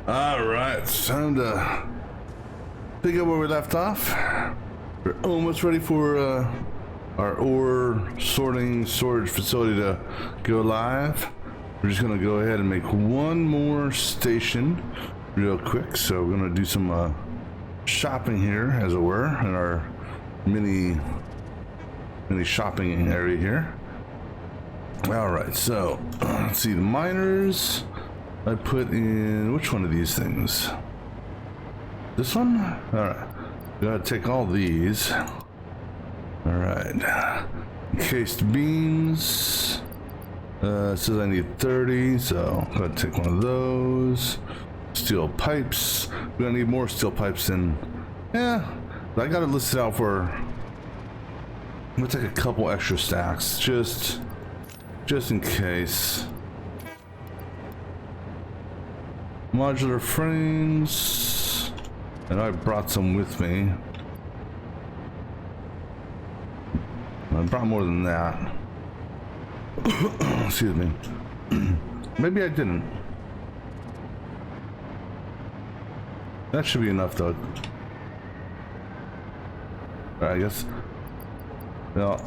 All right, it's time to pick up where we left off. We're almost ready for our ore sorting storage facility to go live. We're just gonna go ahead and make one more station real quick. So we're gonna do some shopping here, as it were, in our mini shopping area here. All right, so let's see the miners. I put in which one of these things? This one? All right, gotta take all these. All right, encased beams. It says I need 30, so I'm gonna take one of those. Steel pipes. We're gonna need more steel pipes than, yeah, I got it listed out for, I'm gonna take a couple extra stacks, just in case. Modular frames, and I brought some with me. I brought more than that. Excuse me. Maybe I didn't. That should be enough though. Alright, I guess. Well,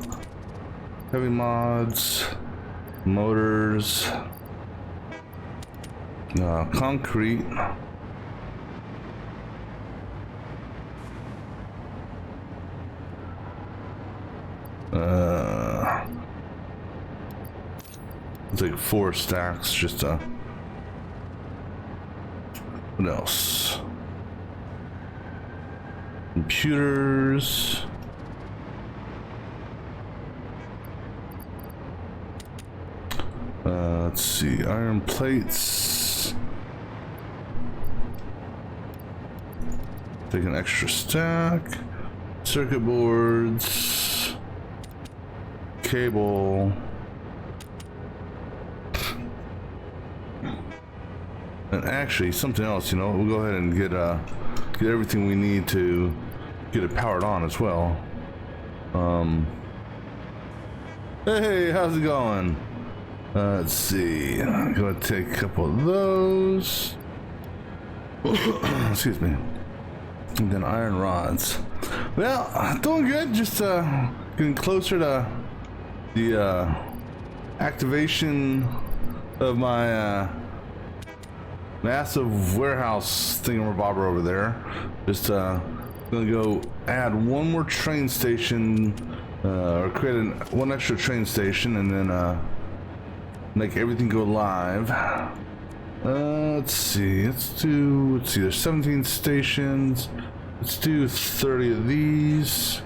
heavy mods, motors, concrete. It's like 4 stacks just to. What else? Computers. Let's see, iron plates. Take an extra stack. Circuit boards. Cable. And actually, something else, you know, we'll go ahead and get everything we need to get it powered on as well. Hey, how's it going? Let's see. I'm gonna take a couple of those. Excuse me. And then iron rods. Well, doing good. Just getting closer to the activation of my massive warehouse thingamabobber over there. Just gonna go add one more train station, or create one extra train station, and then make everything go live. Let's see. Let's see. There's 17 stations. Let's do 30 of these,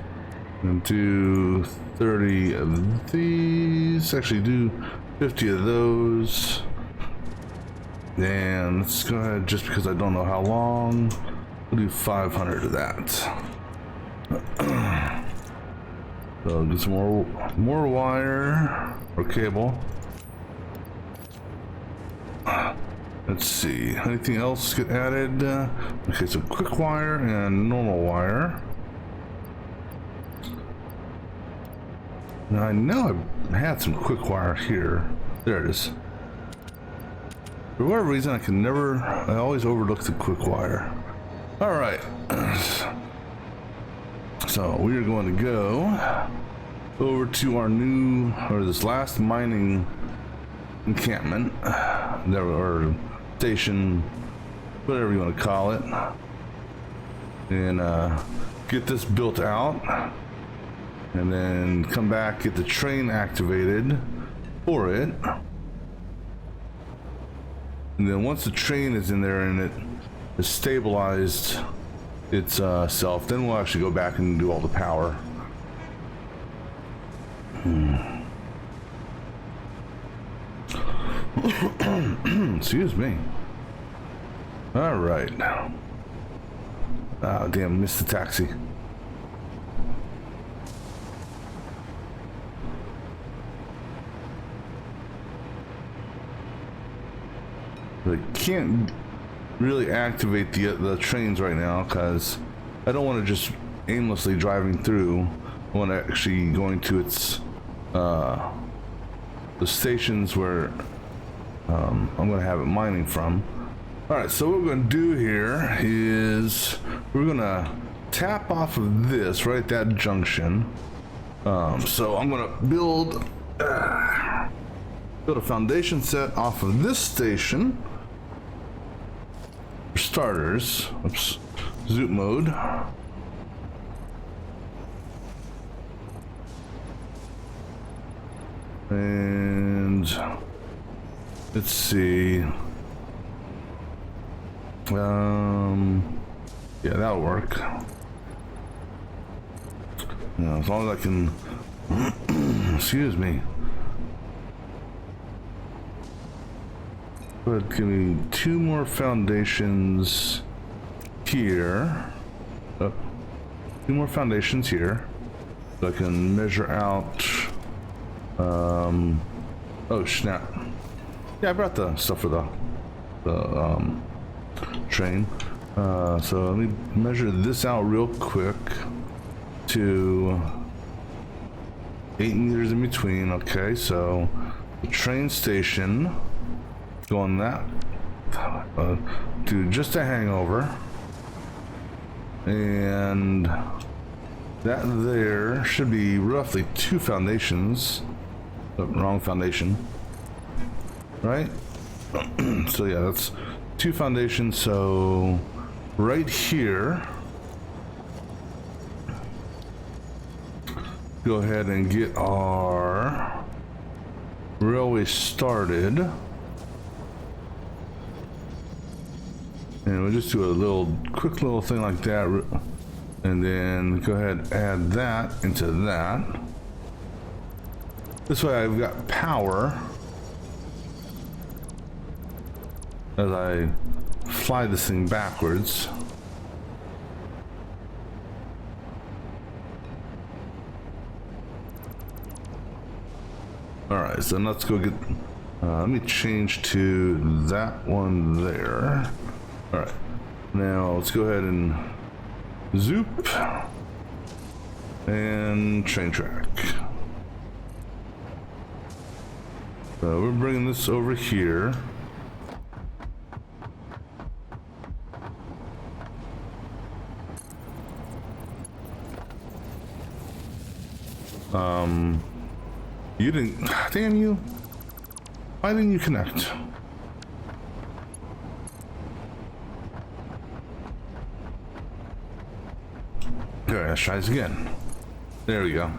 and do 30 of these. Actually, do 50 of those. And let's go ahead, just because I don't know how long, we'll do 500 of that. So get some more wire or cable. Let's see, anything else get added? Okay, so quick wire and normal wire. Now I know I had some quick wire here. There it is. For whatever reason, I always overlook the quick wire. All right. So we are going to go over to our this last mining encampment, or station, whatever you want to call it, and get this built out, and then come back, get the train activated for it. And then once the train is in there and it has stabilized itself, then we'll actually go back and do all the power. Excuse me. All right. Oh, damn, missed the taxi. I can't really activate the trains right now because I don't want to just aimlessly driving through. I want to actually going to its the stations where I'm going to have it mining from. All right, so what we're going to do here is we're going to tap off of this right at that junction. So I'm going to build a foundation set off of this station. For starters, oops, zoom mode. And let's see. Yeah, that'll work. Yeah, as long as I can, excuse me. But give me 2 more foundations here. Oh, 2 more foundations here. So I can measure out, oh snap. Yeah, I brought the stuff for the train. So let me measure this out real quick to 8 meters in between. Okay, so the train station going that to just a hangover, and that there should be roughly 2 foundations. Oh, wrong foundation, right? So yeah, that's 2 foundations. So right here, go ahead and get our railway started, and we'll just do a quick little thing like that, and then go ahead and add that into that. This way I've got power as I fly this thing backwards. All right, so let's go get, let me change to that one there. All right, now let's go ahead and zoop and train track. So we're bringing this over here. You didn't, damn you. Why didn't you connect? Okay, let's try this again. There we go.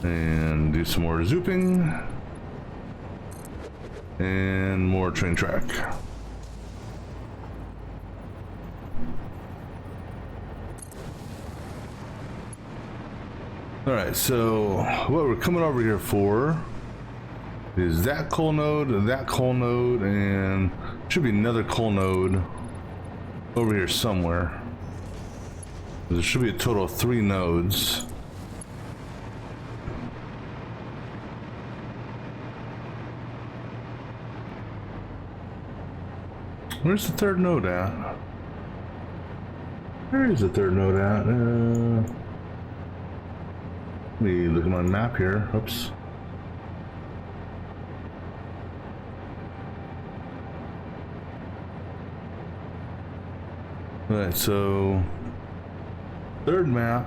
And do some more zooping. And more train track. Alright, so what we're coming over here for is that coal node, and should be another coal node over here somewhere. There should be a total of 3 nodes. Where's the 3rd node at? Where is the 3rd node at? Let me look at my map here. Oops. Alright, so third one.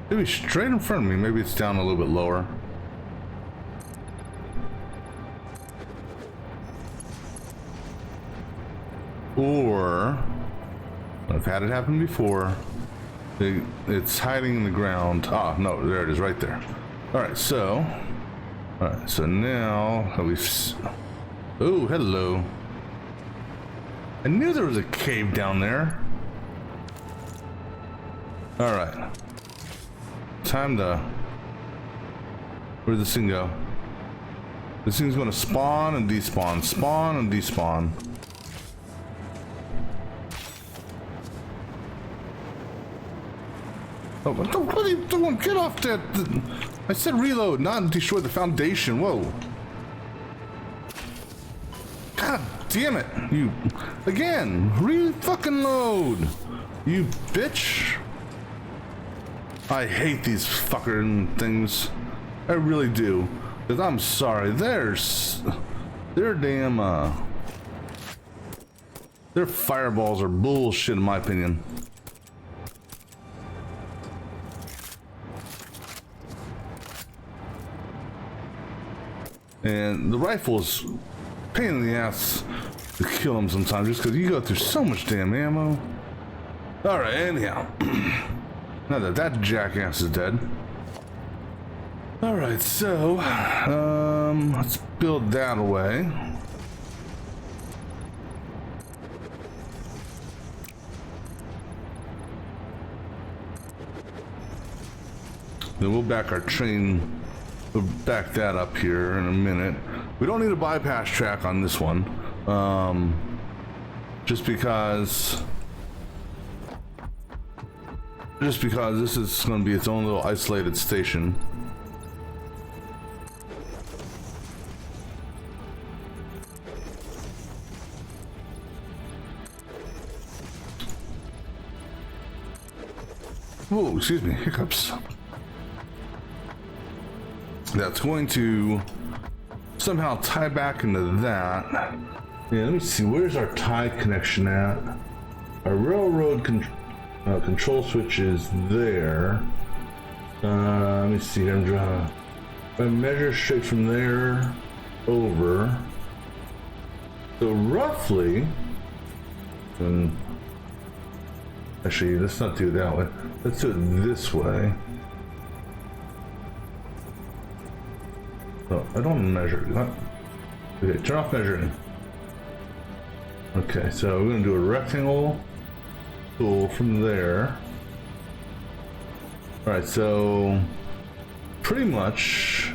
Maybe straight in front of me. Maybe it's down a little bit lower. Or I've had it happen before. It's hiding in the ground. Ah, no, there it is, right there. All right, so now we've. Oh, hello. I knew there was a cave down there. All right. Time to. Where'd this thing go? This thing's going to spawn and despawn, spawn and despawn. Oh, what are you doing? Get off that! I said reload, not destroy the foundation. Whoa! God damn it! You again! Re-fucking load! You bitch! I hate these fucking things. I really do. Because I'm sorry, they're damn, their fireballs are bullshit in my opinion. And the rifle's a pain in the ass to kill them sometimes just because you go through so much damn ammo. Alright, anyhow. Now that jackass is dead. Alright, so let's build that away. Then we'll back our train. We'll back that up here in a minute. We don't need a bypass track on this one. Just because this is going to be its own little isolated station. Whoa, excuse me, hiccups. That's going to somehow tie back into that. Yeah, let me see, where's our tie connection at? Our railroad control switch is there. Let me see, I'm trying to measure straight from there over. So roughly, actually, let's not do it that way. Let's do it this way. Oh, I don't measure. Okay, turn off measuring. Okay, so we're gonna do a rectangle tool from there. All right, so pretty much.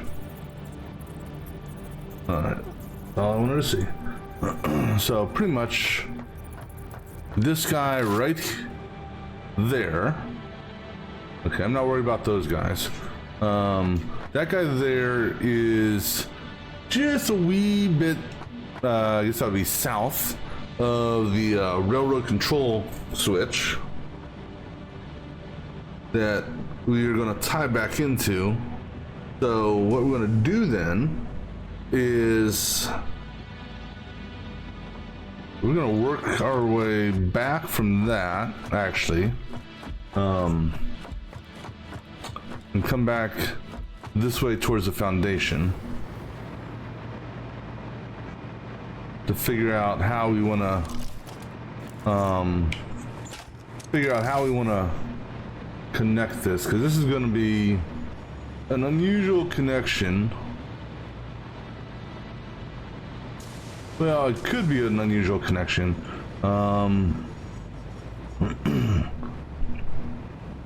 All right, all I wanted to see. So pretty much this guy right there. Okay, I'm not worried about those guys. That guy there is just a wee bit, I guess that would be south of the railroad control switch that we are going to tie back into. So what we're going to do then is we're going to work our way back from that, actually, and come back this way towards the foundation to figure out how we want to connect this, because this is going to be an unusual connection. Well, it could be an unusual connection.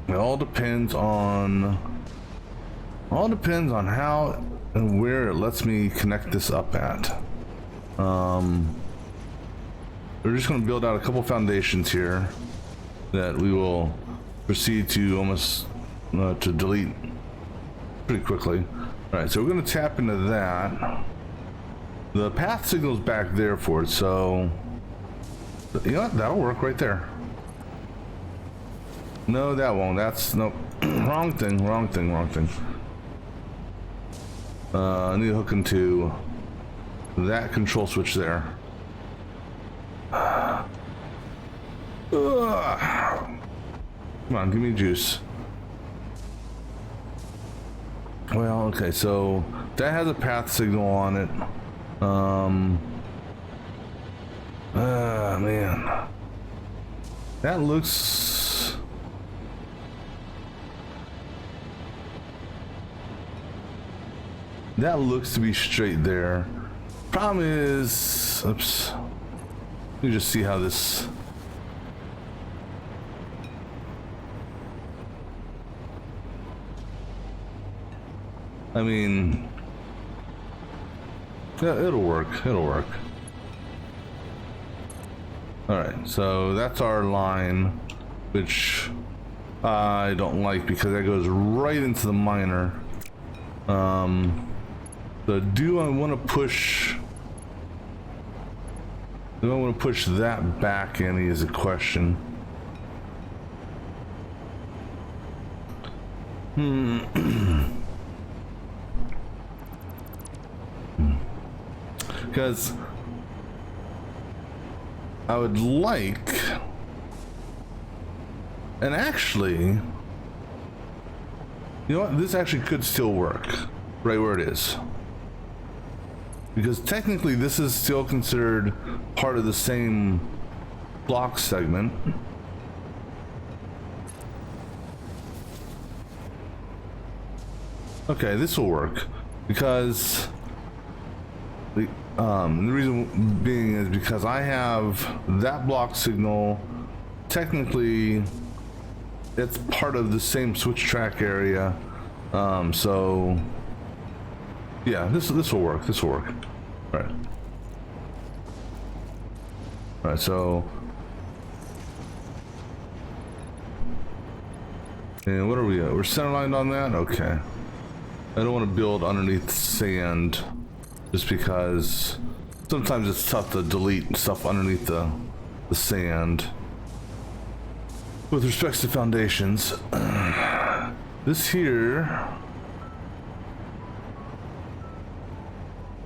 It all depends on how and where it lets me connect this up at. We're just going to build out a couple foundations here that we will proceed to almost to delete pretty quickly. All right, so we're going to tap into that. The path signal's back there for it, so you know what? That'll work right there. No, that won't. That's nope. Wrong thing. I need to hook into that control switch there. Come on, give me juice. Well, okay, so that has a path signal on it. Man. That looks... That looks to be straight there. Problem is... Oops. Let me just see how this... I mean... Yeah, it'll work. Alright, so that's our line, which I don't like because that goes right into the miner. So do I want to push that back in is a question. Because I would like, and actually, you know what? This actually could still work right where it is. Because technically this is still considered part of the same block segment. Okay, this will work because the reason being is because I have that block signal. Technically, it's part of the same switch track area. So yeah, this will work. This will work. All right. All right. So, and what are we at? We're centerlined on that. Okay. I don't want to build underneath sand, just because sometimes it's tough to delete stuff underneath the sand. With respect to foundations, this here.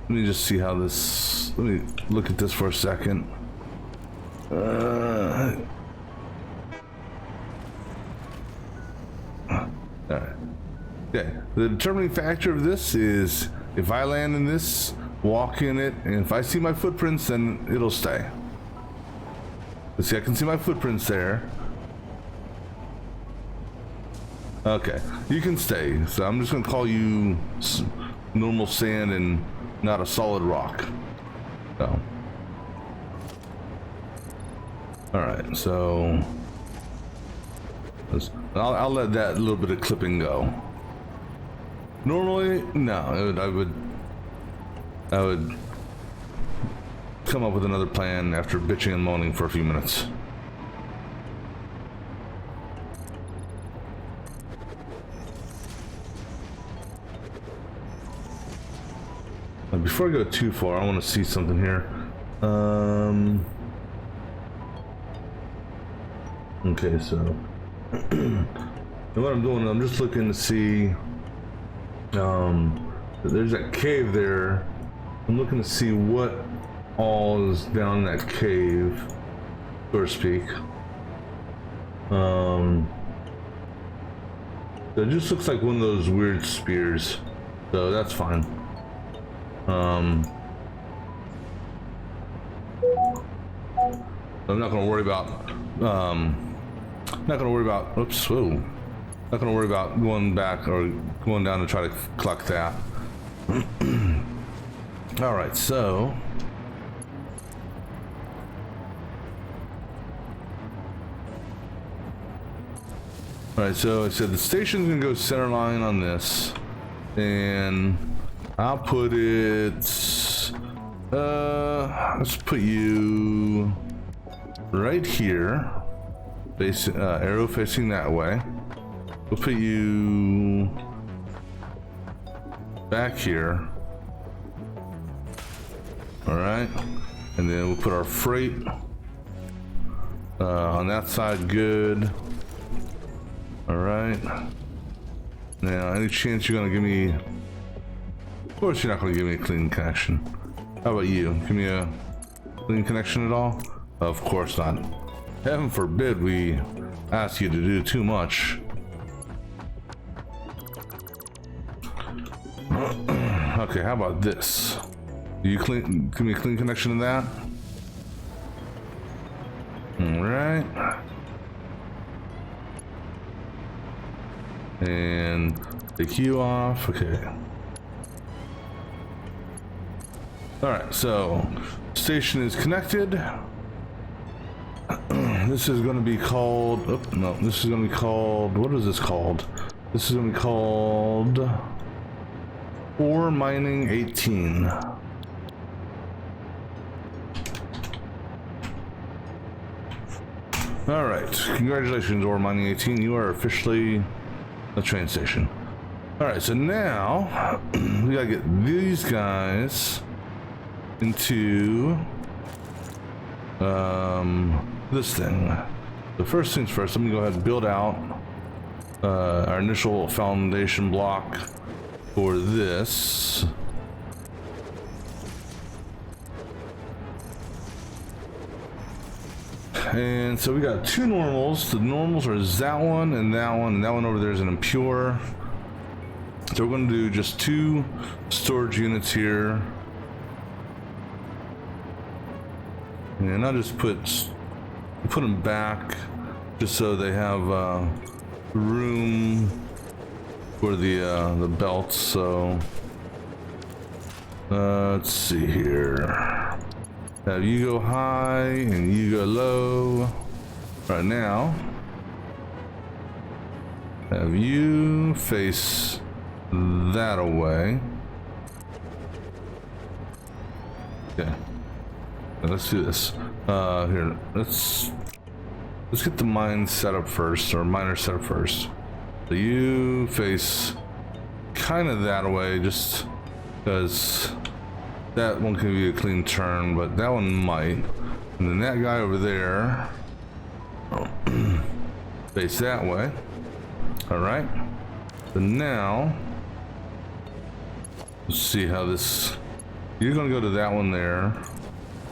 Let me just see how this. Let me look at this for a second. All right. Okay. The determining factor of this is if I land in this, walk in it, and if I see my footprints, then it'll stay. Let's see, I can see my footprints there. Okay, you can stay. So I'm just gonna call you normal sand and not a solid rock. So. All right, so I'll let that little bit of clipping go. Normally, no, I would come up with another plan after bitching and moaning for a few minutes. Before I go too far, I want to see something here. Okay, so what I'm doing, I'm just looking to see. There's that cave there. I'm looking to see what all is down in that cave, so to speak. It just looks like one of those weird spears, so that's fine. I'm not going to worry about. Not going to worry about. Oops. Whoa. Not going to worry about going back or going down to try to collect that. All right. So. All right. So I said the station's going to go center line on this, and I'll put it. Let's put you right here. Arrow facing that way. We'll put you back here. All right, and then we'll put our freight on that side. Good. All right. Now, any chance you're gonna give me? Of course, you're not gonna give me a clean connection. How about you? Give me a clean connection at all? Of course not. Heaven forbid we ask you to do too much. Okay, how about this? Do you give me a clean connection to that? All right. And take you off. Okay. All right, so station is connected. This is going to be called, oh, no, this is going to be called, what is this called? This is going to be called Ore Mining 18. All right, congratulations, Ore Mining 18. You are officially a train station. All right, so now we gotta get these guys into this thing. The first things first, I'm gonna go ahead and build out our initial foundation block for this. And so we got two normals. The normals are that one and that one, and that one over there is an impure. So we're going to do just two storage units here. And I'll just put them back just so they have room for the belts. So let's see here. Have you go high and you go low. Right now, have you face that away. Okay. Now let's do this. Here, let's get the mine set up first, or miner set up first. So you face kind of that way, just because that one can be a clean turn, but that one might. And then that guy over there face that way. All right. So now let's see how this. You're gonna go to that one there,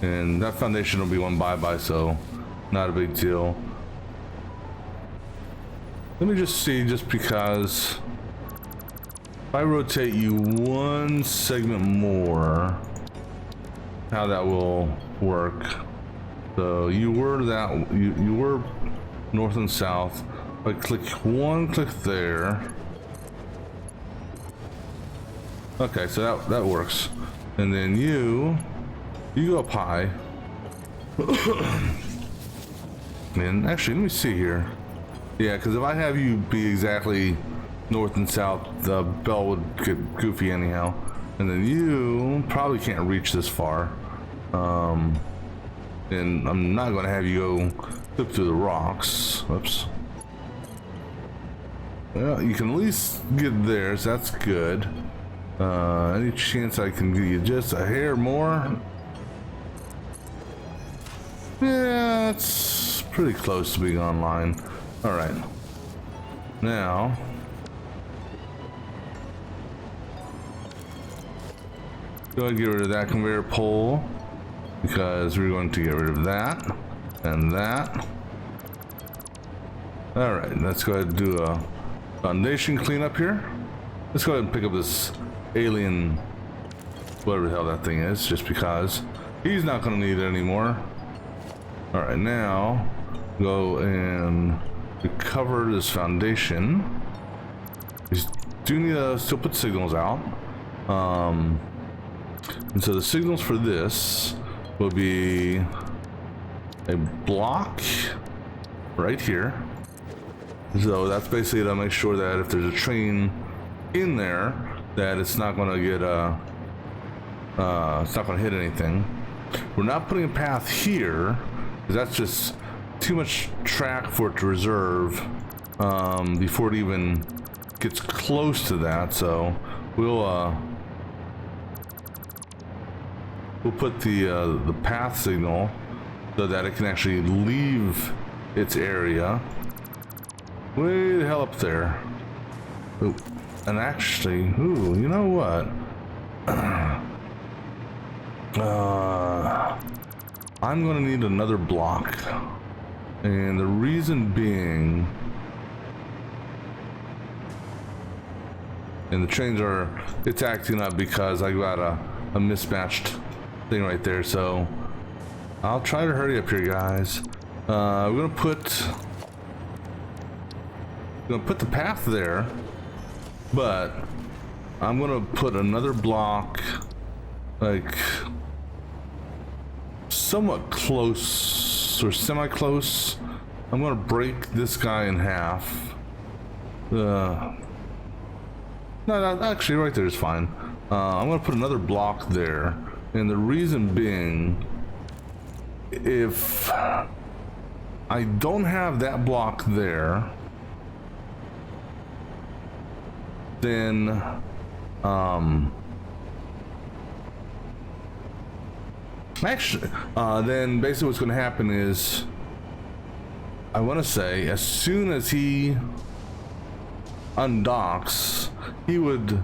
and that foundation will be one bye-bye, so not a big deal. Let me just see, just because if I rotate you one segment more, how that will work. So you were you were north and south. If I click one click there. Okay, so that works. And then you go up high. And actually, let me see here. Yeah, because if I have you be exactly north and south, the bell would get goofy anyhow. And then you probably can't reach this far. And I'm not going to have you go flip through the rocks. Whoops. Well, you can at least get there, so that's good. Any chance I can give you just a hair more? Yeah, it's pretty close to being online. All right. Now, go ahead and get rid of that conveyor pole, because we're going to get rid of that and that. All right, let's go ahead and do a foundation cleanup here. Let's go ahead and pick up this alien, whatever the hell that thing is, just because he's not going to need it anymore. All right, now go and recover this foundation. We do need to still put signals out. And so the signals for this will be a block right here. So that's basically to make sure that if there's a train in there, that it's not going to get it's not going to hit anything. We're not putting a path here, because that's just too much track for it to reserve before it even gets close to that. So we'll put the path signal so that it can actually leave its area. Way the hell up there. Ooh. And actually, ooh, you know what? I'm gonna need another block. And the reason being, and the trains it's acting up because I got a mismatched thing right there. So I'll try to hurry up here, guys. We're gonna put the path there, but I'm gonna put another block, like somewhat close or semi-close. I'm gonna break this guy in half. No, actually, right there is fine. I'm gonna put another block there, and the reason being, if I don't have that block there, then then basically what's going to happen is, I want to say, as soon as he undocks, he would,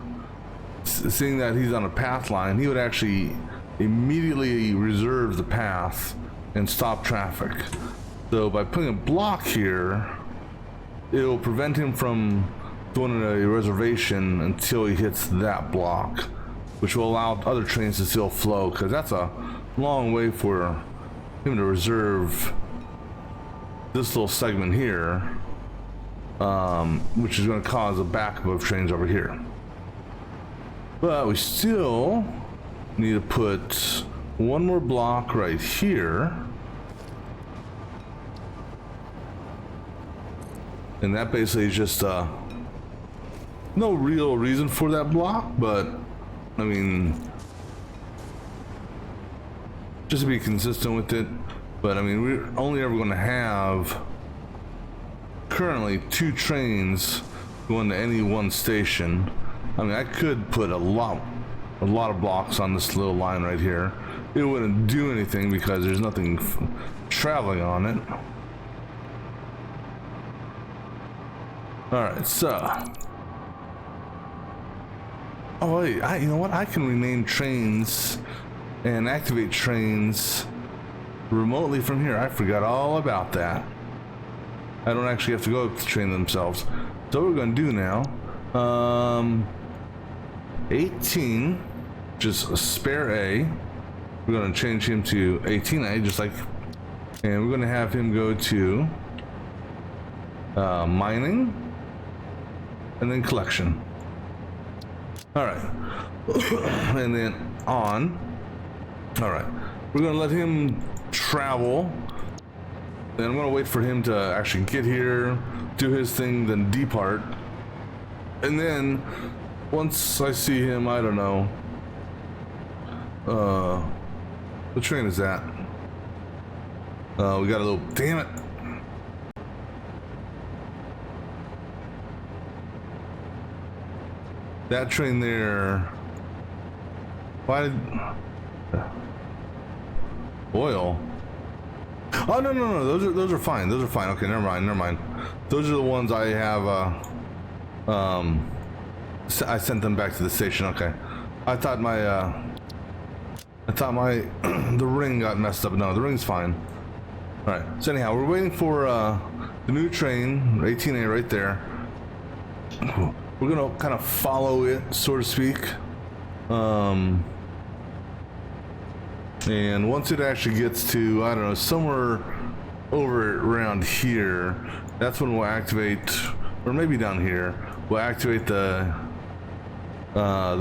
seeing that he's on a path line, he would actually immediately reserve the path and stop traffic. So by putting a block here, it will prevent him from going to a reservation until he hits that block, which will allow other trains to still flow, because that's a long way for him to reserve this little segment here, which is going to cause a backup of trains over here. But we still need to put one more block right here, and that basically is just no real reason for that block, but I mean, just to be consistent with it. But I mean, we're only ever going to have currently 2 trains going to any one station. I mean, I could put a lot of blocks on this little line right here. It wouldn't do anything because there's nothing traveling on it. All right, so. Oh wait, you know what? I can rename trains and activate trains remotely from here. I forgot all about that. I don't actually have to go up to train themselves. So what we're going to do now, 18, just a spare A. We're going to change him to 18A, just like, and we're going to have him go to mining and then collection. All right, and then on. All right, we're gonna let him travel, and I'm gonna wait for him to actually get here, do his thing, then depart. And then once I see him, I don't know, what train is that? We got a little, damn it. That train there, why did, oil? Oh, no, those are fine, okay, never mind. Those are the ones I have, I sent them back to the station, okay. I thought my, the ring got messed up. No, the ring's fine. Alright, so anyhow, we're waiting for, the new train, 18A right there. We're gonna kind of follow it, so to speak. And once it actually gets to, I don't know, somewhere over around here, that's when we'll activate, or maybe down here, we'll activate the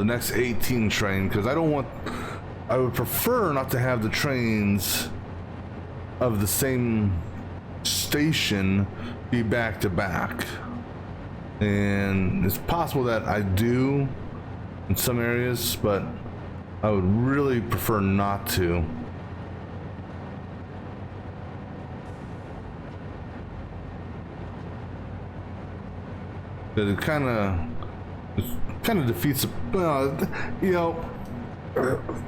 next 18 train, because I would prefer not to have the trains of the same station be back to back. And it's possible that I do in some areas, but I would really prefer not to. Because it kind of defeats the, you know,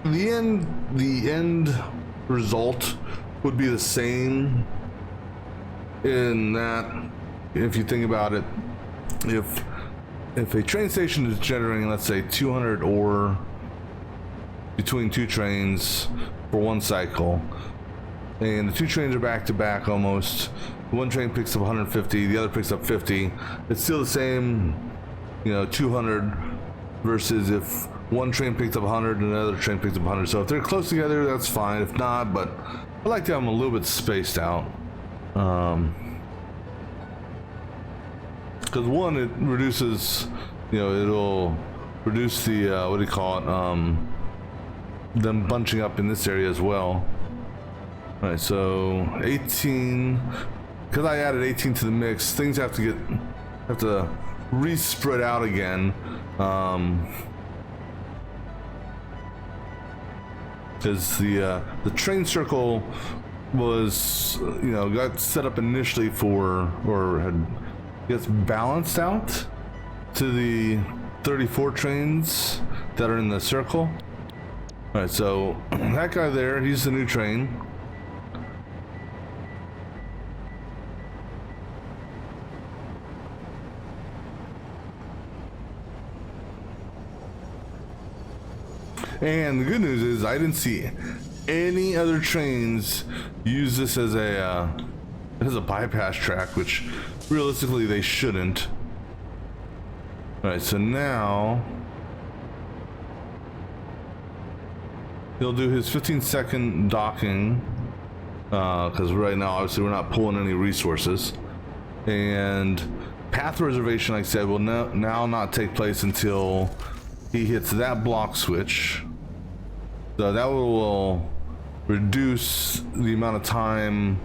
the end result would be the same in that, if you think about it, if a train station is generating, let's say, 200 ore between 2 trains for one cycle, and the 2 trains are back to back almost, one train picks up 150, the other picks up 50, it's still the same, you know, 200 versus if one train picks up 100 and another train picks up 100. So if they're close together, that's fine. If not, but I like to have them a little bit spaced out. Because one, it reduces, you know, it'll reduce the, what do you call it, them bunching up in this area as well. All right, so 18, because I added 18 to the mix, things have to re-spread out again. Because the train circle was, you know, got set up initially for, or had gets balanced out to the 34 trains that are in the circle. All right, so that guy there, he's the new train. And the good news is I didn't see any other trains use this as a bypass track, which realistically they shouldn't. All right, so now he'll do his 15-second docking, because right now obviously we're not pulling any resources, and path reservation, like I said, will now not take place until he hits that block switch. So that will reduce the amount of time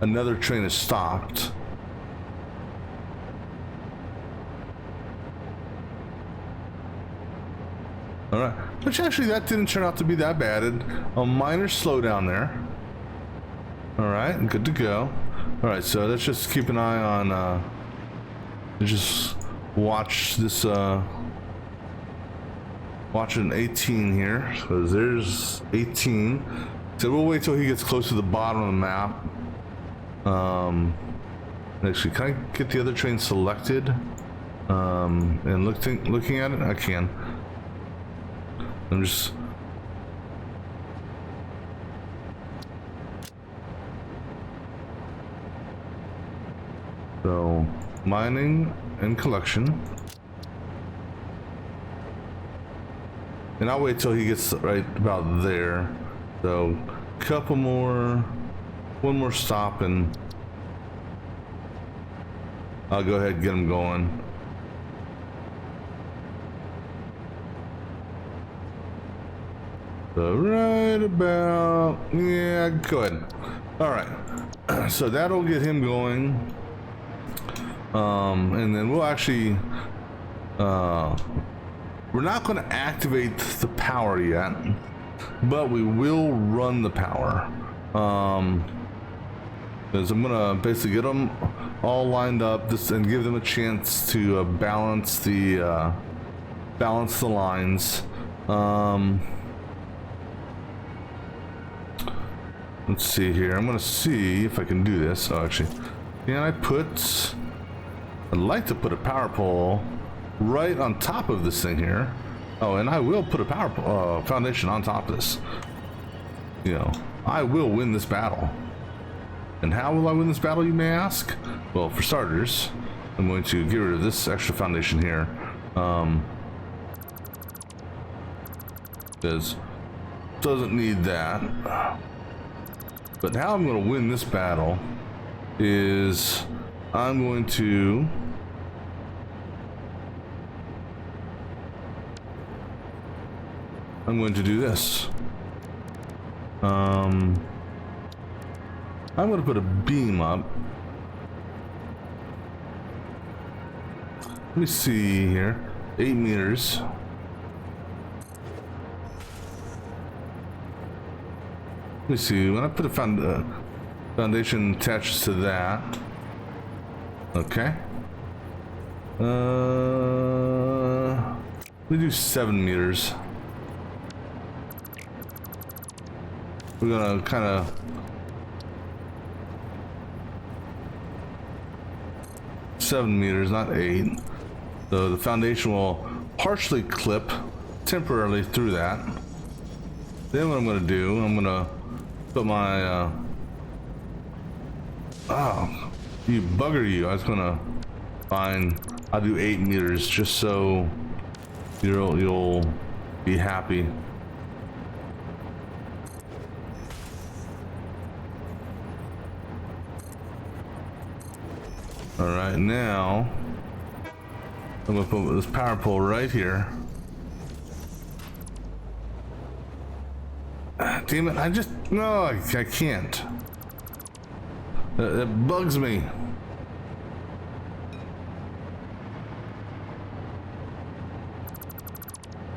another train is stopped. All right, which actually that didn't turn out to be that bad. A minor slowdown there. All right, good to go. All right, so let's just keep an eye on, just watch this, watching 18 here, because there's 18. So we'll wait till he gets close to the bottom of the map. Actually, can I get the other train selected? And looking at it, I can. I'm just. So, mining and collection. And I'll wait till he gets right about there. So, couple more, one more stop, and I'll go ahead and get him going. So right about, yeah, go ahead. All right, so that'll get him going. And then we'll actually, we're not going to activate the power yet, but we will run the power. Because I'm gonna basically get them all lined up and give them a chance to balance the lines. Let's see here. I'm gonna see if I can do this. Oh, actually, I'd like to put a power pole right on top of this thing here. Oh, and I will put a power foundation on top of this. You know, I will win this battle. And how will I win this battle, you may ask? Well, for starters, I'm going to get rid of this extra foundation here. Because it doesn't need that. But how I'm going to win this battle is I'm going to do this. I'm going to put a beam up. Let me see here. 8 meters. Let me see. When I put a foundation attached to that. Okay. We do 7 meters. We're gonna kind of. Seven meters, not 8. So the foundation will partially clip temporarily through that. Then what I'm going to do, I'm going to put my oh, you bugger you. I was going to find, I'll do 8 meters just so you'll be happy. All right, now I'm gonna put this power pole right here. Damn it! I can't. It bugs me.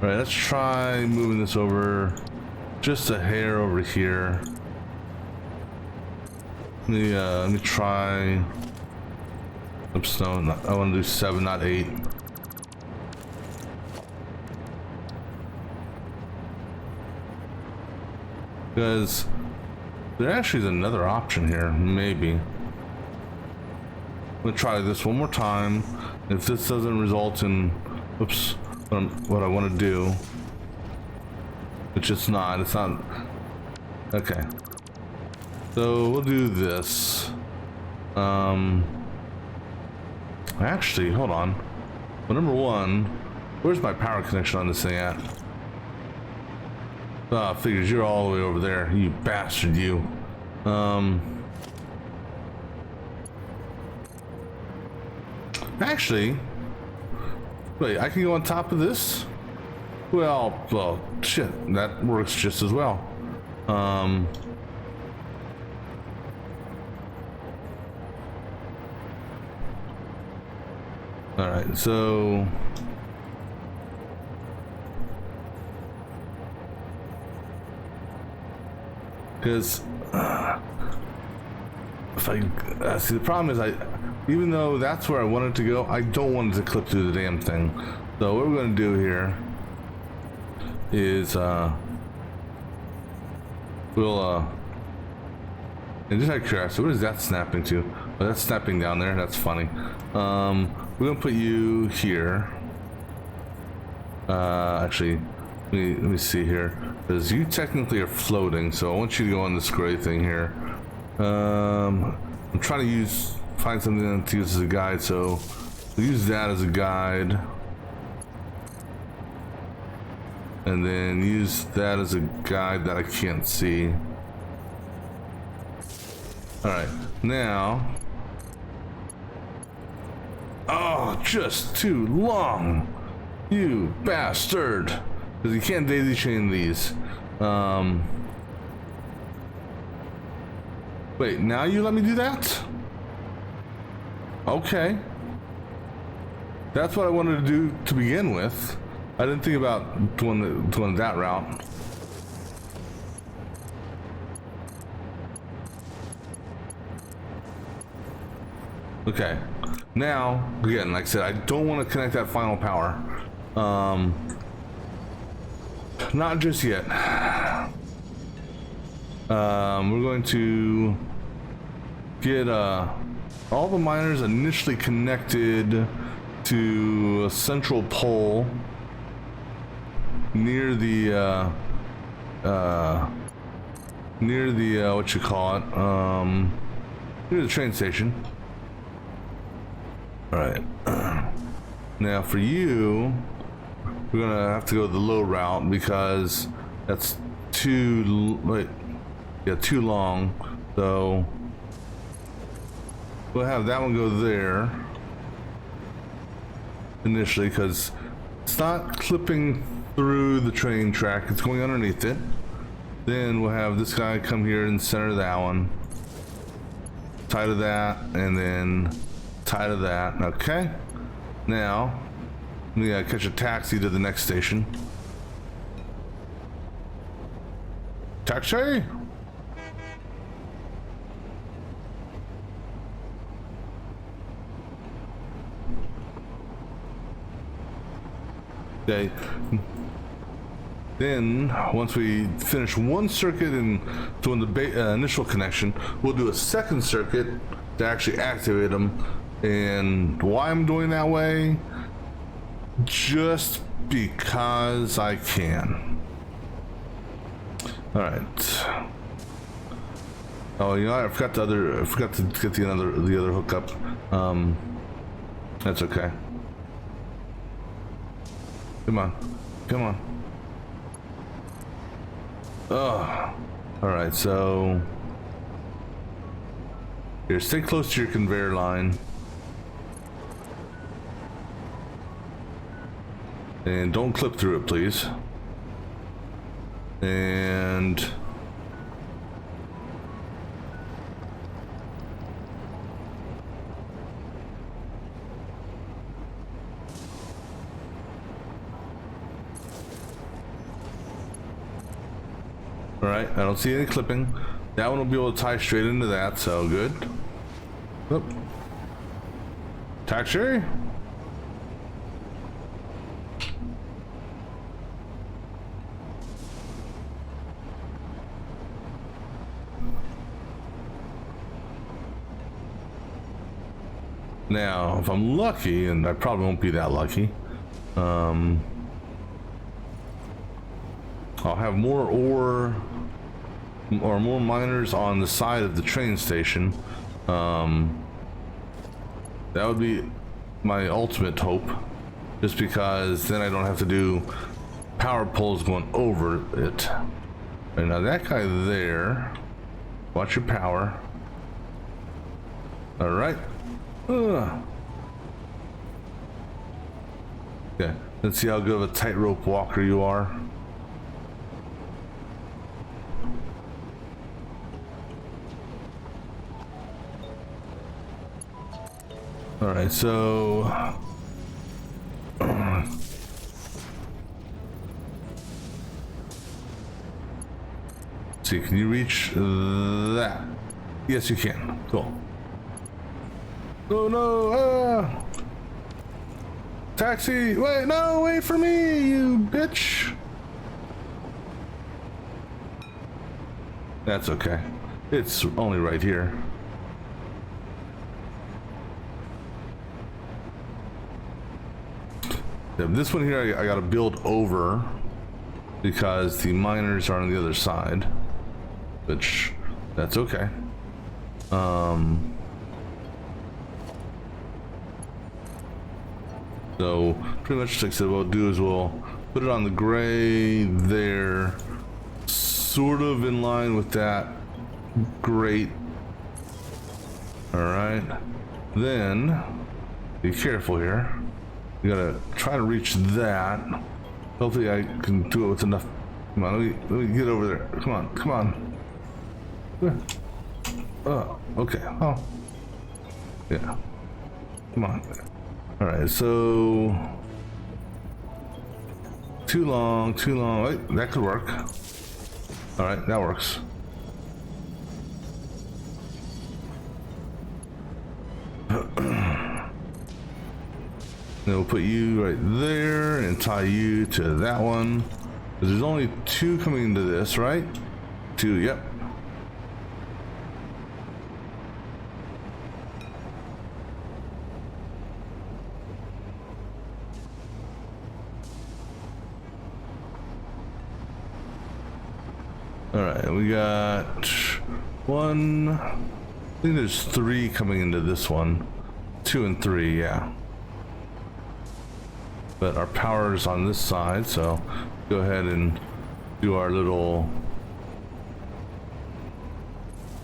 All right, let's try moving this over just a hair over here. Let me try. Oops, no, I want to do 7, not 8. Because there actually is another option here, maybe. gonna try this one more time. If this doesn't result in, oops, what I want to do, which it's not. It's not. Okay. So we'll do this. Actually, hold on. Well, number one, where's my power connection on this thing at? Ah, figures you're all the way over there, you bastard, you. Actually, wait, I can go on top of this? Well, shit, that works just as well. All right, so because if I see, the problem is even though that's where I want it to go, I don't want it to clip through the damn thing. So what we're going to do here is we'll and just out of curiosity, what is that snapping to? Oh, that's snapping down there. That's funny. We're gonna put you here. Actually, let me see here, because you technically are floating, so I want you to go on this gray thing here. I'm trying to find something to use as a guide, so we'll use that as a guide, and then use that as a guide that I can't see. All right, now. Oh, just too long, you bastard! Because you can't daisy chain these. Wait, now you let me do that? Okay. That's what I wanted to do to begin with. I didn't think about doing that route. Okay. Now, again, like I said, I don't want to connect that final power. Not just yet. We're going to get all the miners initially connected to a central pole near the what you call it, near the train station. All right. Now for you, we're gonna have to go the low route because that's too long. So we'll have that one go there initially because it's not clipping through the train track, it's going underneath it. Then we'll have this guy come here and center that one, tie to that, and then tie to that. Okay, now we gotta catch a taxi to the next station. Taxi. Okay. Then, once we finish one circuit and doing the initial connection, we'll do a second circuit to actually activate them. And why I'm doing that way? Just because I can. All right. Oh, you know, I forgot to get the other hookup. That's okay. Come on, come on. Oh, all right. So here, stay close to your conveyor line, and don't clip through it, please. And all right, I don't see any clipping. That one will be able to tie straight into that, so good. Oop. Taxi. Now, if I'm lucky, and I probably won't be that lucky, I'll have more ore or more miners on the side of the train station. That would be my ultimate hope, just because then I don't have to do power poles going over it. And now that guy there, watch your power. All right. Okay, let's see how good of a tightrope walker you are. All right, so see, can you reach that? Yes, you can. Cool. Oh no! Taxi! Wait, no! Wait for me, you bitch! That's okay. It's only right here. This one here, I gotta build over because the miners are on the other side, which that's okay. So pretty much like I said, what we'll do is we'll put it on the gray there, sort of in line with that grate. All right, then be careful here. You gotta try to reach that. Hopefully I can do it with enough. Come on, let me get over there. Come on, come on. Oh, okay. Oh, yeah. Come on. All right, so too long, too long. Wait, that could work. All right, that works. Then we'll put you right there and tie you to that one. Because there's only two coming into this, right? Two, yep. All right, we got one. I think there's three coming into this one. 2 and 3, yeah. But our power is on this side, so go ahead and do our little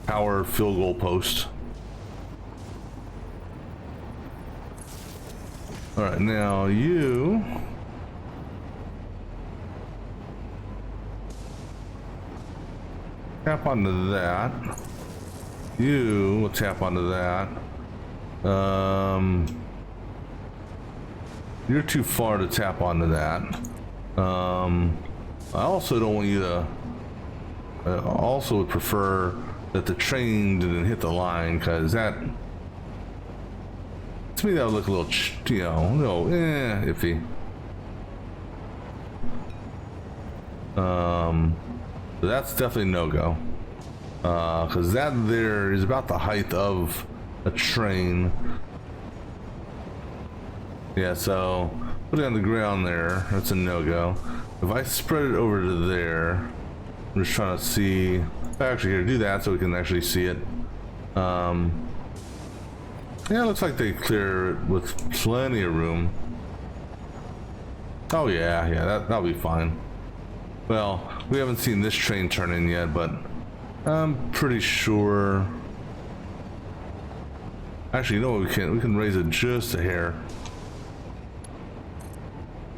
power field goal post. All right, now you tap onto that. You will tap onto that. You're too far to tap onto that. I also don't want you to. I also would prefer that the train didn't hit the line, because that, to me, that would look a little, iffy. So that's definitely no go. Because that there is about the height of a train. Yeah, so put it on the ground there. That's a no-go. If I spread it over to there, I'm just trying to see. Actually, here, do that so we can actually see it. Yeah, it looks like they clear it with plenty of room. Oh yeah, that'll be fine. Well, we haven't seen this train turn in yet, but I'm pretty sure. Actually, you know what, we can raise it just a hair.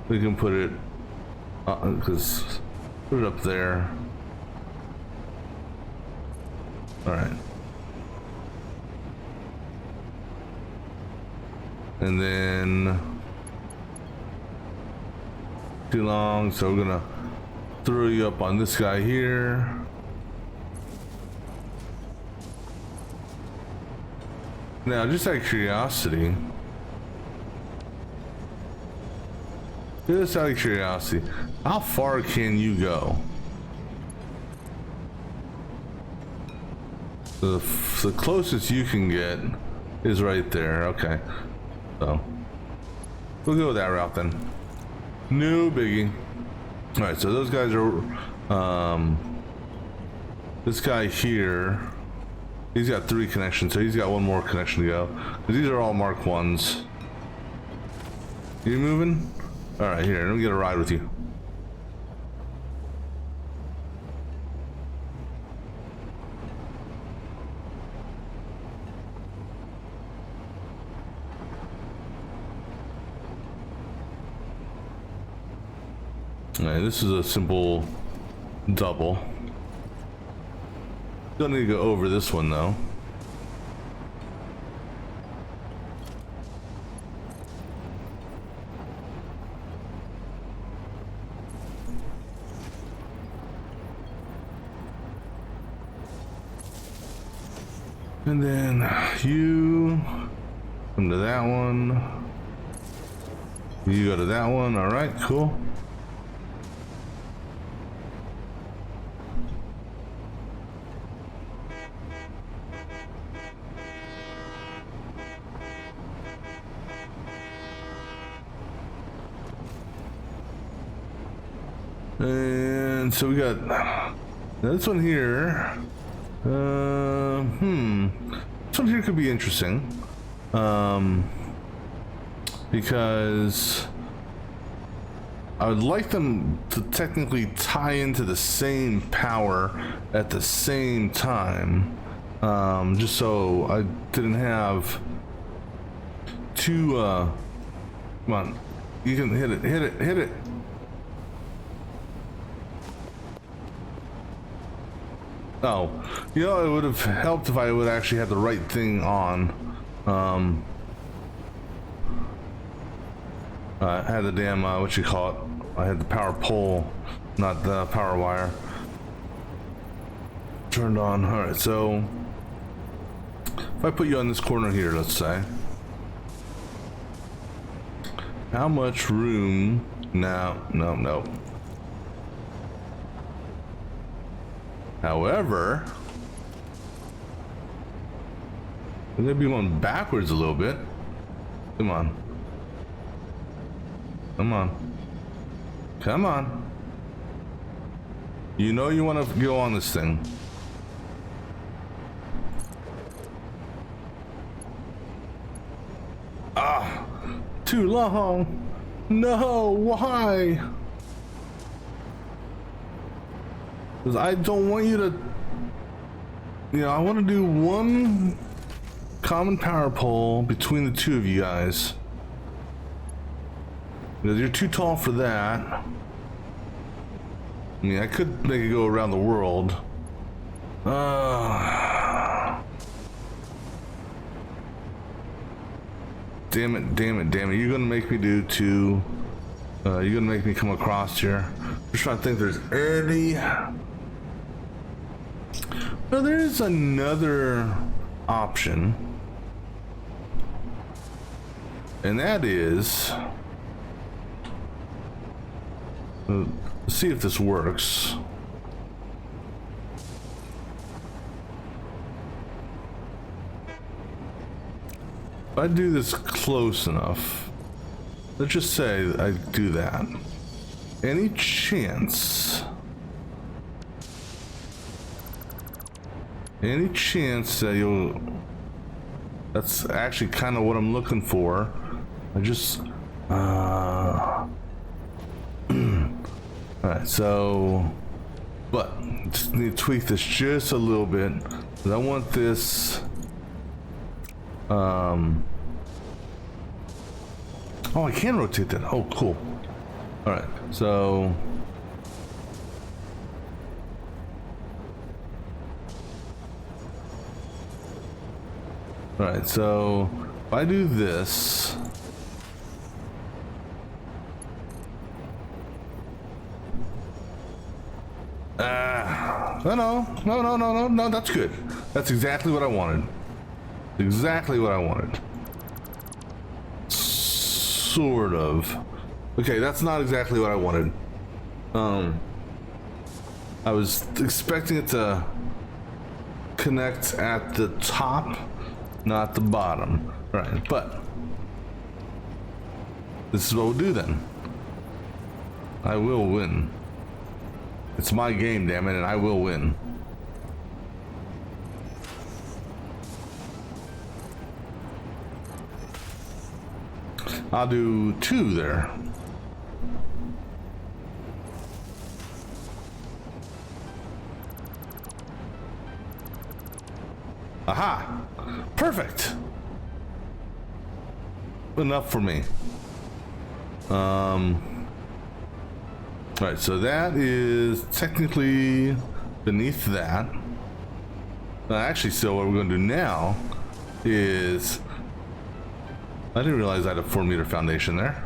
We can put it, put it up there. All right. And then too long, so we're gonna throw you up on this guy here. Now, just out of curiosity, how far can you go? The closest you can get is right there. Okay, so we'll go that route then. No biggie. All right, so those guys are. This guy here, he's got 3 connections, so he's got 1 more connection to go. Because these are all Mark 1s. You moving? All right, here, let me get a ride with you. All right, this is a simple double. Don't need to go over this one though. And then you come to that one. You go to that one. All right, cool. And so we got this one here. This one here could be interesting. Because I would like them to technically tie into the same power at the same time. Just so I didn't have two, come on. You can hit it, hit it, hit it. Oh, you know, it would have helped if I would actually have the right thing on. I had the damn, what you call it? I had the power pole, not the power wire. Turned on. All right, so if I put you on this corner here, let's say, how much room? No. However, we're gonna be going backwards a little bit. Come on. Come on. Come on. You know you want to go on this thing. Ah, too long. No, why? Because I don't want you to, you know, I want to do one common power pole between the two of you guys. Because you're too tall for that. I mean, I could make it go around the world. Damn it. You're gonna make me do two. You're gonna make me come across here. Just trying to think if there's any. Well, there is another option. And that is, let's see if this works. If I do this close enough, let's just say I do that. Any chance that you'll, that's actually kind of what I'm looking for. I just, alright, so, but, just need to tweak this just a little bit, because I want this, oh, I can rotate that, oh, cool. Alright, so, alright, so, if I do this, no, that's good. That's exactly what I wanted. Exactly what I wanted. Sort of. Okay, that's not exactly what I wanted. I was expecting it to connect at the top, not the bottom. Right, but this is what we'll do then. I will win. It's my game, damn it, and I will win. I'll do 2 there. Aha! Perfect! Enough for me. Alright, so that is technically beneath that. Actually, so what we're going to do now is... I didn't realize I had a 4-meter foundation there.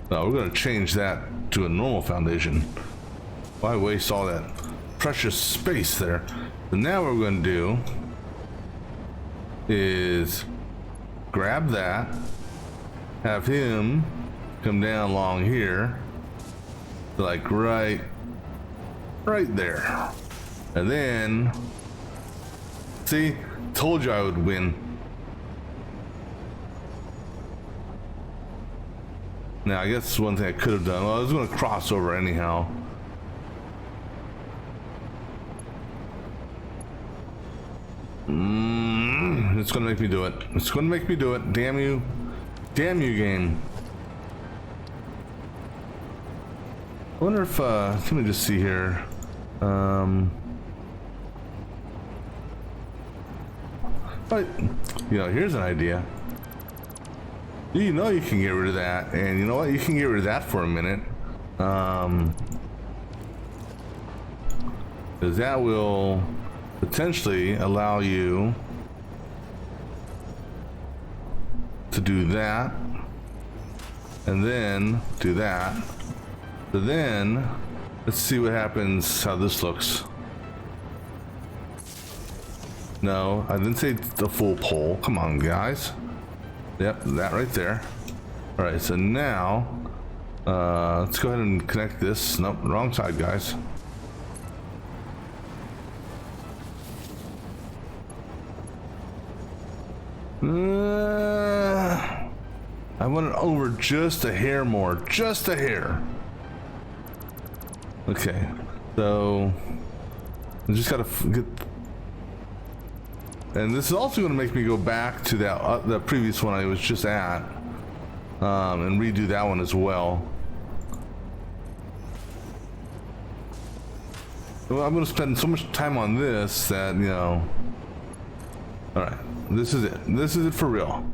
No, we're going to change that to a normal foundation. Why waste all that precious space there? So now what we're going to do is grab that, have him come down along here, like right there, and then see, told you I would win. Now I guess one thing I could have done, well, I was going to cross over anyhow. It's going to make me do it. It's going to make me do it. Damn you. Damn you, game. I wonder if, let me just see here. But, you know, here's an idea. You know you can get rid of that, and you know what? You can get rid of that for a minute. Because that will potentially allow you to do that, and then do that. So then, let's see what happens, how this looks. No, I didn't say the full pole. Come on, guys. Yep, that right there. All right, so now, let's go ahead and connect this. Nope, wrong side, guys. I want it over just a hair more, just a hair. Okay, so I just gotta get, and this is also going to make me go back to that the previous one I was just at, and redo that one as well. Well, I'm going to spend so much time on this that, you know. All right, this is it. This is it for real.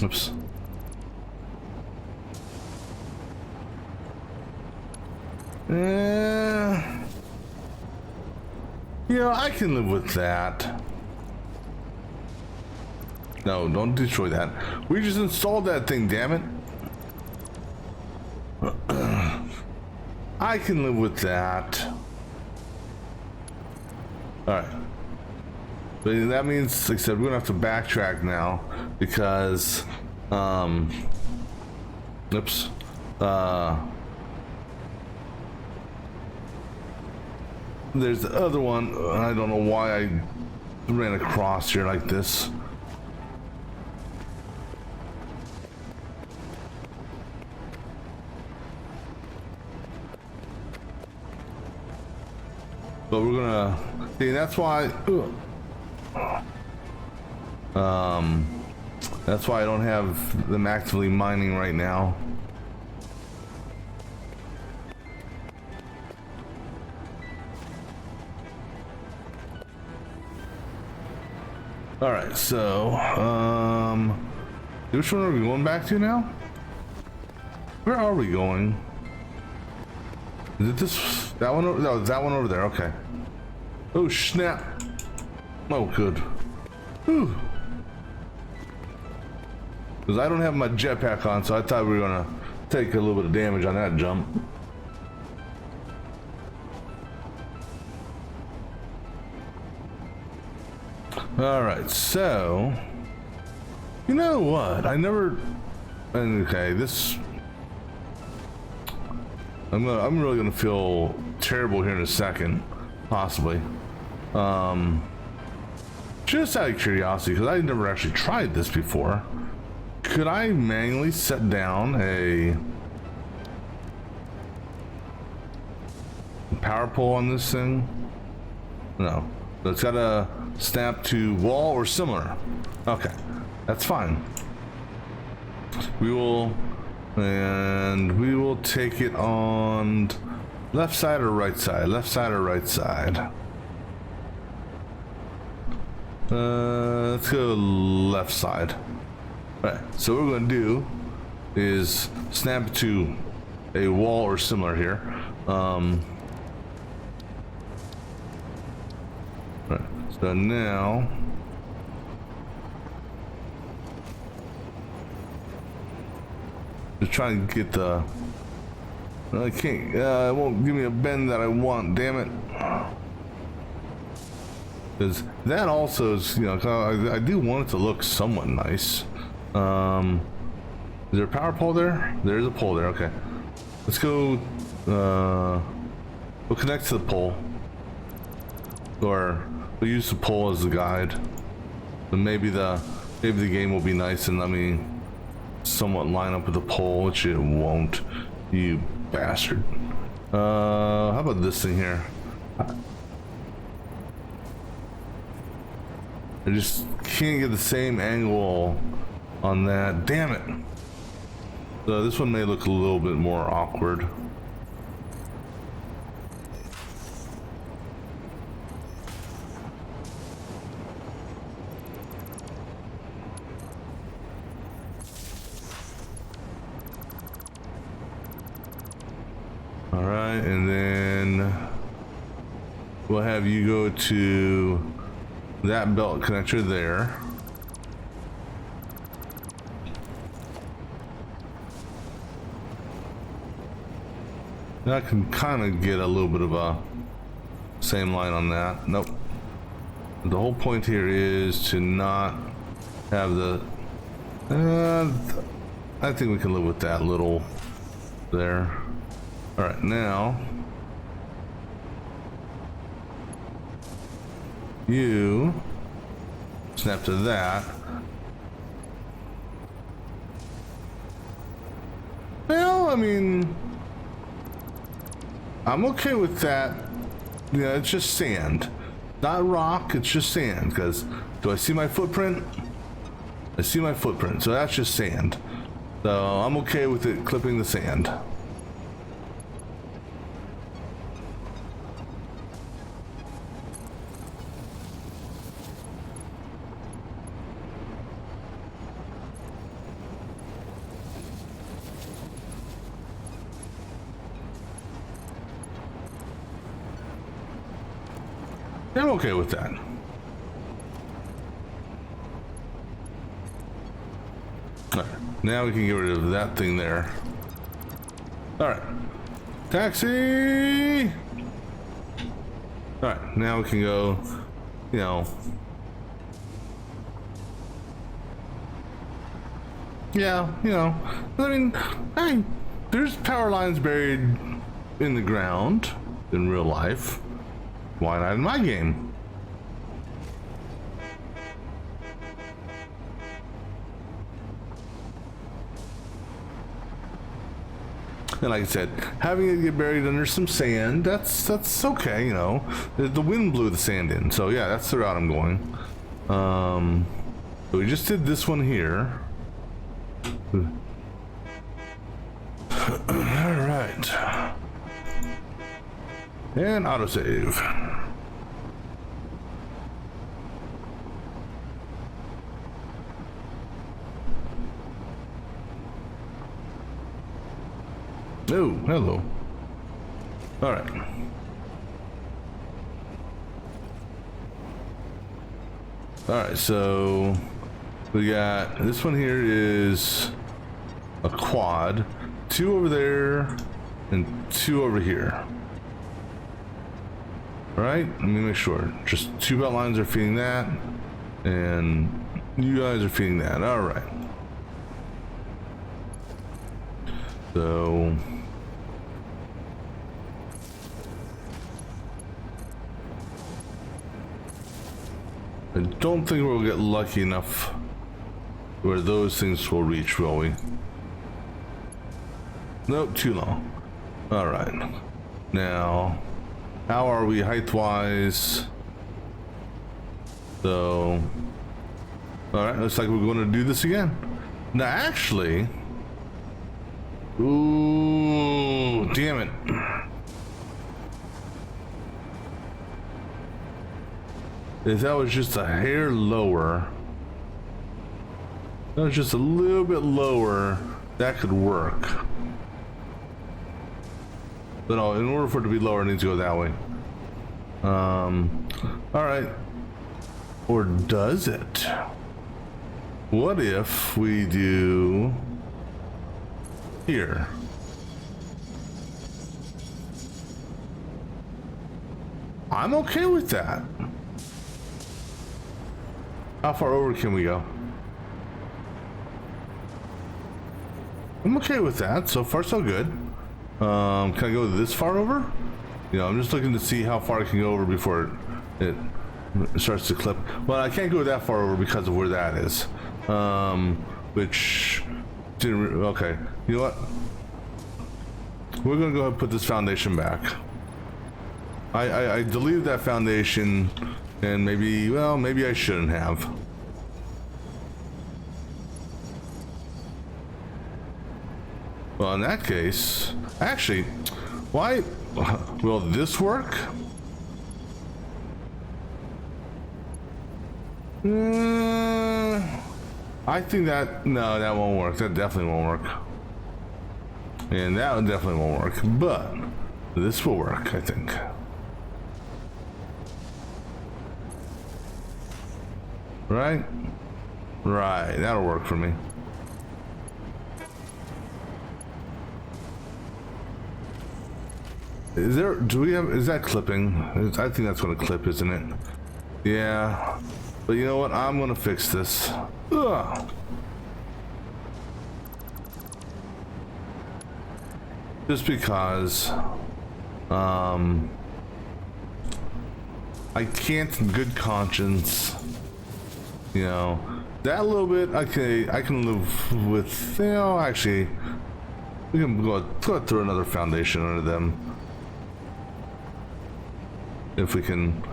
Oops. You know, I can live with that. No, don't destroy that. We just installed that thing, damn it. I can live with that. Alright. But that means, like I said, we're gonna have to backtrack now because oops. There's the other one. I don't know why I ran across here like this. But we're gonna see, that's why that's why I don't have them actively mining right now. All right, so which one are we going back to now? Where are we going? Is it this, that one? No, it's that one over there. Okay. Oh snap! Oh good. Whew. Because I don't have my jetpack on, so I thought we were gonna take a little bit of damage on that jump. All right, so you know what? I never. Okay, this. I'm really gonna feel terrible here in a second, possibly. Just out of curiosity, because I never actually tried this before, could I manually set down a power pole on this thing? No. So it's got to snap to wall or similar. Okay, that's fine. We will take it on left side or right side? Left side or right side? Let's go left side. All right, so what we're going to do is snap it to a wall or similar here. Right, so now just trying to get the. I can't. It won't give me a bend that I want. Damn it. Because that also is, you know, I do want it to look somewhat nice. Is there a power pole there? There's a pole there. Okay, let's go. We'll connect to the pole, or we'll use the pole as the guide. And maybe the game will be nice and let me somewhat line up with the pole, which it won't. You bastard. How about this thing here? I just can't get the same angle on that. Damn it. So this one may look a little bit more awkward. All right, and then we'll have you go to that belt connector there. I can kind of get a little bit of a same line on that. Nope. The whole point here is to not have the I think we can live with that little there. All right, now you snap to that. Well, I mean, I'm okay with that. Yeah, it's just sand, not rock. It's just sand. Because do I see my footprint? I see my footprint, so that's just sand. So I'm okay with it clipping the sand. I'm okay with that. All right, now we can get rid of that thing there. All right, taxi. All right, now we can go, you know. Yeah, you know, I mean, hey, there's power lines buried in the ground in real life. Why not in my game? And like I said, having it get buried under some sand, that's okay, you know. The wind blew the sand in, so yeah, that's the route I'm going. So we just did this one here. All right. And autosave. Oh, hello. All right. All right, so we got this one here is a quad, 2 over there and 2 over here. All right, let me make sure. Just 2 belt lines are feeding that, and you guys are feeding that. All right. So I don't think we'll get lucky enough where those things will reach, will we? Nope, too long. All right. Now, how are we height-wise? So, all right, looks like we're going to do this again. Now, actually, ooh, damn it. If that was just a hair lower, that was just a little bit lower, that could work. But no, in order for it to be lower, it needs to go that way. All right. Or does it? What if we do here? I'm okay with that. How far over can we go? I'm okay with that. So far, so good. Can I go this far over? You know, I'm just looking to see how far I can go over before it starts to clip. Well, I can't go that far over because of where that is. Which didn't. Okay. You know what? We're gonna go ahead and put this foundation back. I deleted that foundation, and maybe, well, maybe I shouldn't have. Well, in that case, actually, why will this work? I think that, no, that won't work. That definitely won't work. And that one definitely won't work, but this will work, I think. Right? Right, that'll work for me. Is there, do we have, is that clipping? I think that's gonna clip, isn't it? Yeah. But you know what? I'm gonna fix this. Ugh. Just because, I can't in good conscience, you know, that little bit, okay, I can live with, you know, actually, we can go through another foundation under them. If we can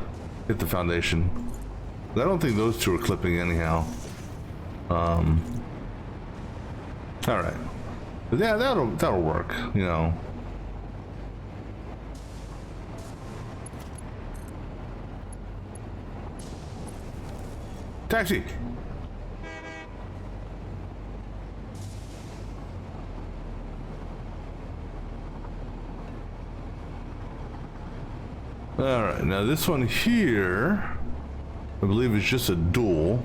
hit the foundation. I don't think those two are clipping anyhow. Alright. But yeah, that'll work, you know. Taxi! Alright, now this one here, I believe is just a dual.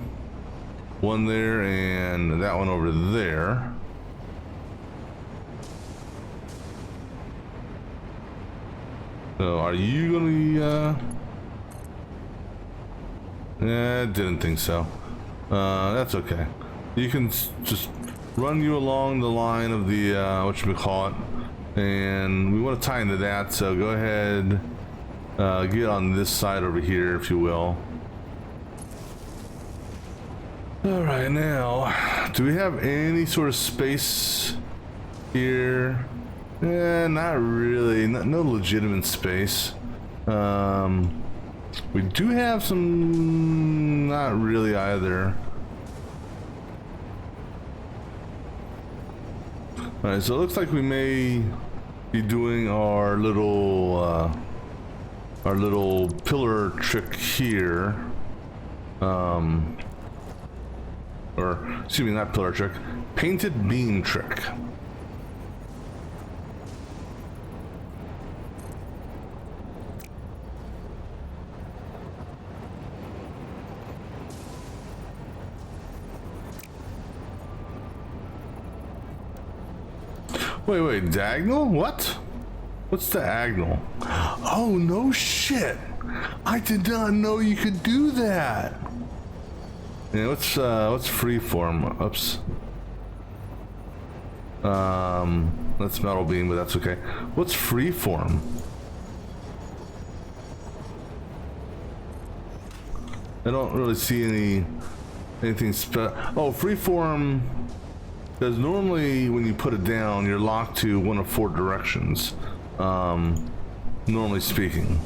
One there and that one over there. So are you gonna be, didn't think so. That's okay. You can just run you along the line of the, whatchamacallit. And we want to tie into that, so go ahead. Get on this side over here, if you will. Alright, now, do we have any sort of space here? Not really. No legitimate space. We do have some... not really either. Alright, so it looks like we may be doing our little pillar trick here. Or, excuse me, not pillar trick. Painted beam trick. Wait, diagonal? What? What's diagonal? Oh, no shit. I did not know you could do that. Yeah, what's freeform? Oops. That's metal beam, but that's okay. What's freeform? I don't really see anything oh, freeform, because normally when you put it down, you're locked to one of 4 directions. Normally speaking.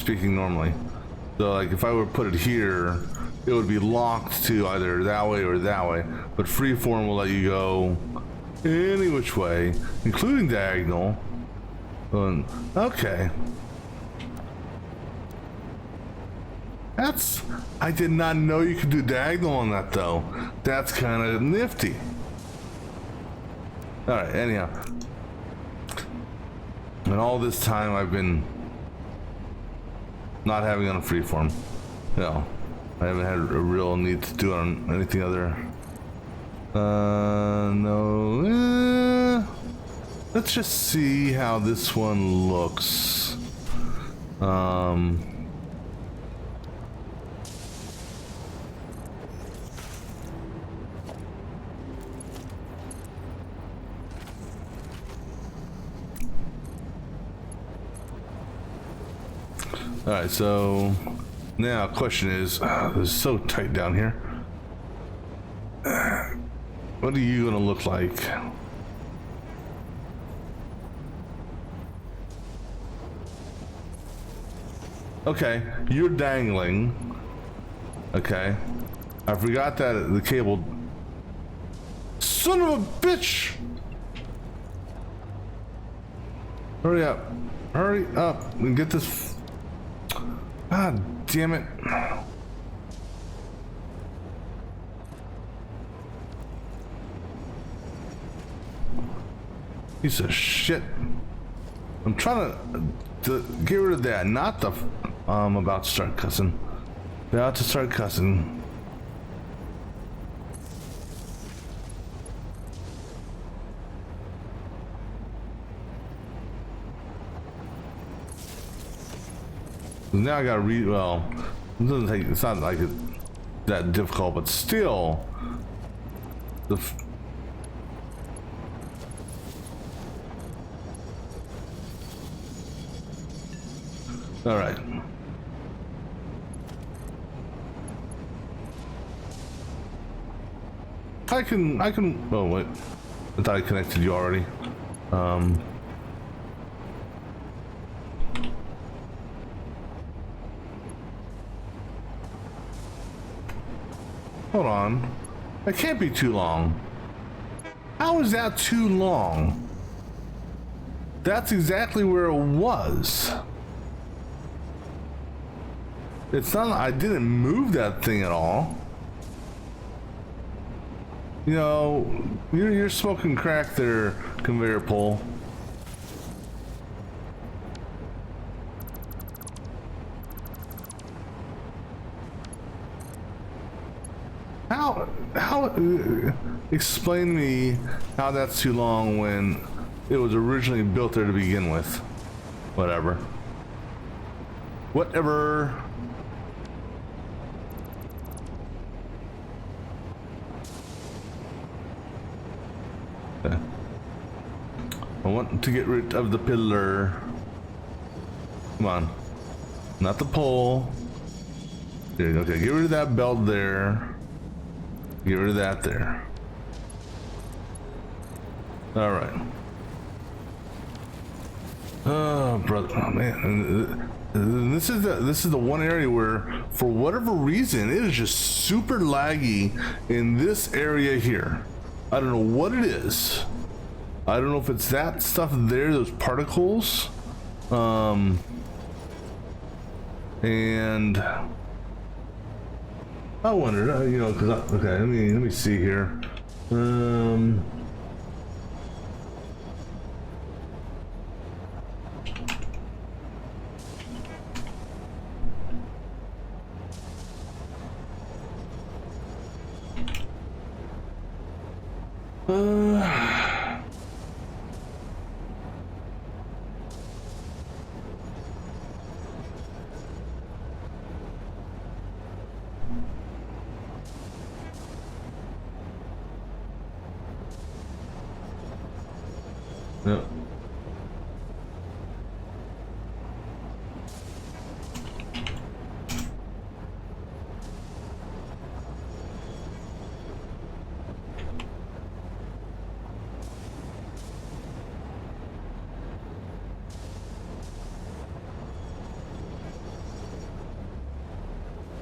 Normally. So like if I were to put it here, it would be locked to either that way or that way. But freeform will let you go any which way, including diagonal. Okay. I did not know you could do diagonal on that though. That's kind of nifty. Alright, anyhow. And all this time I've been not having on a freeform. No. I haven't had a real need to do it on anything other. No. Let's just see how this one looks. Alright, so now question is, this is so tight down here. What are you gonna look like? Okay, you're dangling. Okay. I forgot that the cable. Son of a bitch! Hurry up. Hurry up and get this. God damn it. Piece of shit. I'm trying to get rid of that, not the I'm about to start cussing. About to start cussing. Now I gotta read. Well, it doesn't take. It's not like it that difficult, but still, all right. I can. Oh wait, I thought I connected you already. Hold on. That can't be too long. How is that too long? That's exactly where it was. It's not, I didn't move that thing at all. You know, you're smoking crack there, conveyor pole. How explain to me how that's too long when it was originally built there to begin with. Whatever. Okay. I want to get rid of the pillar. Come on. Not the pole. Okay, get rid of that belt there. Get rid of that there. All right. Oh, brother, oh man. And this is the one area where, for whatever reason, it is just super laggy in this area here. I don't know what it is. I don't know if it's that stuff there, those particles, and I wonder, you know, because okay, let me see here. Yeah.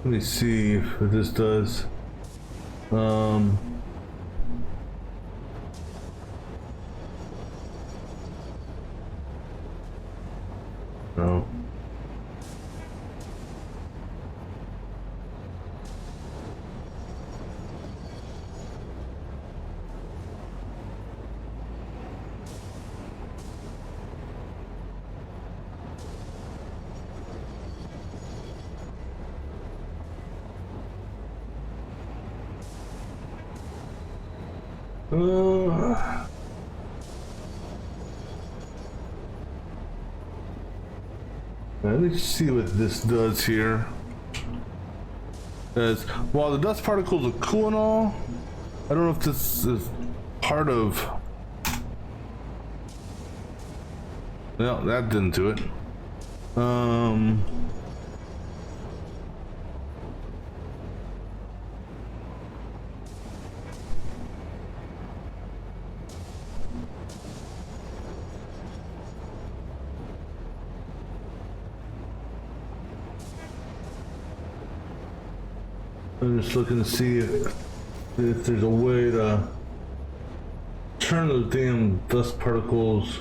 Let me see if this does. No. Let me see what this does here. As while the dust particles are cool and all, I don't know if this is part of. Well, that didn't do it. I'm just looking to see if there's a way to turn those damn dust particles.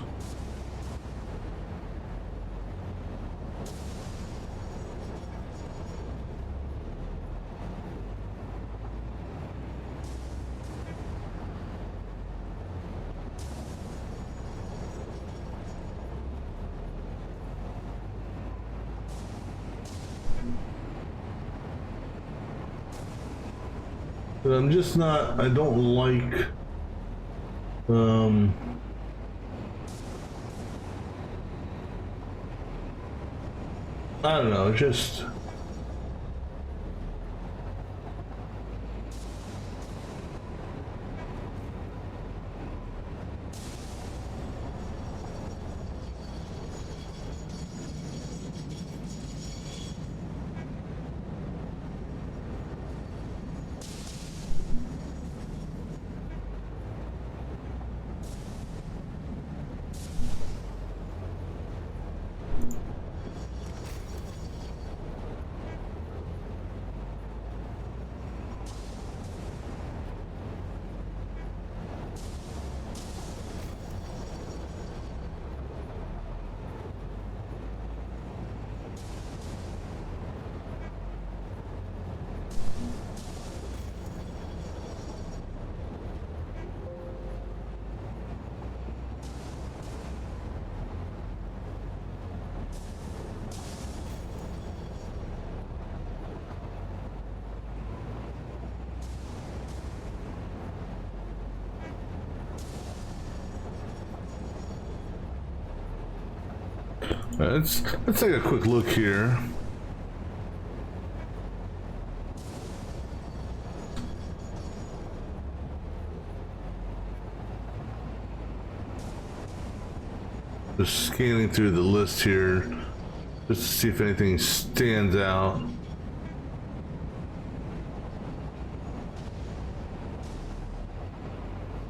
But I'm just not, I don't like, I don't know, just, let's take a quick look here. Just scanning through the list here, just to see if anything stands out.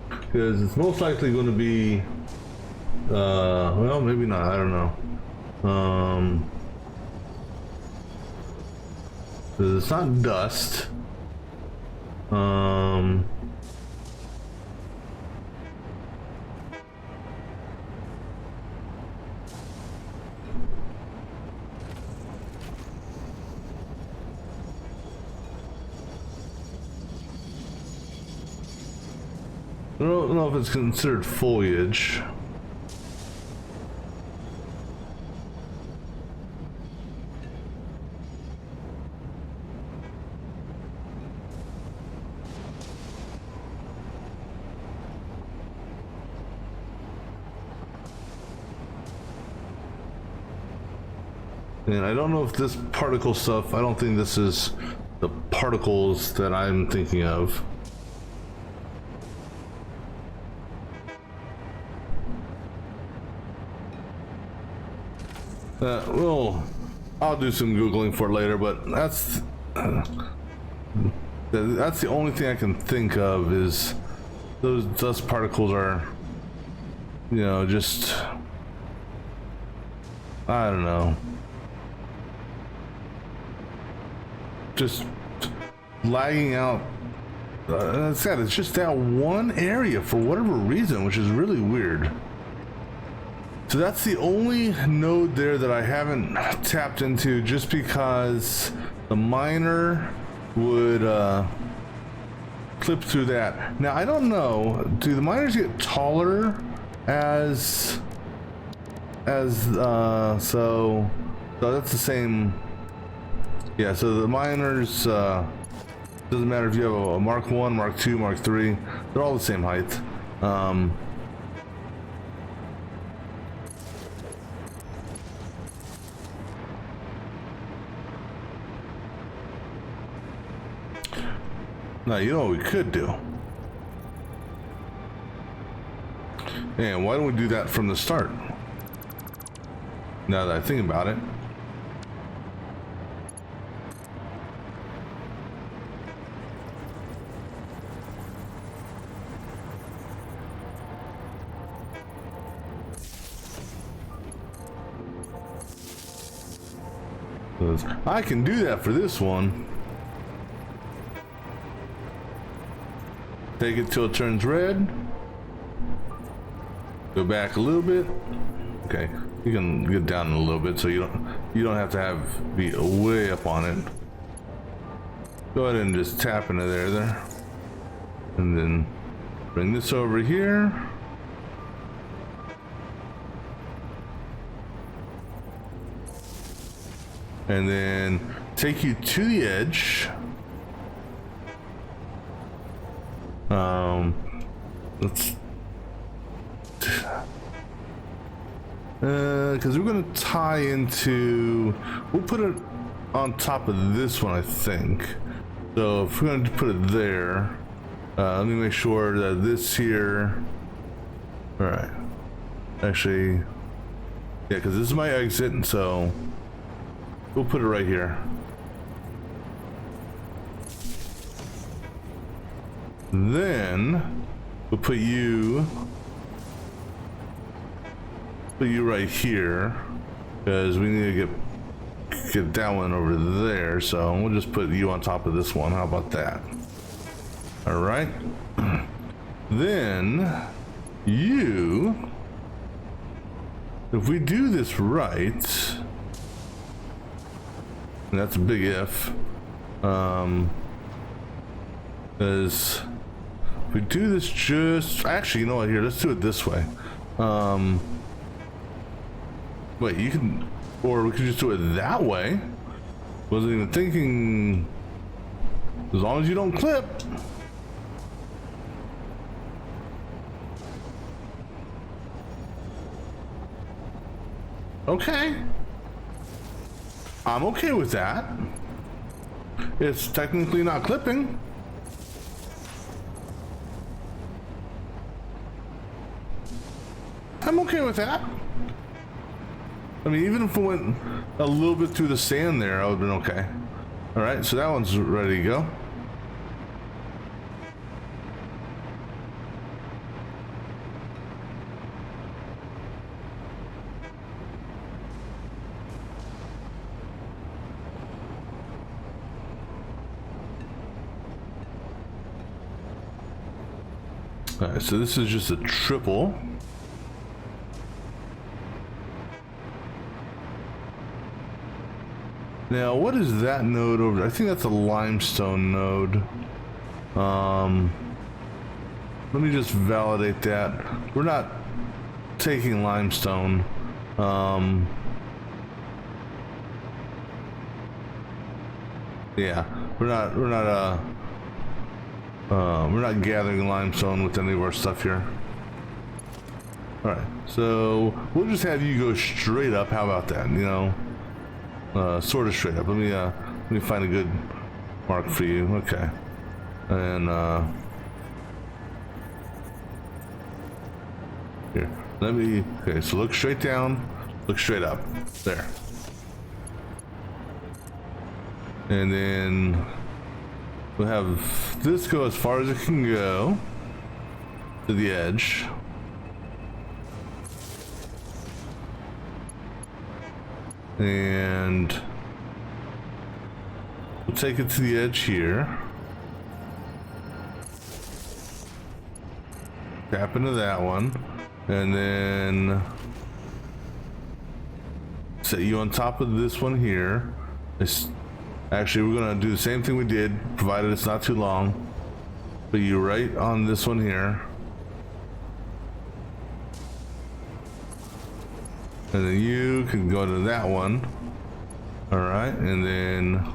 Because it's most likely going to be, well, maybe not, I don't know. It's not dust. I don't know if it's considered foliage. And I don't know if this particle stuff, I don't think this is the particles that I'm thinking of. Well, I'll do some Googling for it later, but that's the only thing I can think of is those dust particles are, you know, just, I don't know. just lagging out. It's just that one area for whatever reason, which is really weird. So that's the only node there that I haven't tapped into, just because the miner would clip through that. Now I don't know, do the miners get taller as so that's the same. Yeah, so the miners doesn't matter if you have a Mark 1, Mark 2, Mark 3, they're all the same height. Now, you know what we could do? And why don't we do that from the start? Now that I think about it. I can do that for this one. Take it till it turns red. Go back a little bit. Okay, you can get down a little bit so you don't have to be way up on it. Go ahead and just tap into there, and then bring this over here. And then take you to the edge. Let's because we're gonna tie into, we'll put it on top of this one, I think. So if we're gonna put it there, let me make sure that this here, all right, actually, yeah, because this is my exit, and so we'll put it right here. Then we'll put you right here, because we need to get that one over there. So we'll just put you on top of this one. How about that? All right. Then you, if we do this right, and that's a big if, is if we do this just, actually, you know what, here, let's do it this way. Wait, you can, or we could just do it that way. Wasn't even thinking, as long as you don't clip. Okay. I'm okay with that. It's technically not clipping. I'm okay with that. I mean, even if we went a little bit through the sand there, I would have been okay. All right, so that one's ready to go. All right, so this is just a triple. Now, what is that node over there? I think that's a limestone node. Let me just validate that. We're not taking limestone. Yeah, we're not gathering limestone with any of our stuff here. All right, so we'll just have you go straight up. How about that? You know. Sort of straight up. Let me find a good mark for you. Okay, and here. Okay, so look straight down. Look straight up. There. And then we'll have this go as far as it can go to the edge. And We'll take it to the edge here. Tap into that one. And then set you on top of this one here. Actually, we're gonna do the same thing we did, provided it's not too long. Put you right on this one here. And then you can go to that one. Alright, and then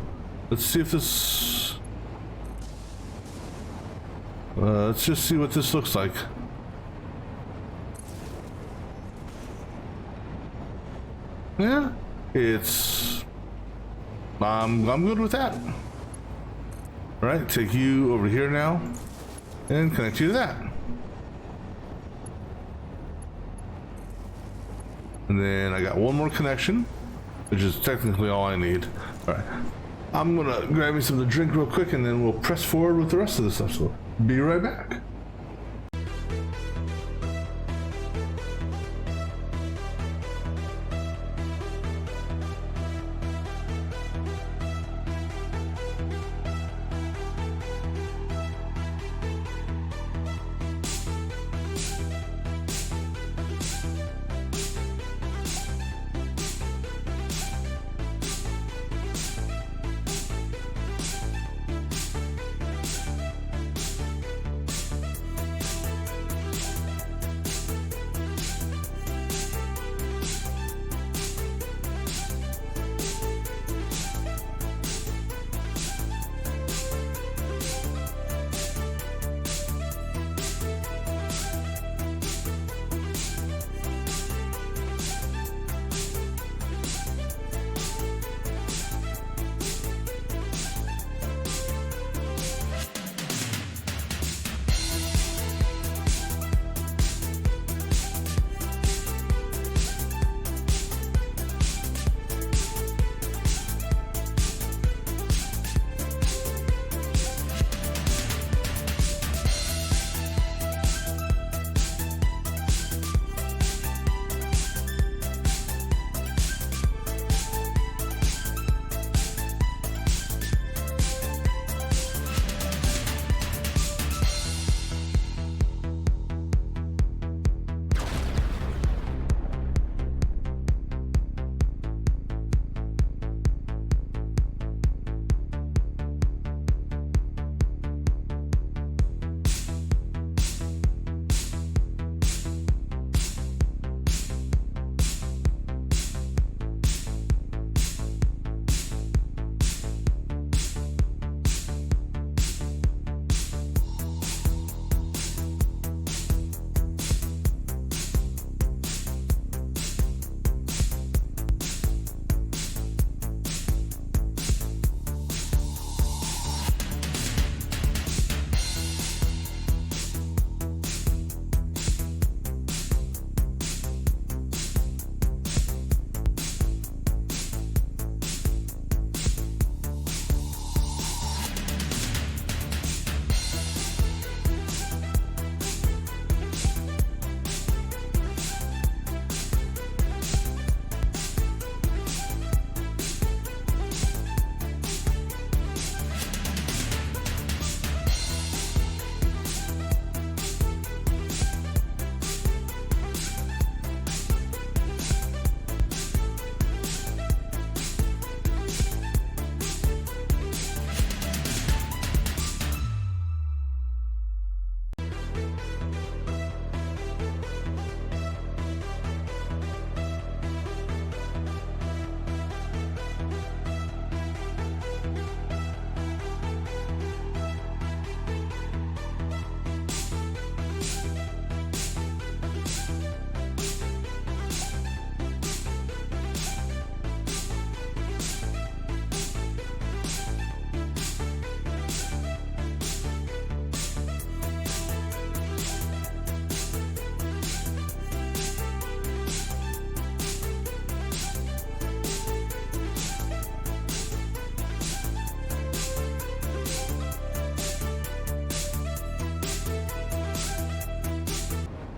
let's see if this... let's just see what this looks like. Yeah, it's... I'm good with that. Alright, take you over here now and connect you to that. And then I got one more connection, which is technically all I need. Alright, I'm gonna grab me something to drink real quick and then we'll press forward with the rest of the stuff. So be right back.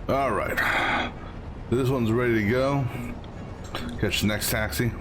All right, this one's ready to go. Catch the next taxi.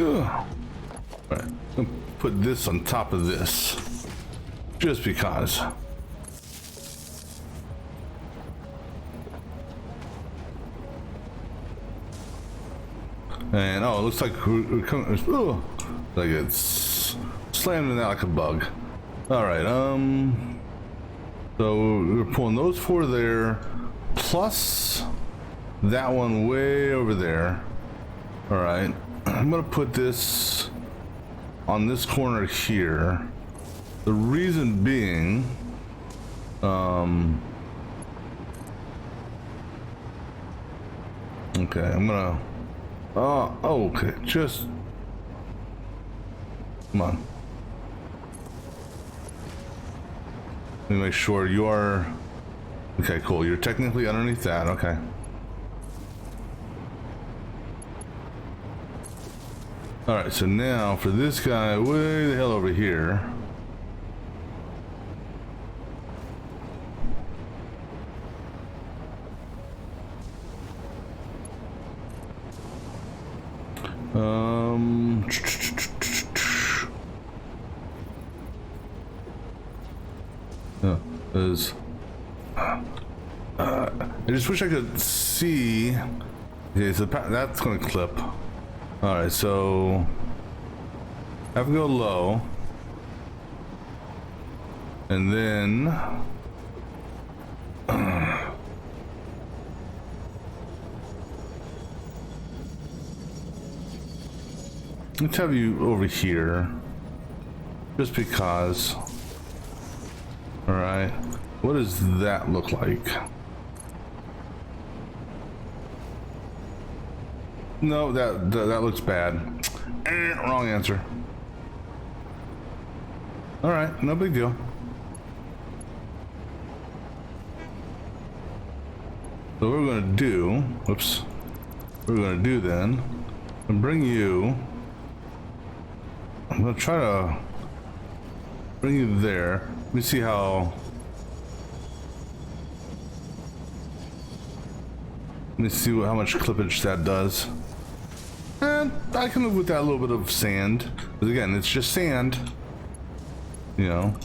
Ugh. Right, I'm gonna put this on top of this, just because. And oh, it looks like we're coming. Oh, like it's slamming out like a bug. All right, so we're pulling those 4 there, plus that one way over there. All right, I'm gonna put this on this corner here. The reason being, okay, I'm gonna, okay, just, come on. Let me make sure you are, okay, cool, you're technically underneath that, okay. Alright, so now for this guy way the hell over here. I just wish I could see. Okay, so that's gonna clip. Alright, so I have to go low. And then let's have you over here. Just because. Alright. What does that look like? No, that looks bad. Wrong answer. All right, no big deal. So what we're gonna do, whoops, what we're gonna do then, and bring you. I'm gonna try to bring you there. Let me see how. Let me see how much clippage that does. And I can live with that little bit of sand. But again, it's just sand. You know.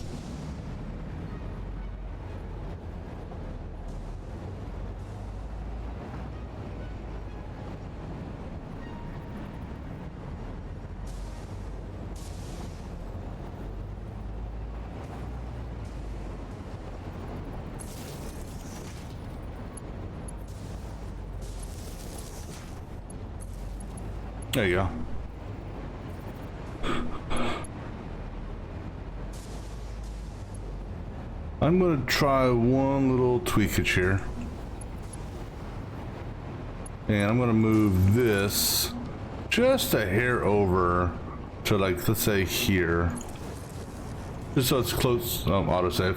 There you go. I'm gonna try one little tweakage here. And I'm gonna move this just a hair over to, like, let's say here. Just so it's close, autosave.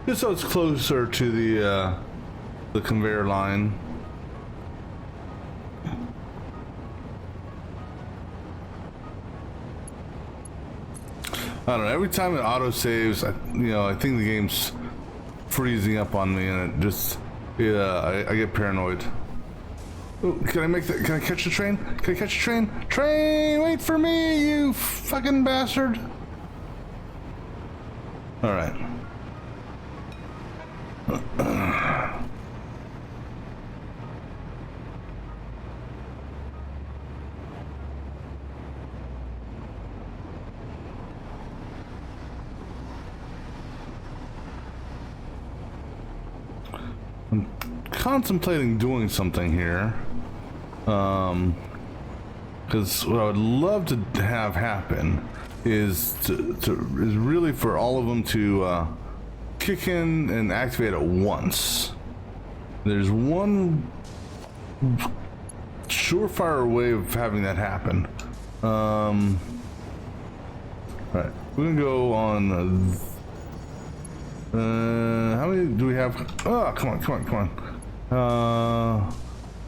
Just so it's closer to the conveyor line. I don't know, every time it autosaves, I think the game's freezing up on me, and it just, I get paranoid. Ooh, can I make that? Can I catch the train? Can I catch the train? Train, wait for me, you fucking bastard! All right. I'm contemplating doing something here, because what I would love to have happen is really for all of them to kick in and activate at once. There's one surefire way of having that happen. All right, we're gonna go on. How many do we have? Oh, come on.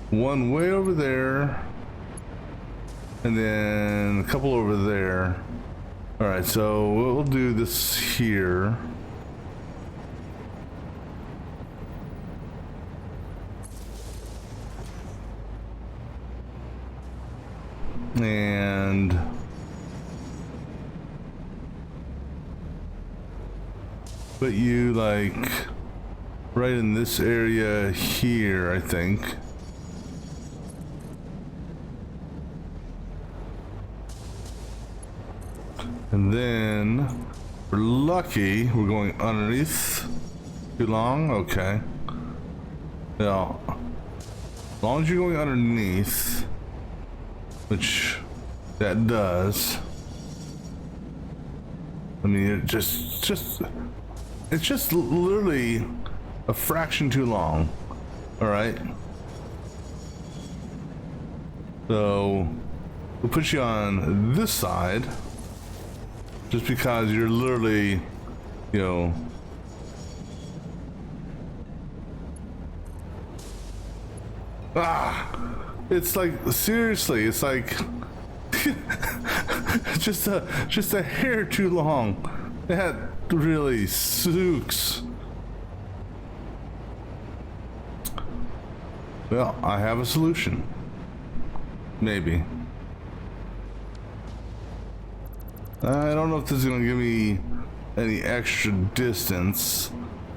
One way over there, and then a couple over there. All right, so we'll do this here. and put you like right in this area here, I think. And then, if we're lucky, we're going underneath. Too long? Okay. Now, as long as you're going underneath, which that does. I mean, it's just literally a fraction too long. All right. So we'll put you on this side, just because you're literally, you know. It's like, seriously, it's like just a hair too long. That really sucks. Well, I have a solution. Maybe. I don't know if this is gonna give me any extra distance.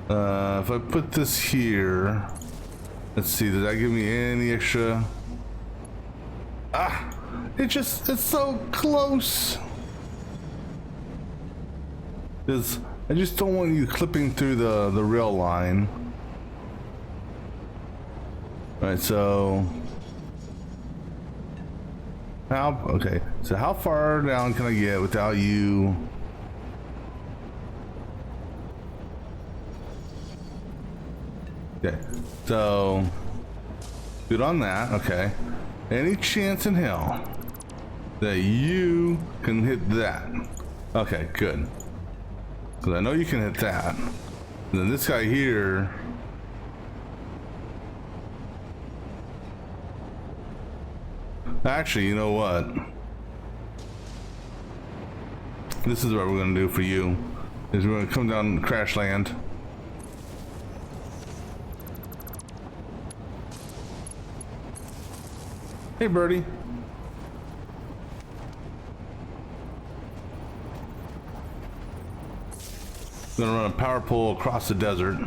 If I put this here, let's see, does that give me any extra? It's so close. I just don't want you clipping through the rail line. All right, so how far down can I get without you? Okay, so good on that. Okay, any chance in hell that you can hit that? Okay, good. Because I know you can hit that. And then this guy here. Actually, you know what? This is what we're gonna do for you. Is we're gonna come down and crash land. Hey, birdie. Gonna run a power pole across the desert.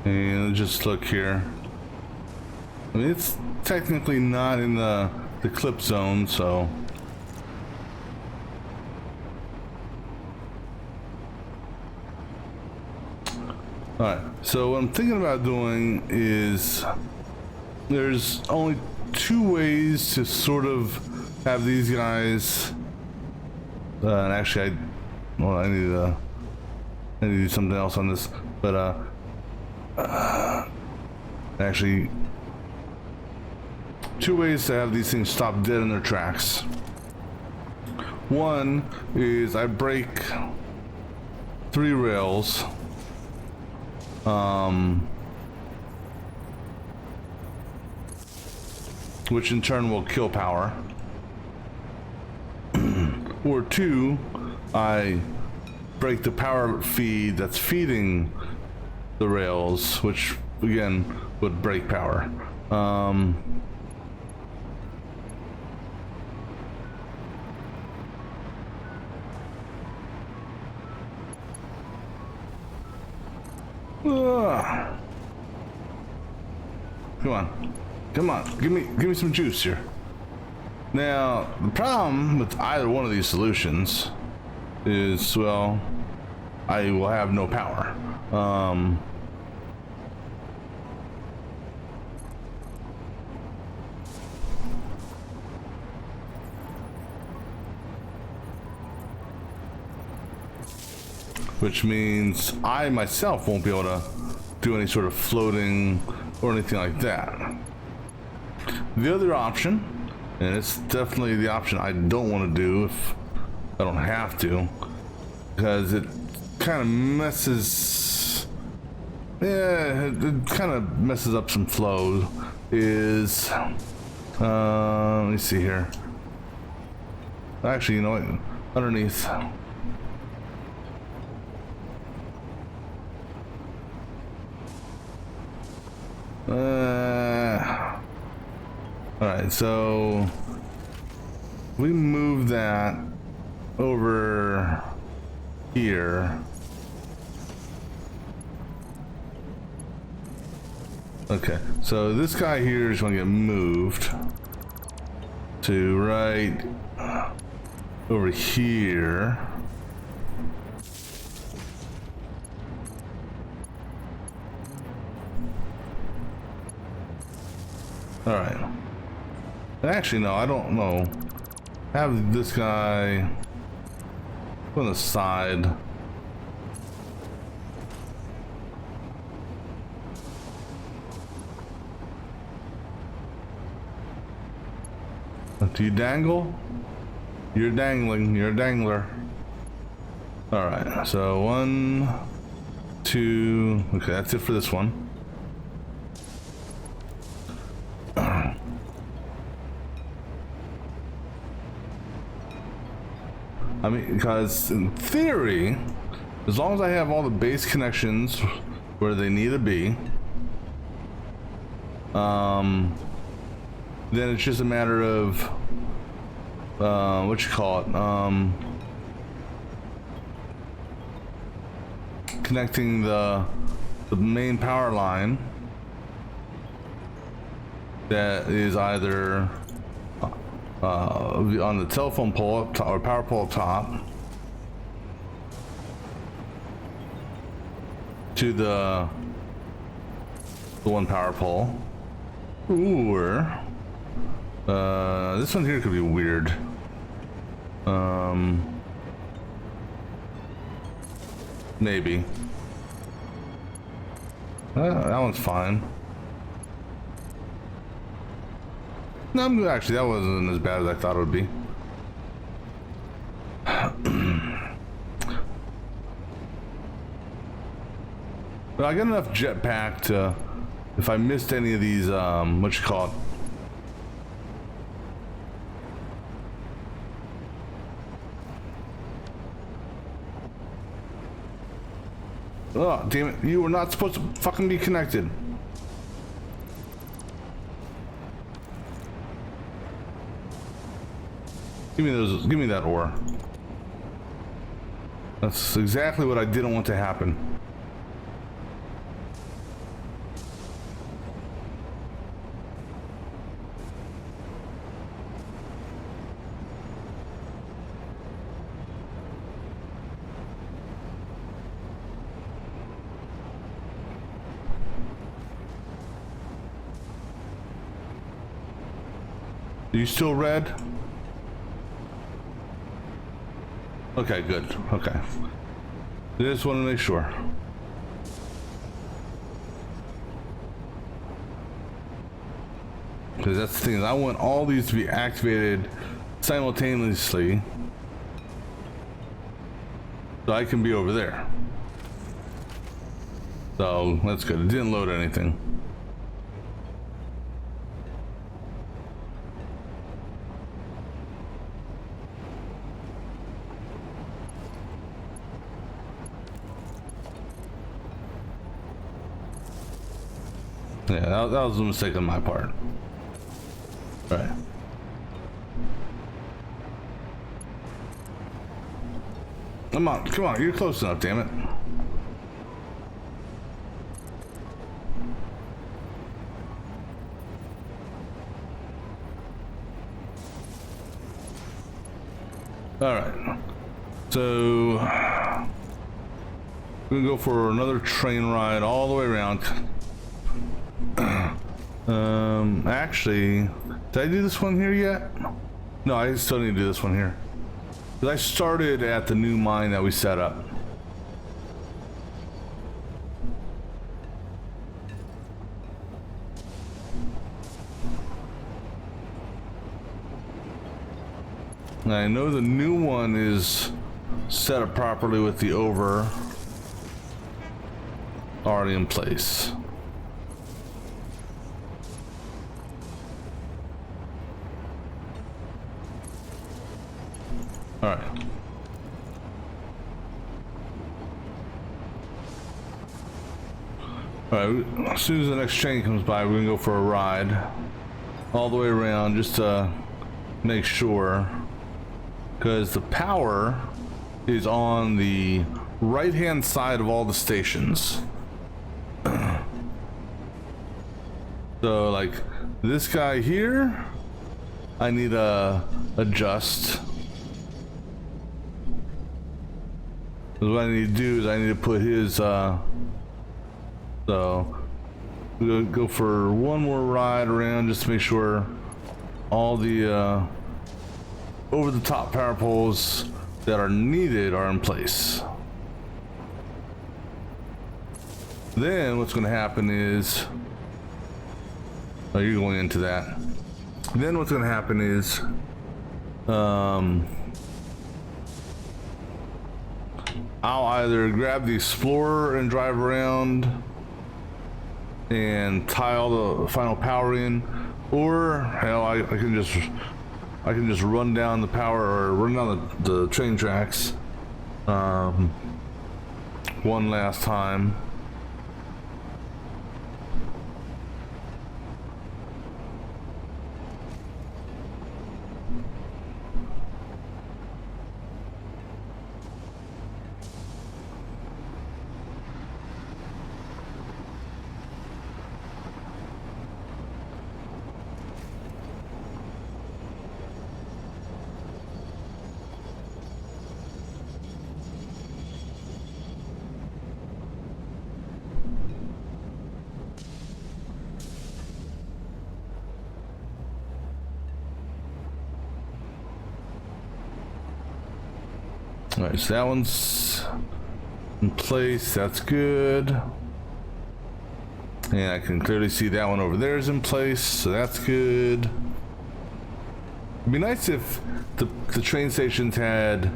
And just look here. I mean, it's technically not in the clip zone, so. Alright, so what I'm thinking about doing is there's only two ways to sort of have these guys. And actually, I need to do something else on this, but actually, two ways to have these things stop dead in their tracks. One is I break 3 rails, which in turn will kill power. Or 2, I break the power feed that's feeding the rails, which again would break power. Come on, give me some juice here. Now, the problem with either one of these solutions is, well, I will have no power. Which means I myself won't be able to do any sort of floating or anything like that. The other option, and it's definitely the option I don't want to do if I don't have to, because kind of messes. Yeah, it kind of messes up some flow. Is let me see here. Actually, you know what? Underneath. Alright, so we move that over here. Okay, so this guy here is going to get moved to right over here. All right. And actually, no, I don't know. Have this guy on the side. Do you dangle? You're dangling. You're a dangler. All right. So 1, 2. Okay, that's it for this one. I mean, because in theory, as long as I have all the base connections where they need to be, then it's just a matter of what you call it, connecting the main power line that is either on the telephone pole up top, or power pole up top, to the one power pole, or this one here could be weird. Maybe that one's fine. No, actually, that wasn't as bad as I thought it would be. But I got enough jetpack to, if I missed any of these, what you call it? Oh, damn it. You were not supposed to fucking be connected. Give me those. Give me that ore. That's exactly what I didn't want to happen. Are you still red? Okay, good. Okay. I just want to make sure. Because that's the thing, I want all these to be activated simultaneously so I can be over there. So that's good. It didn't load anything. Yeah, that was a mistake on my part. Right. Come on, you're close enough, damn it. Alright. So we're gonna go for another train ride all the way around. Actually, did I do this one here yet? No, I still need to do this one here. Because I started at the new mine that we set up. And I know the new one is set up properly with the over. already in place. All right. Alright, as soon as the next train comes by, we're gonna go for a ride all the way around just to make sure, because the power is on the right hand side of all the stations. So like this guy here, I need to adjust. What I need to do is I need to put his so we'll go for one more ride around just to make sure all the over the top power poles that are needed are in place. Then what's going to happen is, oh, you're going into that. Then what's going to happen is I'll either grab the Explorer and drive around and tie all the final power in, or hell, I can just run down the power or run down the train tracks one last time. Alright, so that one's in place, that's good. And I can clearly see that one over there is in place, so that's good. It'd be nice if the train stations had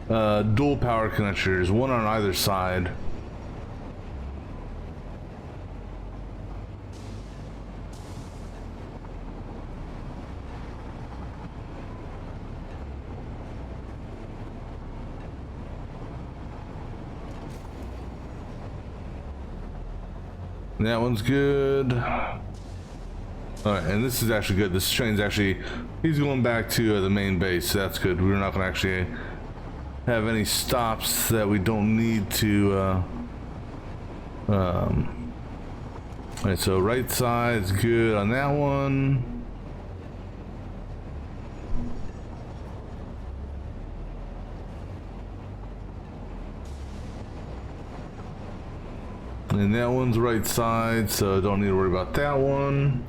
dual power connectors, one on either side. That one's good. All right, and this is actually good. This train's actually, he's going back to the main base, so that's good. We're not going to actually have any stops that we don't need to. All right, so right side's good on that one. And that one's right side, so don't need to worry about that one.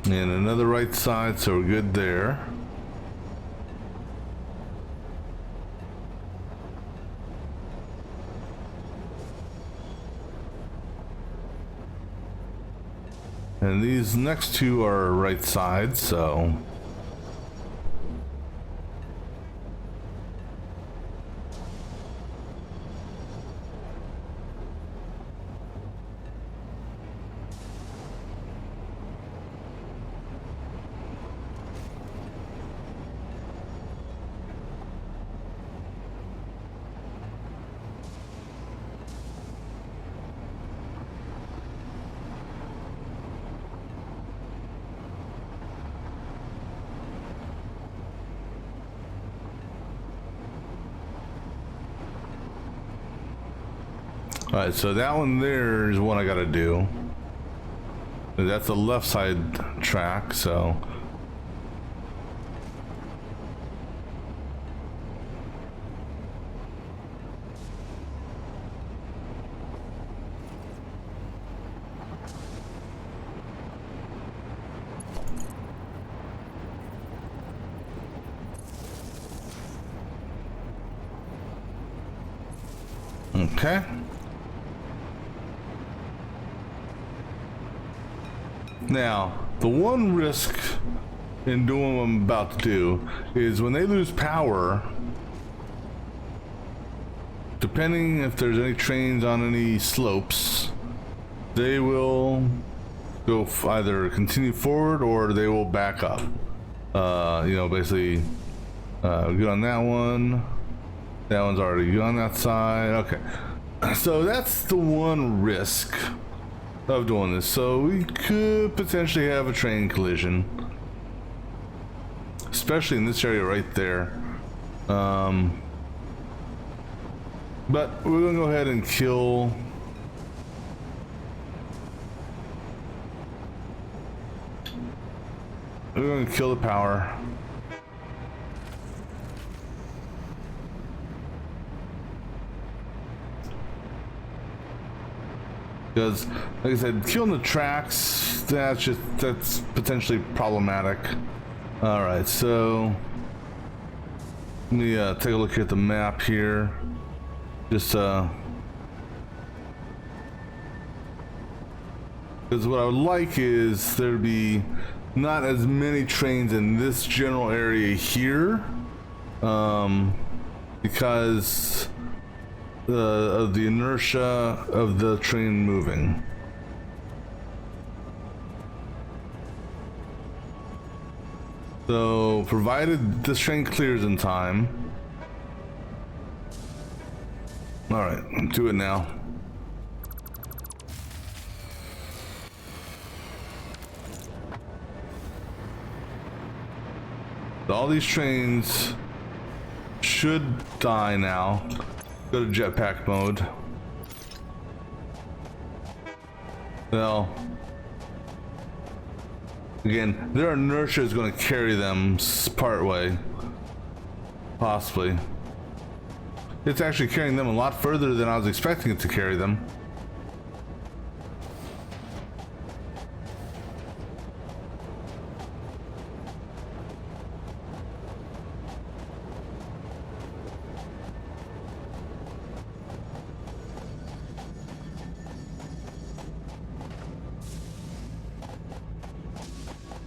And another right side, so we're good there. And these next two are right sides, so alright, so that one there is what I gotta do. That's the left side track, so. Okay. Now, the one risk in doing what I'm about to do is when they lose power, depending if there's any trains on any slopes, they will go either continue forward or they will back up. You know, basically, good on that one. That one's already good on that side. Okay. So that's the one risk of doing this. So we could potentially have a train collision, especially in this area right there. But we're gonna go ahead and kill the power. Because, like I said, killing the tracks, that's potentially problematic. Alright, so let me take a look at the map here. Just because what I would like is there to be not as many trains in this general area here, because of the inertia of the train moving. So, provided this train clears in time. Alright, do it now. All these trains should die now. Go to jetpack mode. Well, again, their inertia is going to carry them part way. Possibly. It's actually carrying them a lot further than I was expecting it to carry them.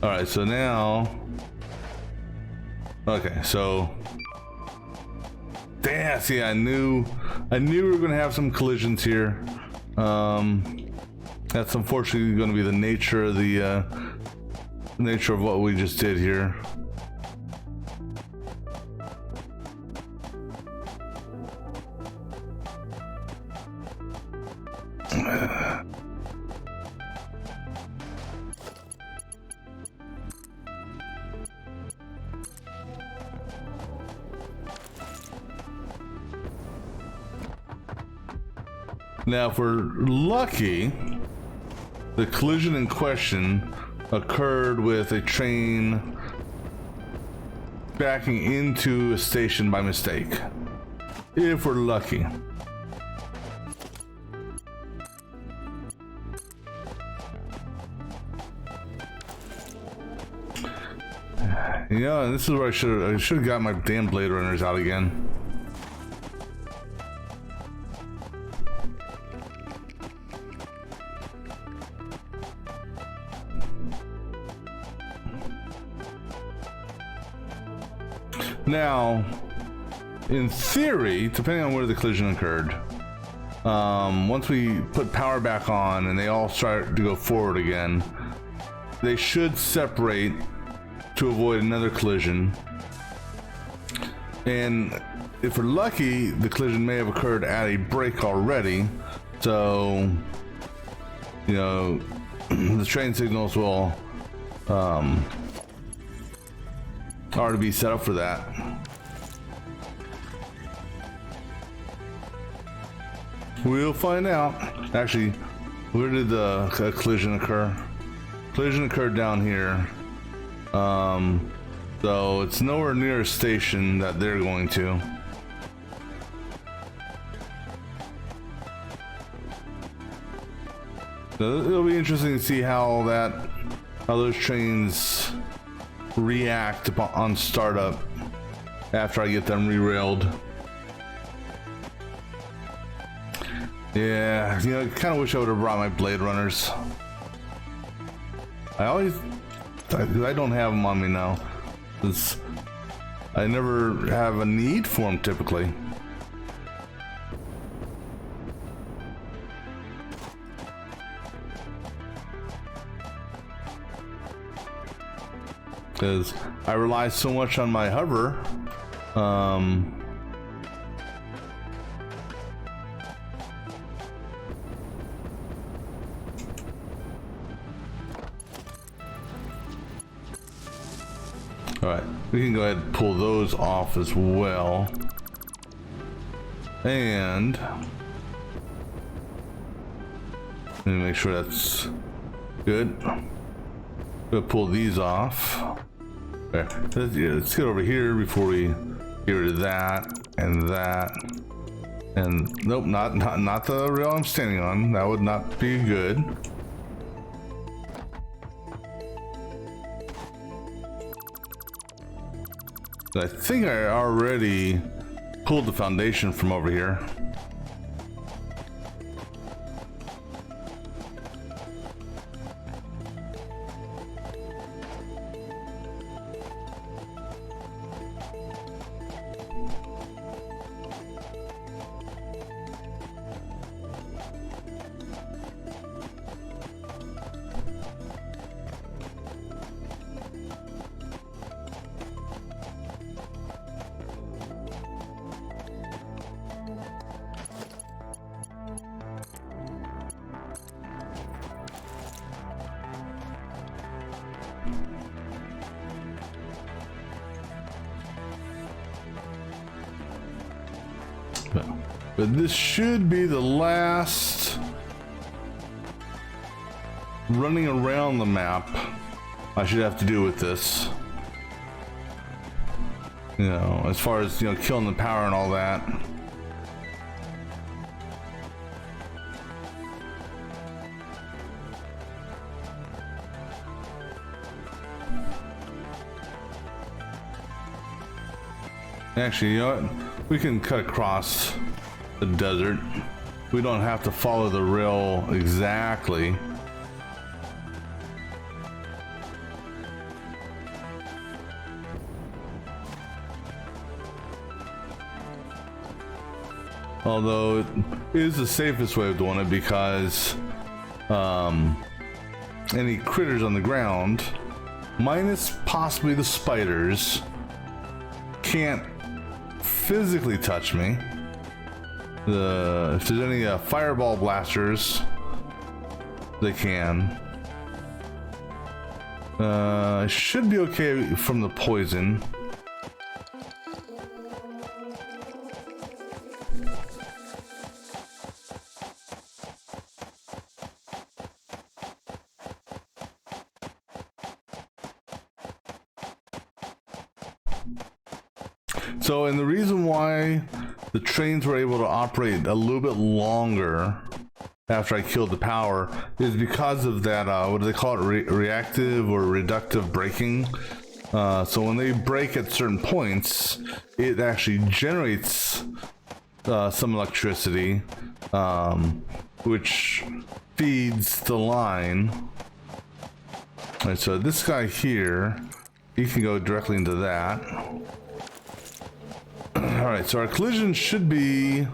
Alright, so now... Okay, so... Damn, see, I knew we were going to have some collisions here. That's unfortunately going to be the nature of what we just did here. Now, if we're lucky, the collision in question occurred with a train backing into a station by mistake. If we're lucky. You know, and this is where I should have got my damn Blade Runners out again. Now, in theory, depending on where the collision occurred, once we put power back on and they all start to go forward again, they should separate to avoid another collision. And if we're lucky, the collision may have occurred at a break already, so you know the train signals will already be set up for that. We'll find out. Actually, where did the collision occur? Collision occurred down here. So it's nowhere near a station that they're going to. So it'll be interesting to see how those trains react on startup after I get them re-railed. Yeah, you know, I kind of wish I would have brought my Blade Runners. I don't have them on me now. I never have a need for them typically. Because I rely so much on my hover. Alright, we can go ahead and pull those off as well. And let me make sure that's good. We'll pull these off. Okay. Let's get over here before we get rid of that and that. And nope, not the rail I'm standing on. That would not be good. I think I already pulled the foundation from over here. But this should be the last running around the map I should have to do with this. You know, as far as, you know, killing the power and all that. Actually, you know what? We can cut across the desert. We don't have to follow the rail exactly. Although it is the safest way of doing it because any critters on the ground, minus possibly the spiders, can't physically touch me. If there's any fireball blasters, they can. It should be okay from the poison. So, and the reason why the trains were able to operate a little bit longer after I killed the power is because of that, what do they call it, reactive or reductive braking. So when they brake at certain points, it actually generates some electricity, which feeds the line. All right, so this guy here, he can go directly into that. Alright, so our collision should be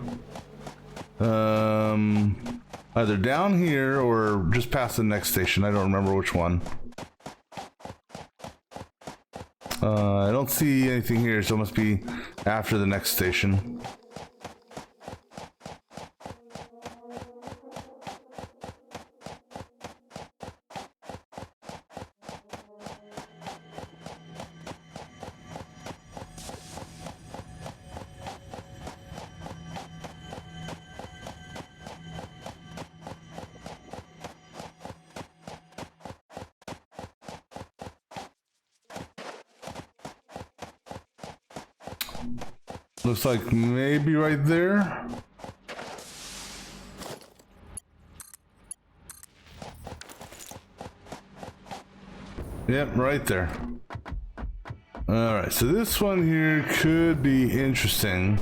either down here or just past the next station. I don't remember which one. I don't see anything here, so it must be after the next station. Looks like maybe right there. Yep, right there. All right, so this one here could be interesting.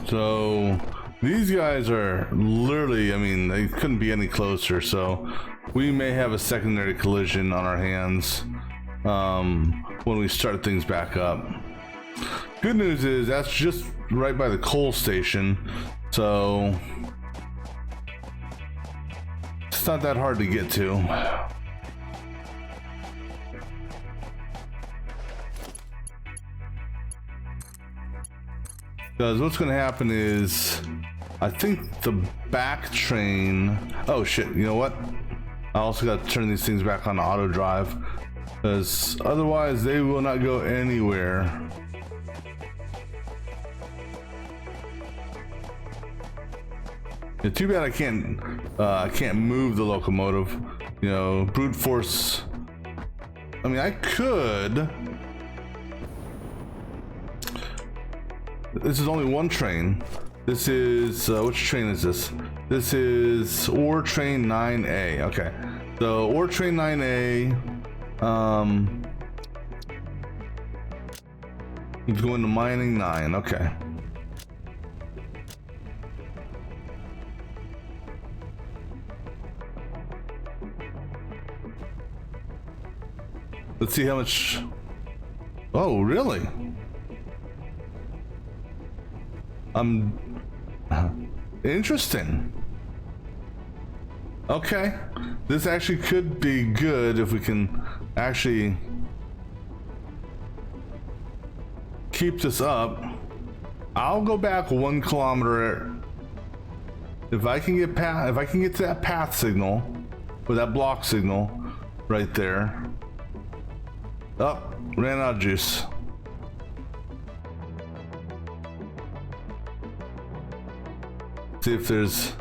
So these guys are literally, I mean, they couldn't be any closer, so we may have a secondary collision on our hands when we start things back up. Good news is that's just right by the coal station, so it's not that hard to get to. Because what's going to happen is, I think the back train... Oh shit, you know what? I also got to turn these things back on auto drive, because otherwise they will not go anywhere. Yeah, too bad I can't move the locomotive. You know, brute force. I mean, I could. This is only one train. This is which train is this? This is ore train 9A. Okay, so ore train 9A. He's going to mining 9. Okay. Let's see how much. Oh, really? Interesting. Okay, this actually could be good if we can actually keep this up. I'll go back 1 kilometer if I can get to that path signal or that block signal right there. Oh, ran out of juice. See if there's...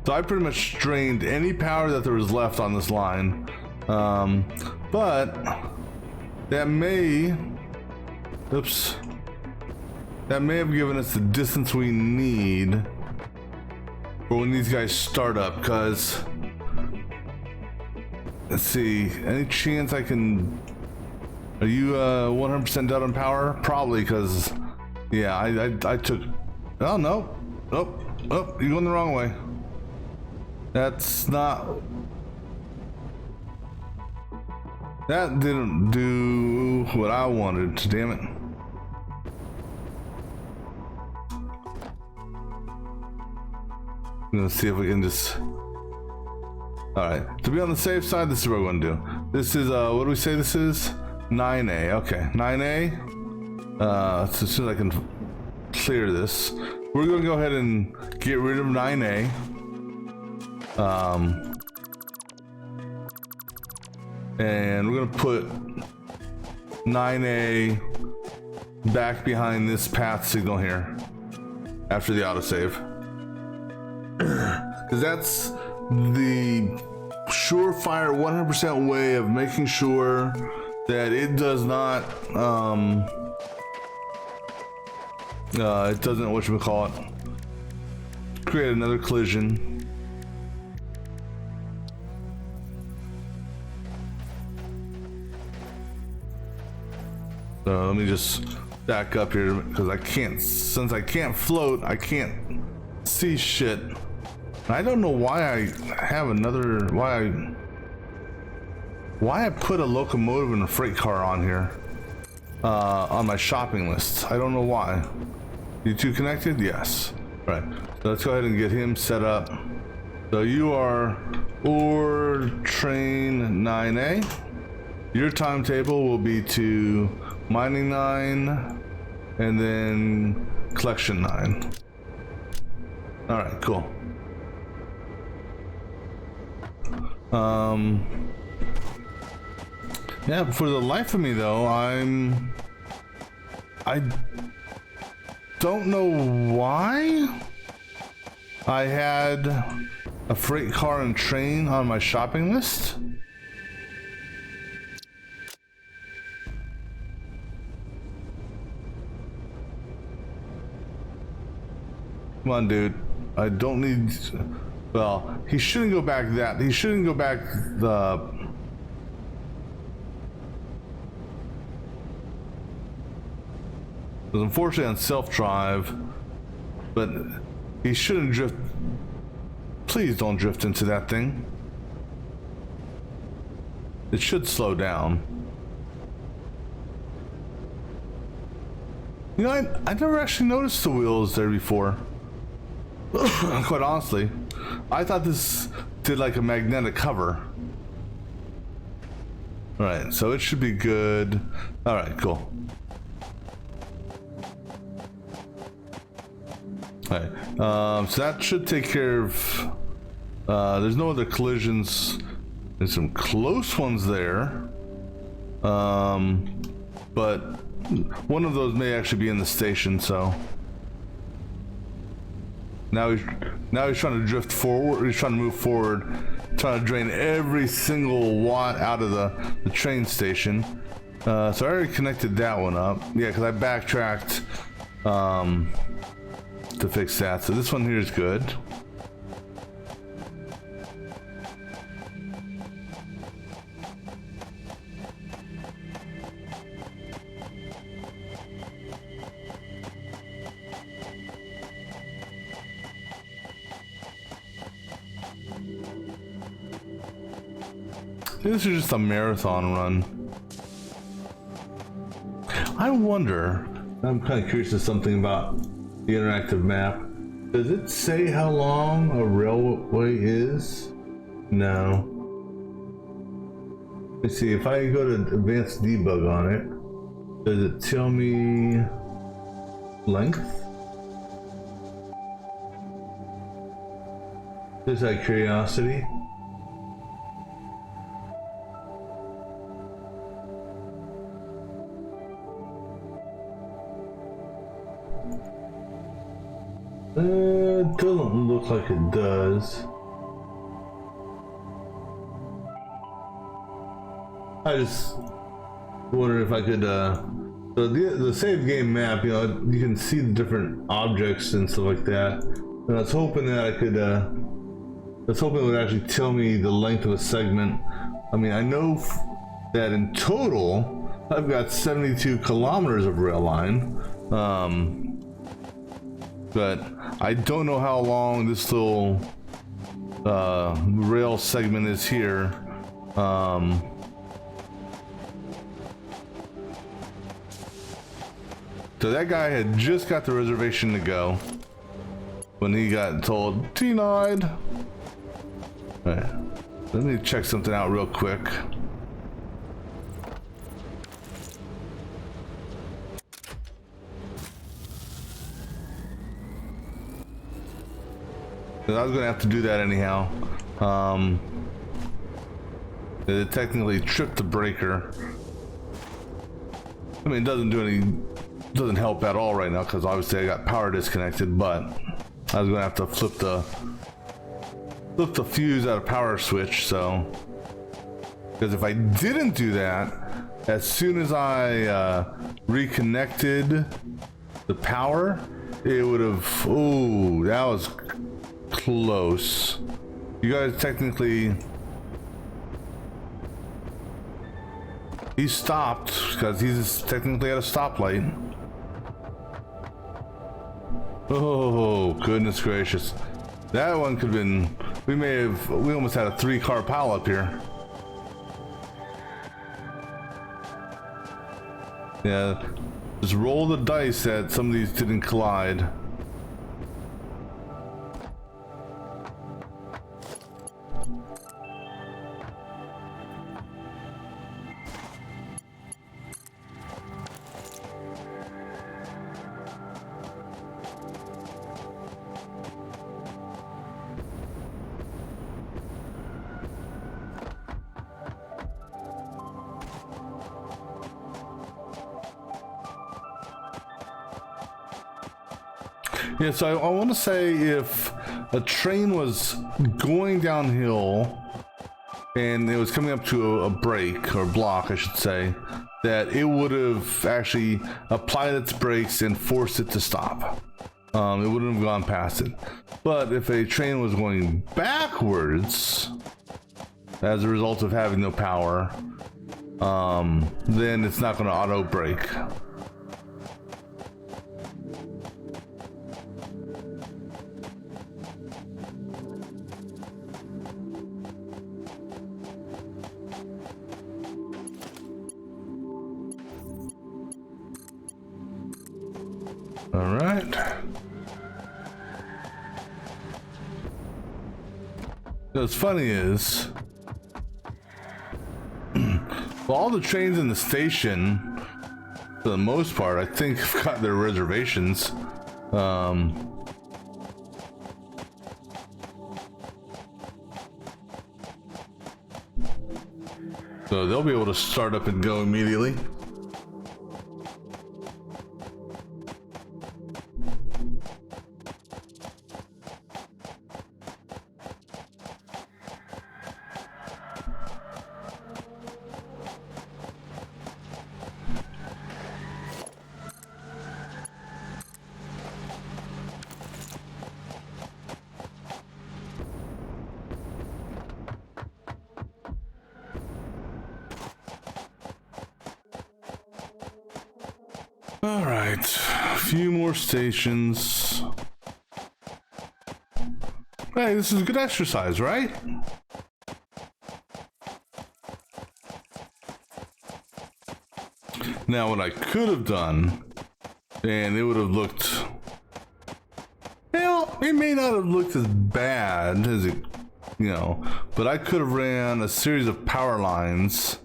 So I pretty much drained any power that there was left on this line. But that may... Oops. That may have given us the distance we need for when these guys start up, because... Let's see, any chance I can... Are you 100% dead on power? Probably, because... Yeah, I took... Oh, no. Oh, you're going the wrong way. That's not... That didn't do what I wanted, damn it. I'm gonna see if we can just... Alright, to be on the safe side, this is what we're gonna do. This is, what do we say this is? 9A, okay. 9A. So as soon as I can clear this, we're gonna go ahead and get rid of 9A. And we're gonna put 9A back behind this path signal here after the autosave. Because that's the surefire 100% way of making sure that it does not it doesn't whatchamacallit create another collision. So let me just back up here, because I can't, since I can't float, I can't see shit. I don't know why I have another, why I put a locomotive and a freight car on here on my shopping list. I don't know why. You two connected? Yes. All right, so let's go ahead and get him set up. So you are ore train 9A. Your timetable will be to mining 9 and then collection 9. All right, cool. Yeah, for the life of me though, I don't know why I had a freight car and train on my shopping list. Come on, dude. I don't need... Well, he shouldn't go back that... He shouldn't go back the... Because unfortunately on self-drive, but he shouldn't drift. Please don't drift into that thing. It should slow down. You know, I never actually noticed the wheels there before. Quite honestly, I thought this did like a magnetic cover. All right, so it should be good. All right, cool. All right, so that should take care of. There's no other collisions. There's some close ones there, but one of those may actually be in the station. So now he's trying to drift forward. He's trying to move forward, trying to drain every single watt out of the train station. So I already connected that one up. Yeah, because I backtracked to fix that. So this one here is good. This is just a marathon run. I wonder, I'm kind of curious of something about the interactive map. Does it say how long a railway is? No. Let me see, if I go to advanced debug on it, does it tell me length? Just out of curiosity. It doesn't look like it does. I just wonder if I could, so the save game map, you know, you can see the different objects and stuff like that. And I was hoping that I could, I was hoping it would actually tell me the length of a segment. I mean, I know that in total, I've got 72 kilometers of rail line. But I don't know how long this little rail segment is here. So that guy had just got the reservation to go when he got told denied. All right, let me check something out real quick. I was gonna have to do that anyhow. It technically tripped the breaker. I mean, it doesn't help at all right now because obviously I got power disconnected. But I was gonna have to flip the fuse out of power switch. So, because if I didn't do that, as soon as I reconnected the power, it would have. Oh, that was close. You guys technically, he stopped because he's technically at a stoplight. Oh goodness gracious, that one could have been, we almost had a 3-car pileup here. Yeah, just roll the dice that some of these didn't collide. Yeah, so I want to say if a train was going downhill and it was coming up to a break or block, I should say, that it would have actually applied its brakes and forced it to stop. It wouldn't have gone past it. But if a train was going backwards as a result of having no power, then it's not going to auto brake. All right. What's funny is, all the trains in the station, for the most part, I think have got their reservations. So they'll be able to start up and go immediately. All right, a few more stations. Hey, this is good exercise, right? Now, what I could have done, and it would have looked, well, it may not have looked as bad as it, you know, but I could have ran a series of power lines,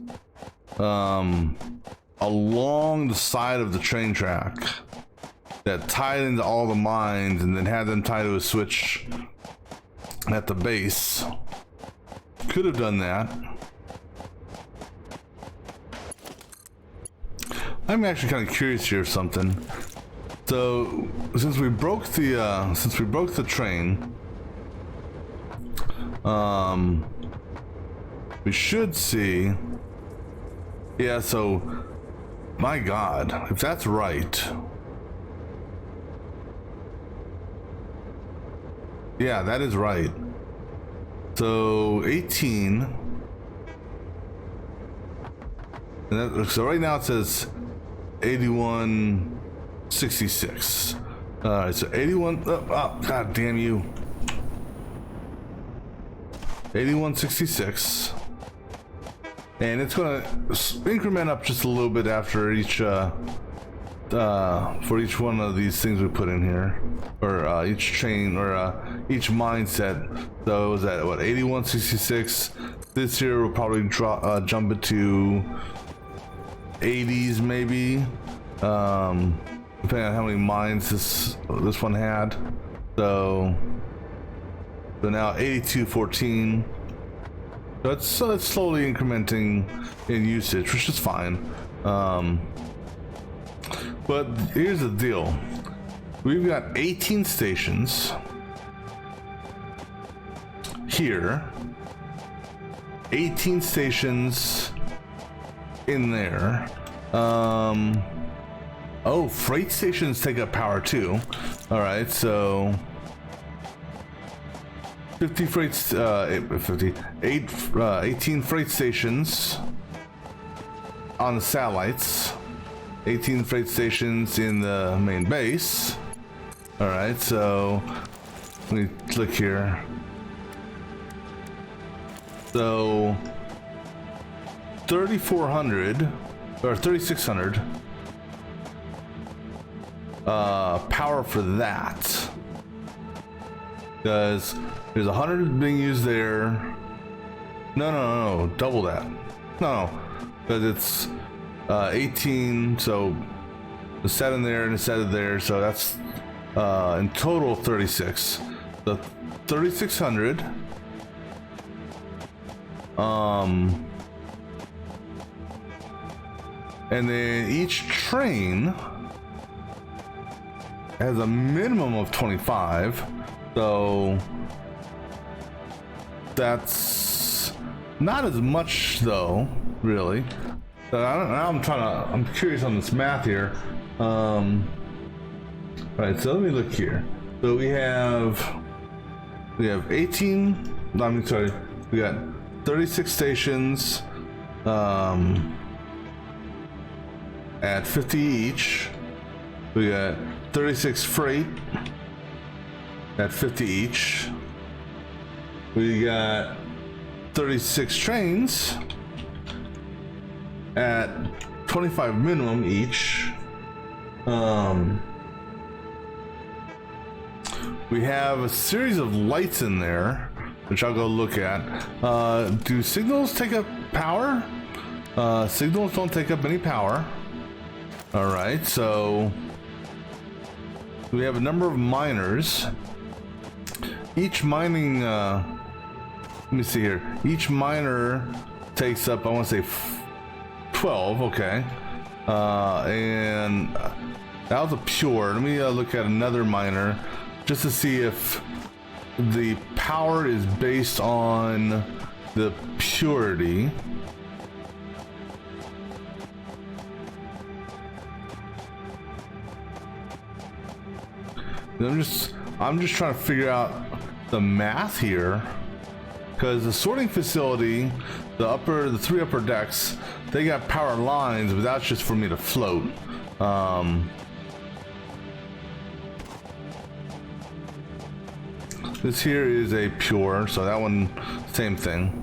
along the side of the train track that tied into all the mines, and then had them tied to a switch at the base. Could have done that. I'm actually kind of curious here of something. So since we broke the train, we should see. Yeah. So. My God, if that's right. Yeah, that is right. So 18. And that, so right now it says 8166. Alright, so 81. Oh, God damn you. 8166. And it's going to increment up just a little bit after each, for each one of these things we put in here, or each train, or each mindset. So it was at what, 8166. This year we'll probably jump it to 80s maybe, depending on how many mines this one had. So now 8214. So it's slowly incrementing in usage, which is fine. But here's the deal. We've got 18 stations here. 18 stations in there. Oh, freight stations take up power too. All right, so 50 freights, 18 freight stations on the satellites, 18 freight stations in the main base. All right, so let me click here. So 3,400 or 3,600 power for that, because there's 100 being used there. No, double that. No, because it's 18, so a set in there and a set in there, so that's in total 36. The 3,600. And then each train has a minimum of 25, so that's not as much though, really. I'm curious on this math here. Right, so let me look here. So we have 18, we got 36 stations at 50 each. We got 36 freight at 50 each. We got 36 trains at 25 minimum each. We have a series of lights in there, which I'll go look at. Do signals take up power? Signals don't take up any power. All right, so we have a number of miners. Each mining, let me see here. Each miner takes up, I want to say 12, okay. And that was a pure. Let me look at another miner just to see if the power is based on the purity. I'm just trying to figure out the math here, because the sorting facility, the three upper decks, they got power lines, but that's just for me to float. This here is a pure, so that one, same thing.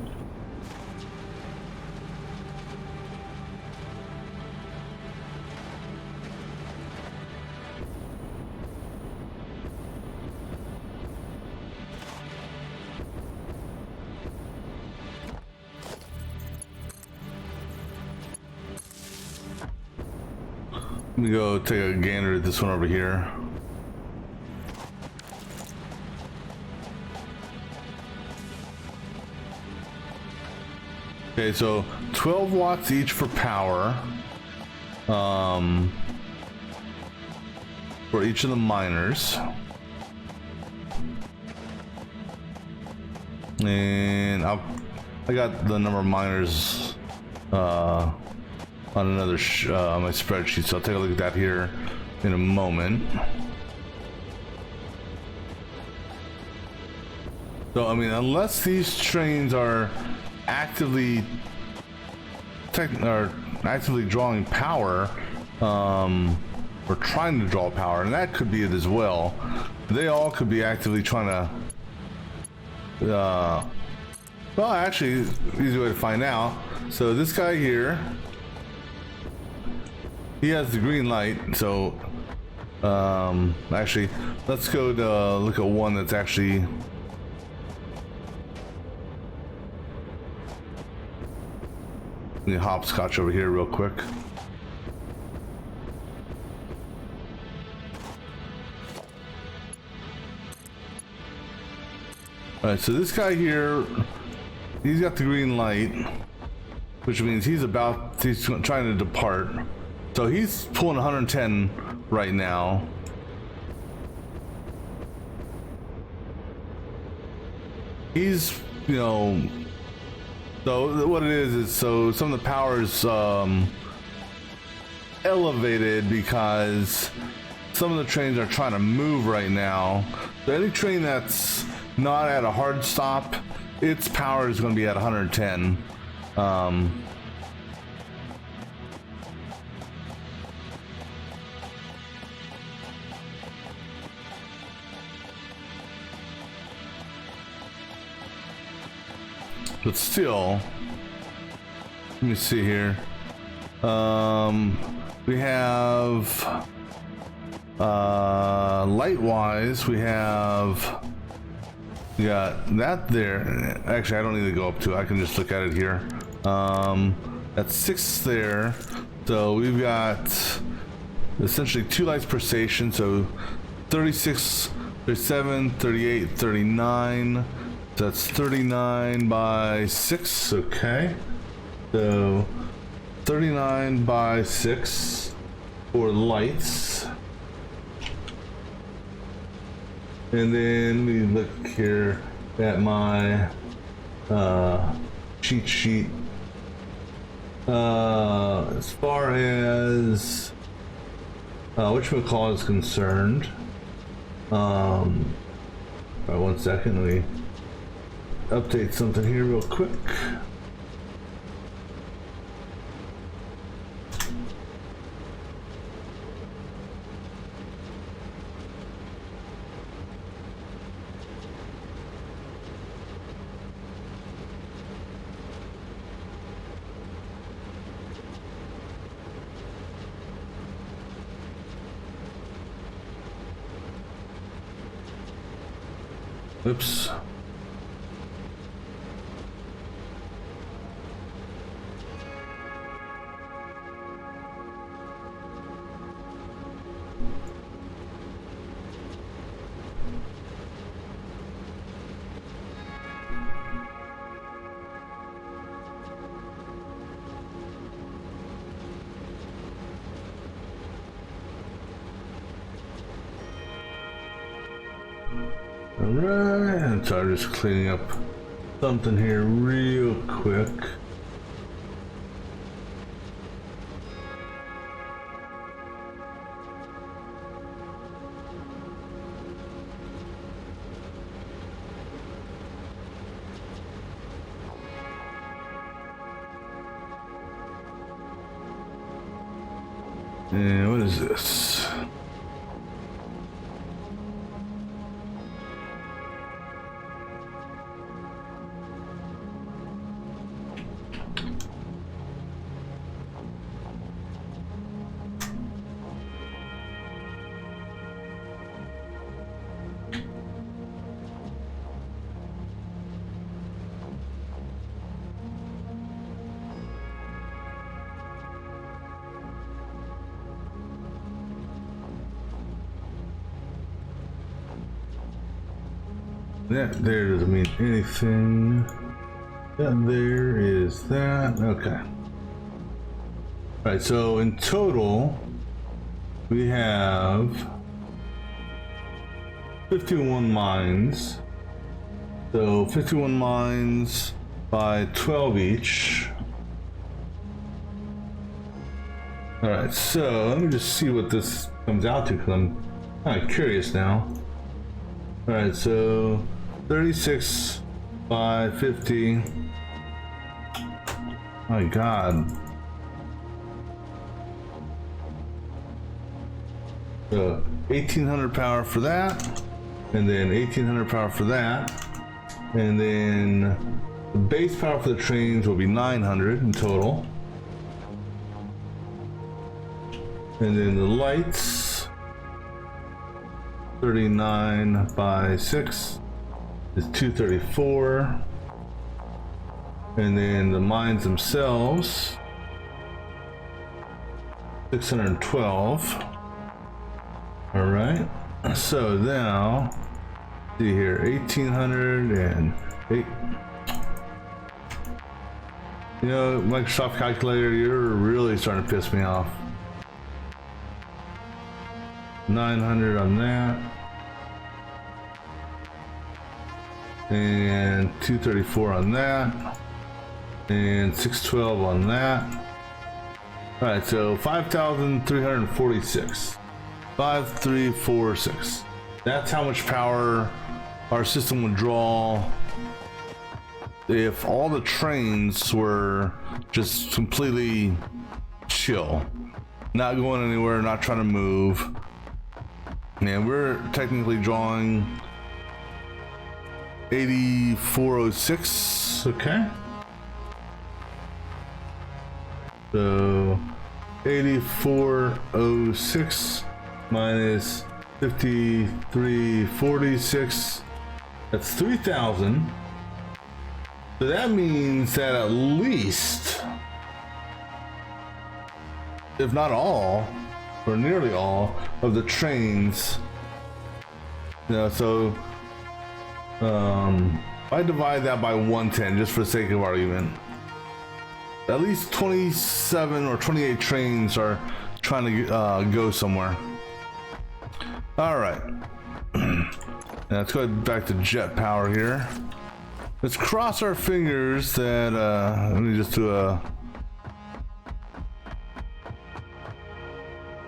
Let me go take a gander at this one over here. Okay, so 12 watts each for power. For each of the miners. And I got the number of miners on another on my spreadsheet, so I'll take a look at that here in a moment. So I mean, unless these trains are actively drawing power, or trying to draw power, and that could be it as well. They all could be actively trying to well, actually, easy way to find out. So this guy here, he has the green light, so actually let's go to look at one that's actually let me hopscotch over here real quick. All right, so this guy here, he's got the green light, which means he's trying to depart. So he's pulling 110 right now. He's, you know, so what it is so some of the power is elevated because some of the trains are trying to move right now. So any train that's not at a hard stop, its power is going to be at 110. But still, let me see here. We have light-wise, we got that there. Actually, I don't need to go up to it. I can just look at it here. That's 6 there. So we've got essentially 2 lights per station. So 36, 37, 38, 39. That's 39 by 6, okay. So 39 by 6 for lights. And then we look here at my cheat sheet. As far as whatchamacallit is concerned, all right, 1 second, let me update something here real quick. Oops. Alright, so I'm just cleaning up something here real quick. And what is this? That there doesn't mean anything. That there is that. Okay. Alright, so in total, we have 51 mines. So 51 mines by 12 each. Alright, so let me just see what this comes out to, because I'm kind of curious now. Alright, so 36 by 50. My God. So 1800 power for that, and then 1800 power for that, and then the base power for the trains will be 900 in total. And then the lights, 39 by 6 is 234. And then the mines themselves, 612. All right, so now, see here, 1808. You know, Microsoft Calculator, you're really starting to piss me off. 900 on that. And 234 on that. And 612 on that. All right, so 5,346. 5346. That's how much power our system would draw if all the trains were just completely chill, not going anywhere, not trying to move. And we're technically drawing 8406. Okay, so 8406 minus 5346, that's 3,000. So that means that at least, if not all, or nearly all, of the trains, you know, so I divide that by 110 just for the sake of argument. At least 27 or 28 trains are trying to go somewhere. All right, now let's go back to jet power here. Let's cross our fingers that let me just do a.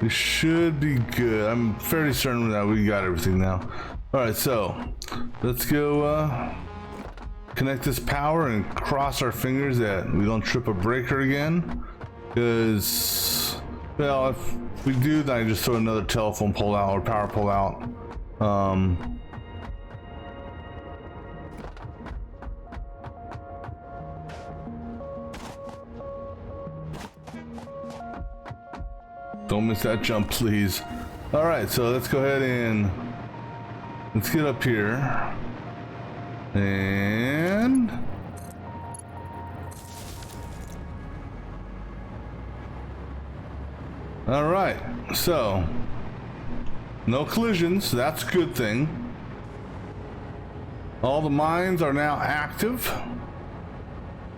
We should be good. I'm fairly certain that we got everything now. All right, so let's go connect this power and cross our fingers that we don't trip a breaker again. Because, well, if we do, then I just throw another telephone pole out or power pole out. Don't miss that jump, please. All right, so let's go ahead and let's get up here. And all right, so no collisions, that's a good thing. All the mines are now active,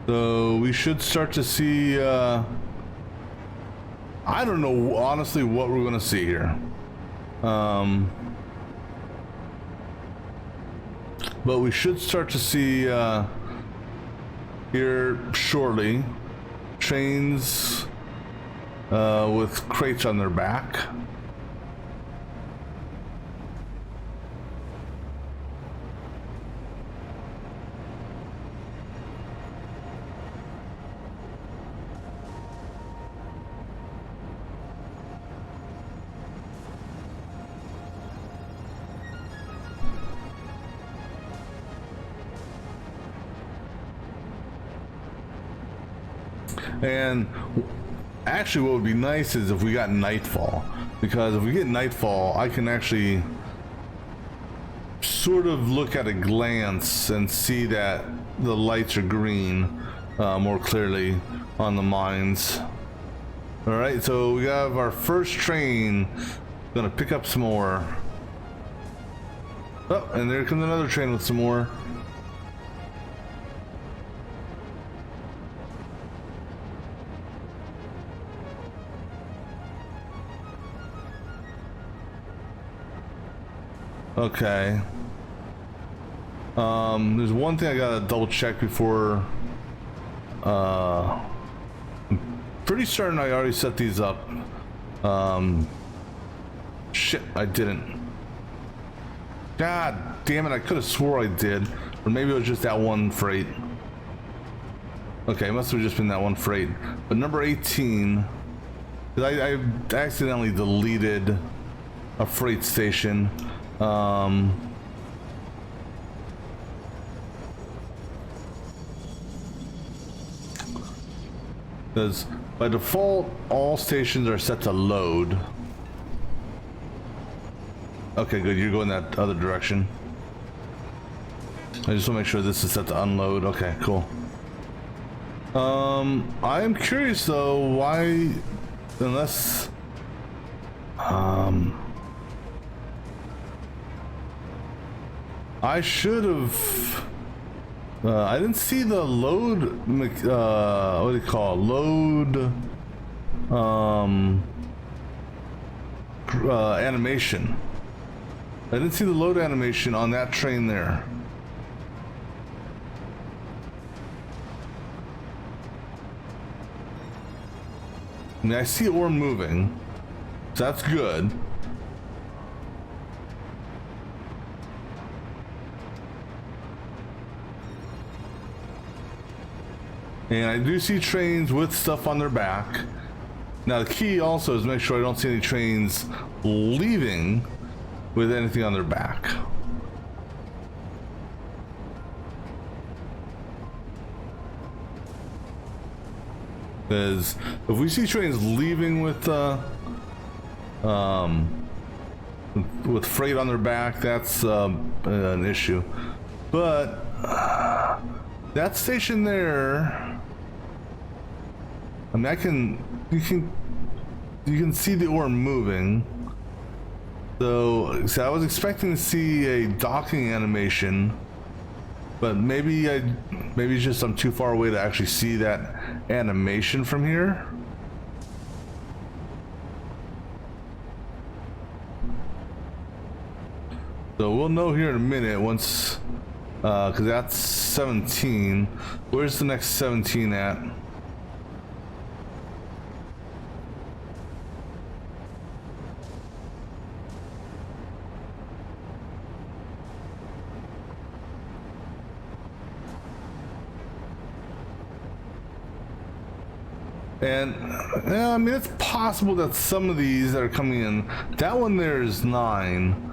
so we should start to see I don't know honestly what we're gonna see here, but we should start to see here shortly trains with crates on their back. And actually what would be nice is if we got nightfall, because if we get nightfall I can actually sort of look at a glance and see that the lights are green more clearly on the mines. All right, so we have our first train gonna pick up some more. Oh, and there comes another train with some more. Okay. There's one thing I gotta double check before. I'm pretty certain I already set these up. Shit, I didn't. God damn it, I could have swore I did. Or maybe it was just that one freight. Okay, it must have just been that one freight. But number 18, I accidentally deleted a freight station. Because by default all stations are set to load. Okay, good, you're going that other direction. I just want to make sure this is set to unload. Okay, cool. I am curious though why, unless I should have. I didn't see the load. What do you call it? Load. Animation. I didn't see the load animation on that train there. I mean, I see ore moving, so that's good. And I do see trains with stuff on their back. Now the key also is make sure I don't see any trains leaving with anything on their back. Because if we see trains leaving with freight on their back, that's an issue. But that station there, I mean, you can see the ore moving. So I was expecting to see a docking animation, but maybe it's just I'm too far away to actually see that animation from here. So we'll know here in a minute once, because that's 17. Where's the next 17 at? And yeah, I mean, it's possible that some of these that are coming in, that one there is 9.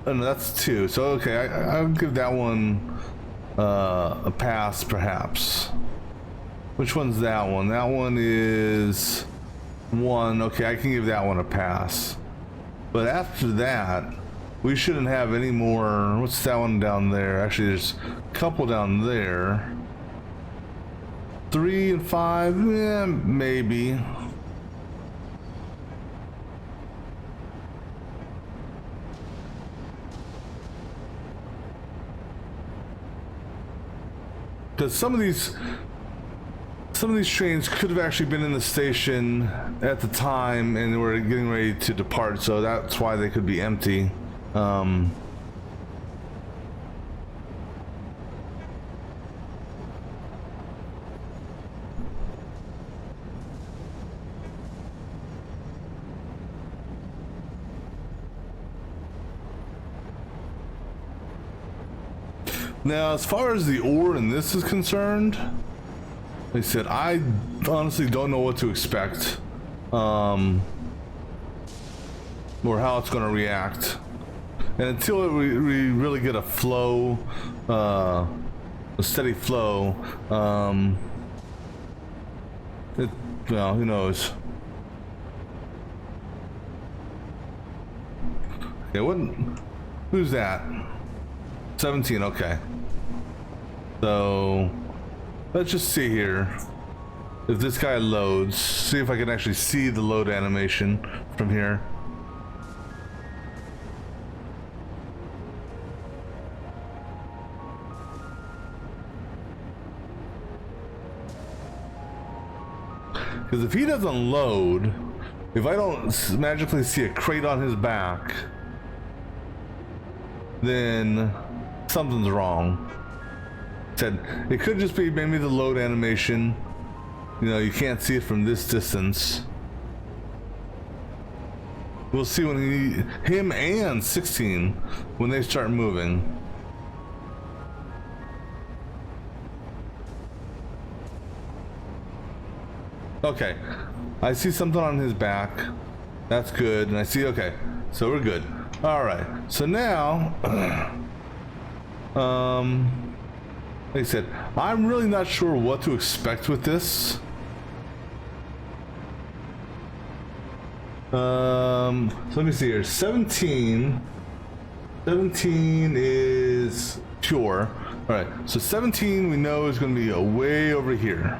Oh no, that's 2. So okay, I'll give that one a pass, perhaps. Which one's that one? That one is 1. Okay, I can give that one a pass. But after that, we shouldn't have any more. What's that one down there? Actually, there's a couple down there. 3 and 5, yeah, maybe. Because some of these trains could have actually been in the station at the time and were getting ready to depart, so that's why they could be empty. Now, as far as the ore in this is concerned, like I said, I honestly don't know what to expect, or how it's going to react. And until we really get a flow, a steady flow, well, who knows? Okay, who's that? 17, okay. So let's just see here if this guy loads. See if I can actually see the load animation from here. Because if he doesn't load, if I don't magically see a crate on his back, then something's wrong. Said it could just be maybe the load animation. You know, you can't see it from this distance. We'll see when him and 16 when they start moving. Okay, I see something on his back. That's good, and I see, okay, so we're good. All right, so now, like I said, I'm really not sure what to expect with this. So let me see here. 17 is pure. All right, so 17 we know is going to be way over here.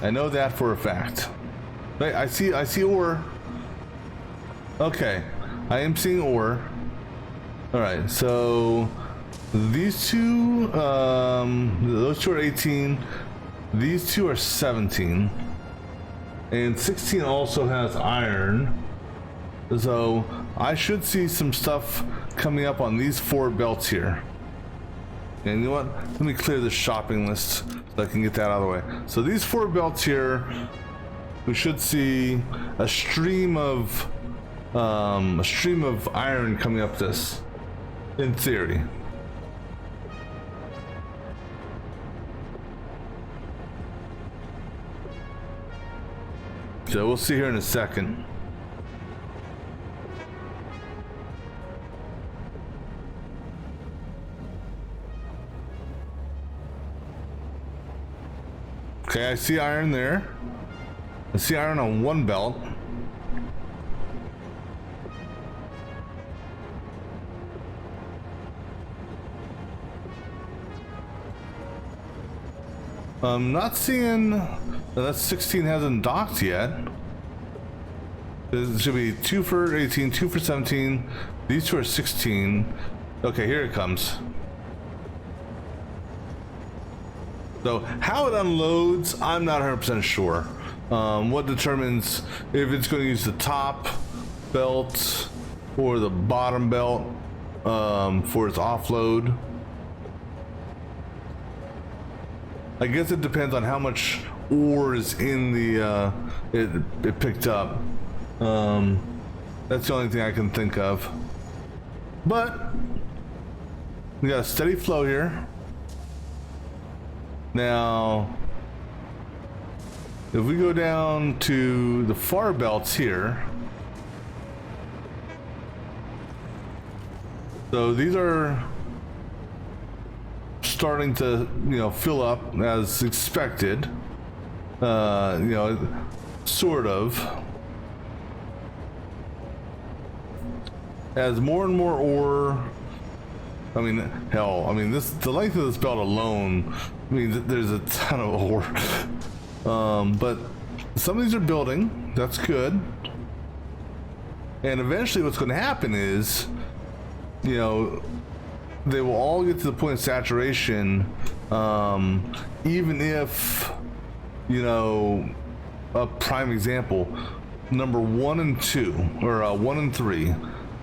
I know that for a fact. Right, I see ore. Okay, I am seeing ore. All right, so these two, those two are 18. These two are 17. And 16 also has iron. So I should see some stuff coming up on these 4 belts here. And you know what? Let me clear the shopping list so I can get that out of the way. So these 4 belts here, we should see a stream of iron coming up this, in theory. So we'll see here in a second. Okay, I see iron there. I see iron on 1 belt. I'm not seeing that 16 hasn't docked yet. There should be 2 for 18, 2 for 17. These 2 are 16. Okay, here it comes. So how it unloads, I'm not 100% sure. What determines if it's going to use the top belt or the bottom belt for its offload? I guess it depends on how much ore is in the it picked up. That's the only thing I can think of. But we got a steady flow here. Now, if we go down to the far belts here, so these are starting to, fill up as expected. Sort of. as more and more ore. I mean, hell, I mean, the length of this belt alone, I mean, there's a ton of ore. But some of these are building. That's good. And eventually what's going to happen is, you know, they will all get to the point of saturation, even if, you know, a prime example, number 1 and 2, or 1 and 3,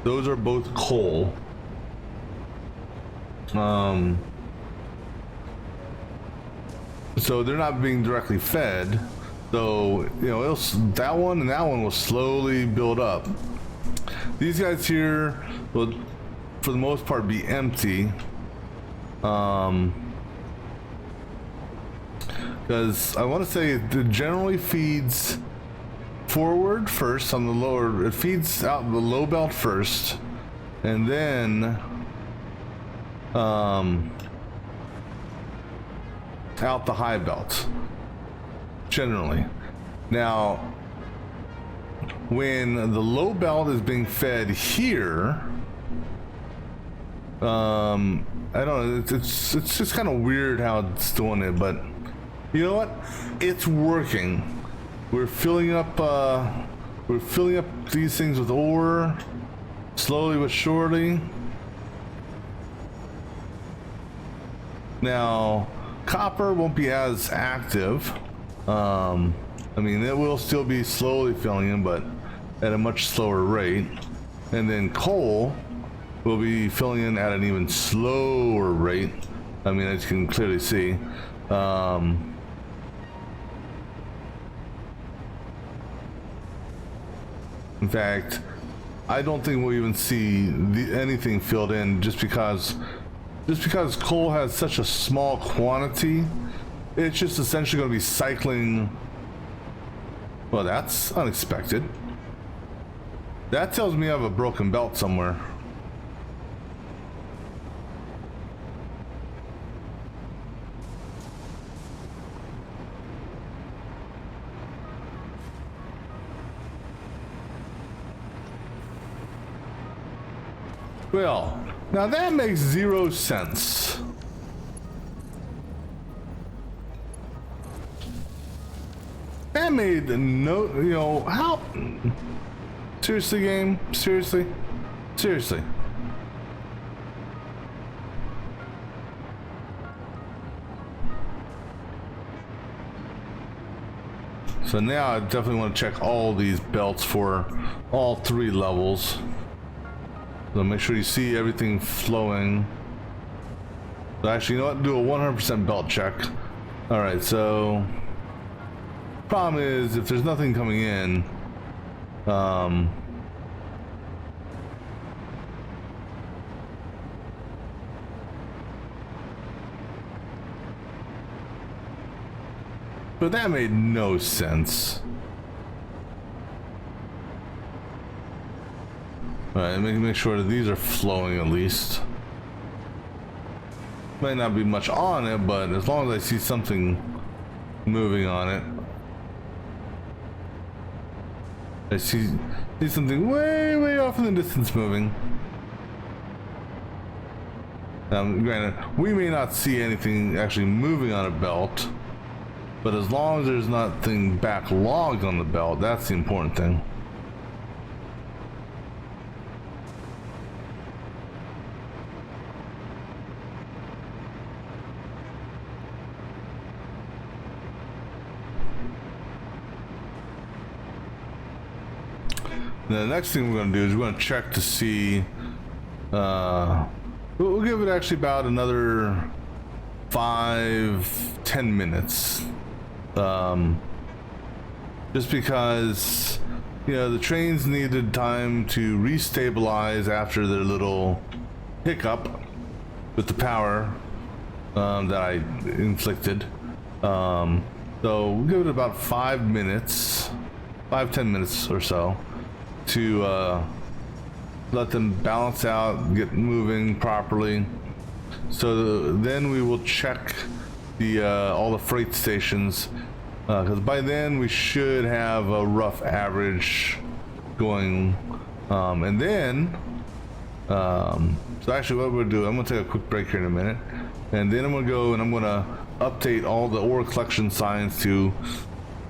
those are both coal. So they're not being directly fed. So, you know, that one and that one will slowly build up. These guys here will, for the most part, be empty. Because I want to say it generally feeds forward first on the lower, it feeds out the low belt first, and then out the high belt generally. Now when the low belt is being fed here, I don't know, it's just kind of weird how it's doing it, but you know what, it's working. We're filling up these things with ore slowly but surely. Now copper won't be as active. I mean, it will still be slowly filling in, but at a much slower rate. And then coal will be filling in at an even slower rate. I mean, as you can clearly see. In fact, I don't think we'll even see anything filled in just because coal has such a small quantity. It's just essentially going to be cycling. Well, that's unexpected. That tells me I have a broken belt somewhere. Well, now that makes 0 sense. That made no, you know, how? Seriously, game? Seriously? Seriously? So now I definitely want to check all these belts for all 3 levels. So make sure you see everything flowing. So actually, you know what? Do a 100% belt check. All right, so problem is if there's nothing coming in, but that made no sense. All right, make sure that these are flowing at least. Might not be much on it, but as long as I see something moving on it. I see something way off in the distance moving. Granted, we may not see anything actually moving on a belt, but as long as there's nothing backlogged on the belt, that's the important thing. The next thing we're going to do is we're going to check to see, we'll give it actually about another 5-10 minutes, just because, you know, the trains needed time to restabilize after their little hiccup with the power that I inflicted. So we'll give it about 5 minutes, 5-10 minutes or so, to let them balance out, get moving properly. So then we will check the all the freight stations, because by then we should have a rough average going, and then So actually what we'll do, I'm gonna take a quick break here in a minute, and then I'm gonna go and I'm gonna update all the ore collection signs to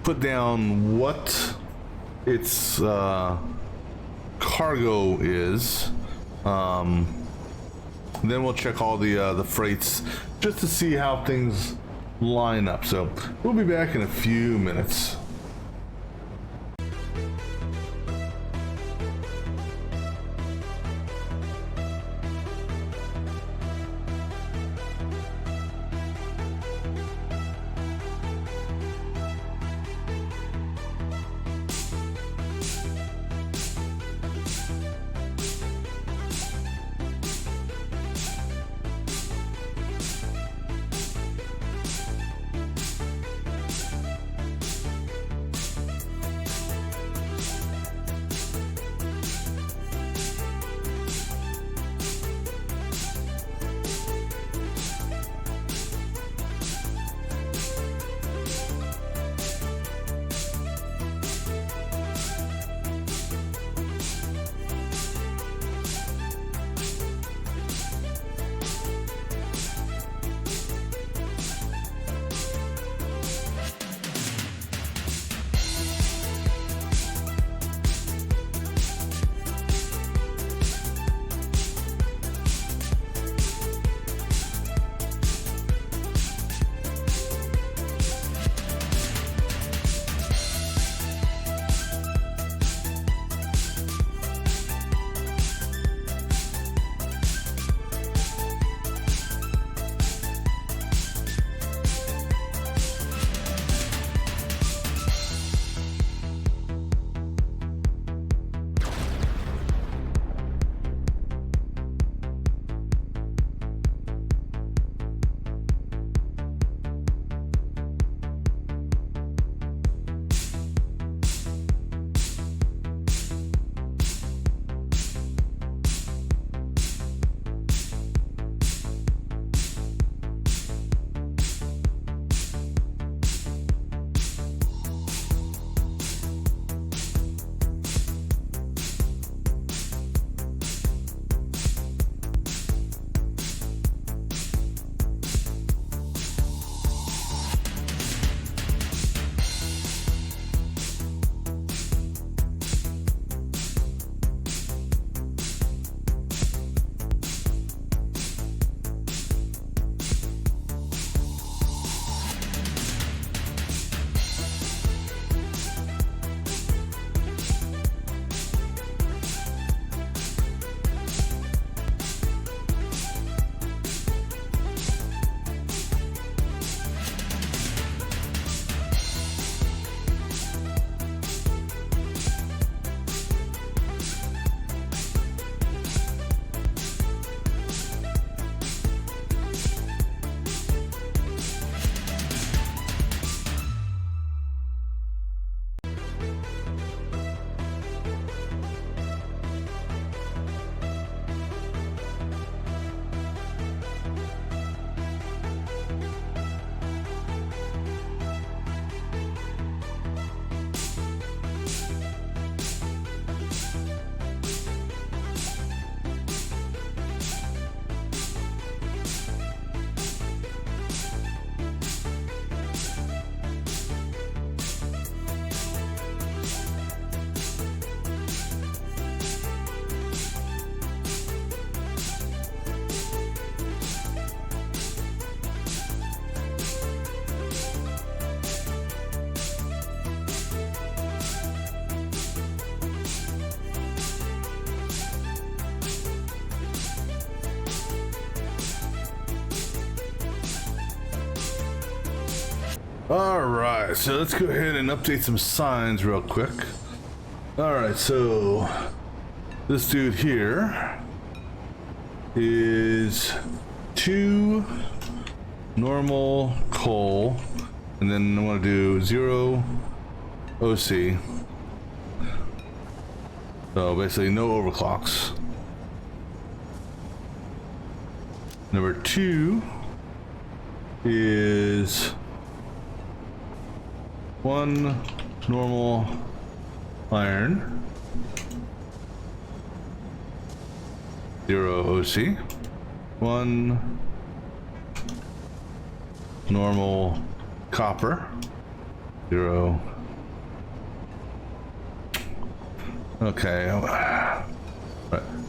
put down what its cargo is. Then we'll check all the freights just to see how things line up. So we'll be back in a few minutes. Alright, so let's go ahead and update some signs real quick. Alright, so this dude here is 2 normal coal, and then I want to do 0 OC. So basically no overclocks. Number 2 is 1 normal iron. 0 OC. 1 normal copper. 0. Okay. Right.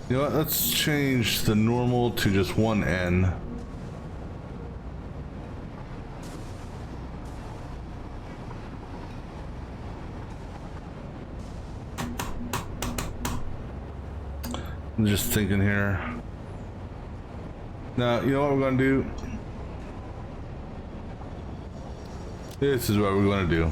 You know what? Let's change the normal to just 1 N. I'm just thinking here. Now, you know what we're gonna do? This is what we're gonna do.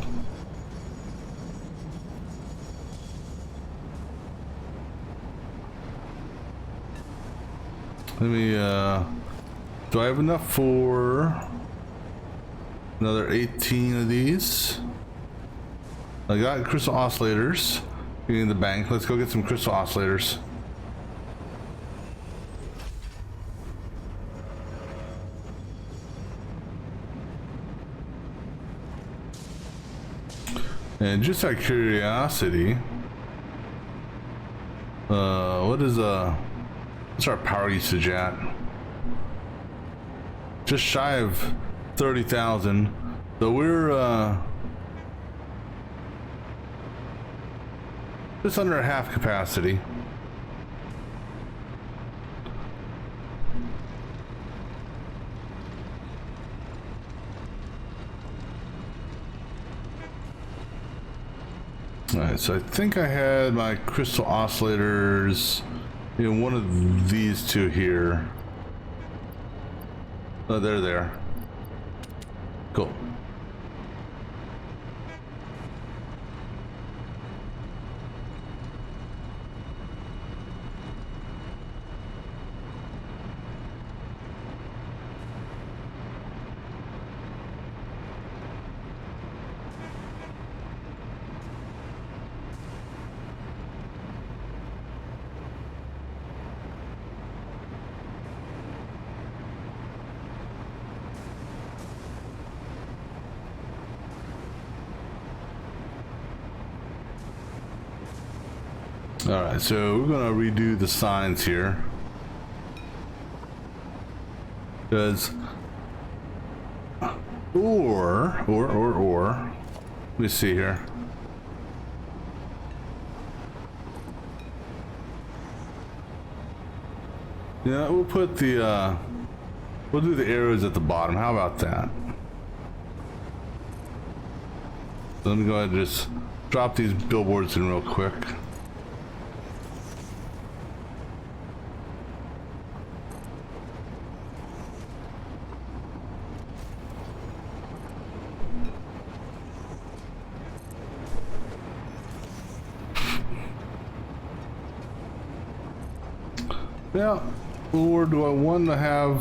Let me, do I have enough for another 18 of these? I got crystal oscillators in the bank. Let's go get some crystal oscillators. And just out of curiosity, what's our power usage at? Just shy of 30,000. So we're just under half capacity. Alright, so I think I had my crystal oscillators in one of these two here. Oh, they're there. Cool. Alright, so we're gonna redo the signs here. Because or let me see here. Yeah, we'll put the we'll do the arrows at the bottom. How about that? So let me go ahead and just drop these billboards in real quick. Yeah, or do I want to have?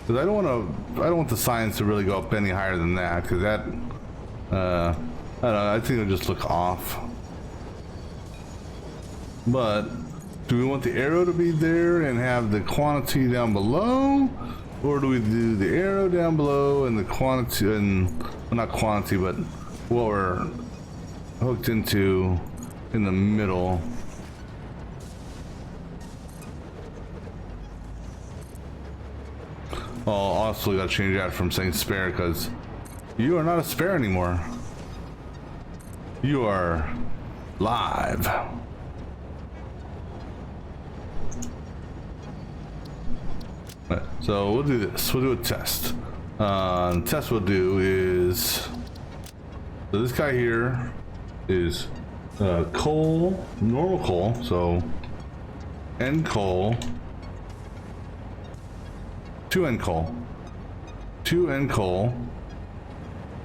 Because I don't want the signs to really go up any higher than that. Because that, I don't know. I think it'll just look off. But do we want the arrow to be there and have the quantity down below, or do we do the arrow down below and the quantity and well, not quantity, but what we're hooked into in the middle? Oh, also got to change that from saying spare, because you are not a spare anymore. You are live. Right, so we'll do this. We'll do a test. The test we'll do is, so this guy here is coal, normal coal, so N coal. 2 N coal, 2 N coal,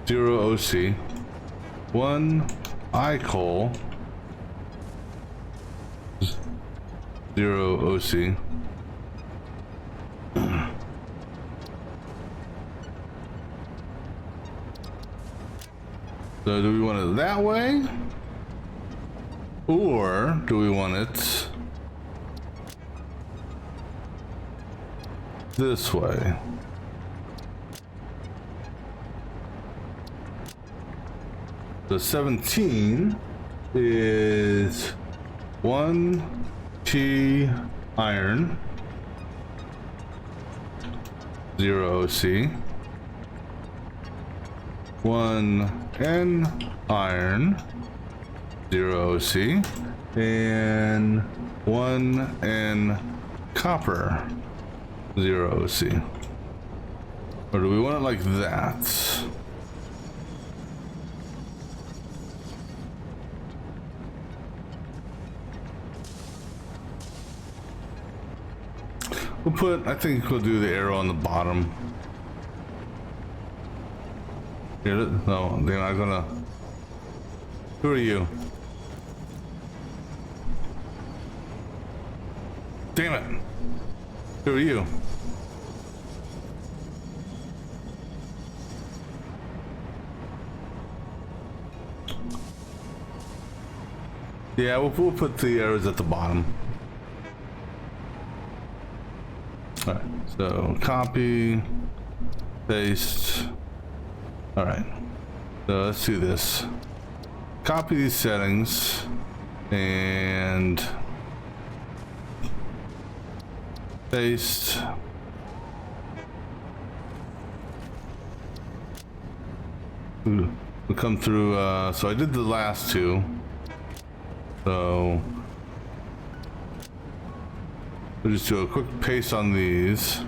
0 OC, 1 I coal, 0 OC. So do we want it that way, or do we want it this way? The 17 is 1 T iron, 0 OC, 1 N iron, 0 OC, and 1 N copper, 0 OC. Or do we want it like that? We'll put, I think we'll do the arrow on the bottom. Here, no, they're not gonna. Who are you? Damn it! Who are you? Yeah, we'll put the arrows at the bottom. Alright, so copy, paste. Alright, so let's do this. Copy these settings and paste. We'll come through, so I did the last two. So we'll just do a quick paste on these.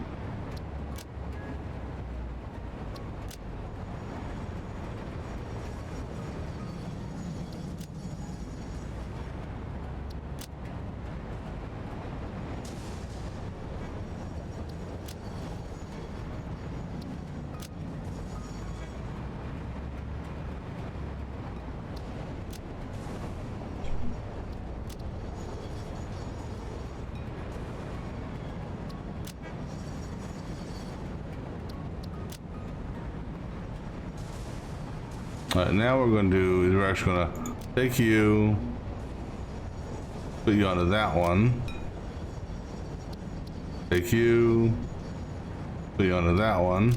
Alright, now we're going to do, we're actually going to take you, put you onto that one, take you, put you onto that one,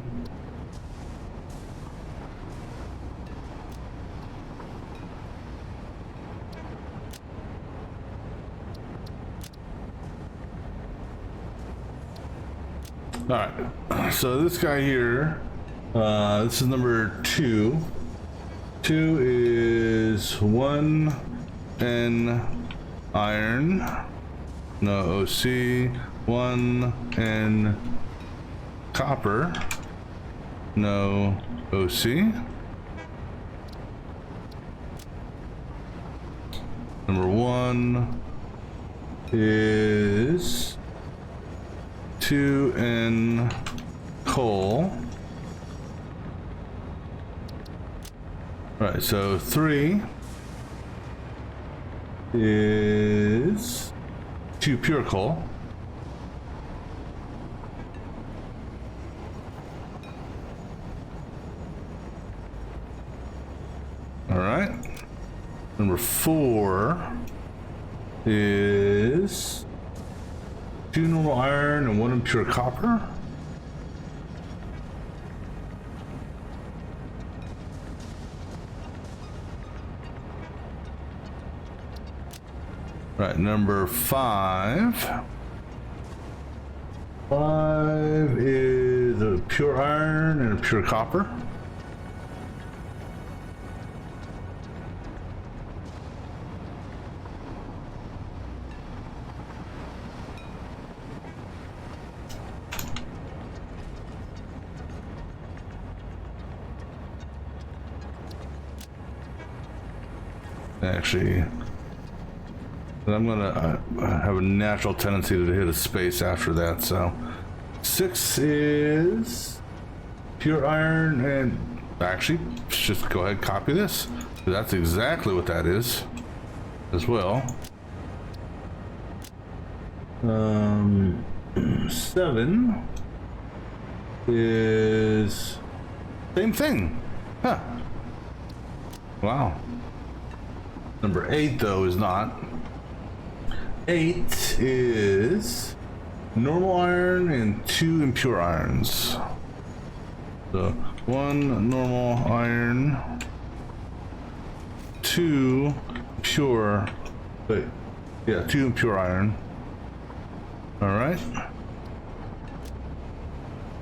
alright, so this guy here, this is number 2. 2 is 1 N iron, no OC, 1 N copper, no OC. Number 1 is 2 N coal. Right, so 3 is 2 pure coal. All right. Number 4 is 2 normal iron and 1 impure copper. Right, number 5. 5 is a pure iron and a pure copper. Actually, I'm gonna have a natural tendency to hit a space after that. So 6 is pure iron, and actually just go ahead and copy this. That's exactly what that is as well. 7 is same thing. Huh. Wow. Number 8 though is not. 8 is normal iron and 2 impure irons. So 1 normal iron, 2 pure, wait, yeah, 2 impure iron. All right.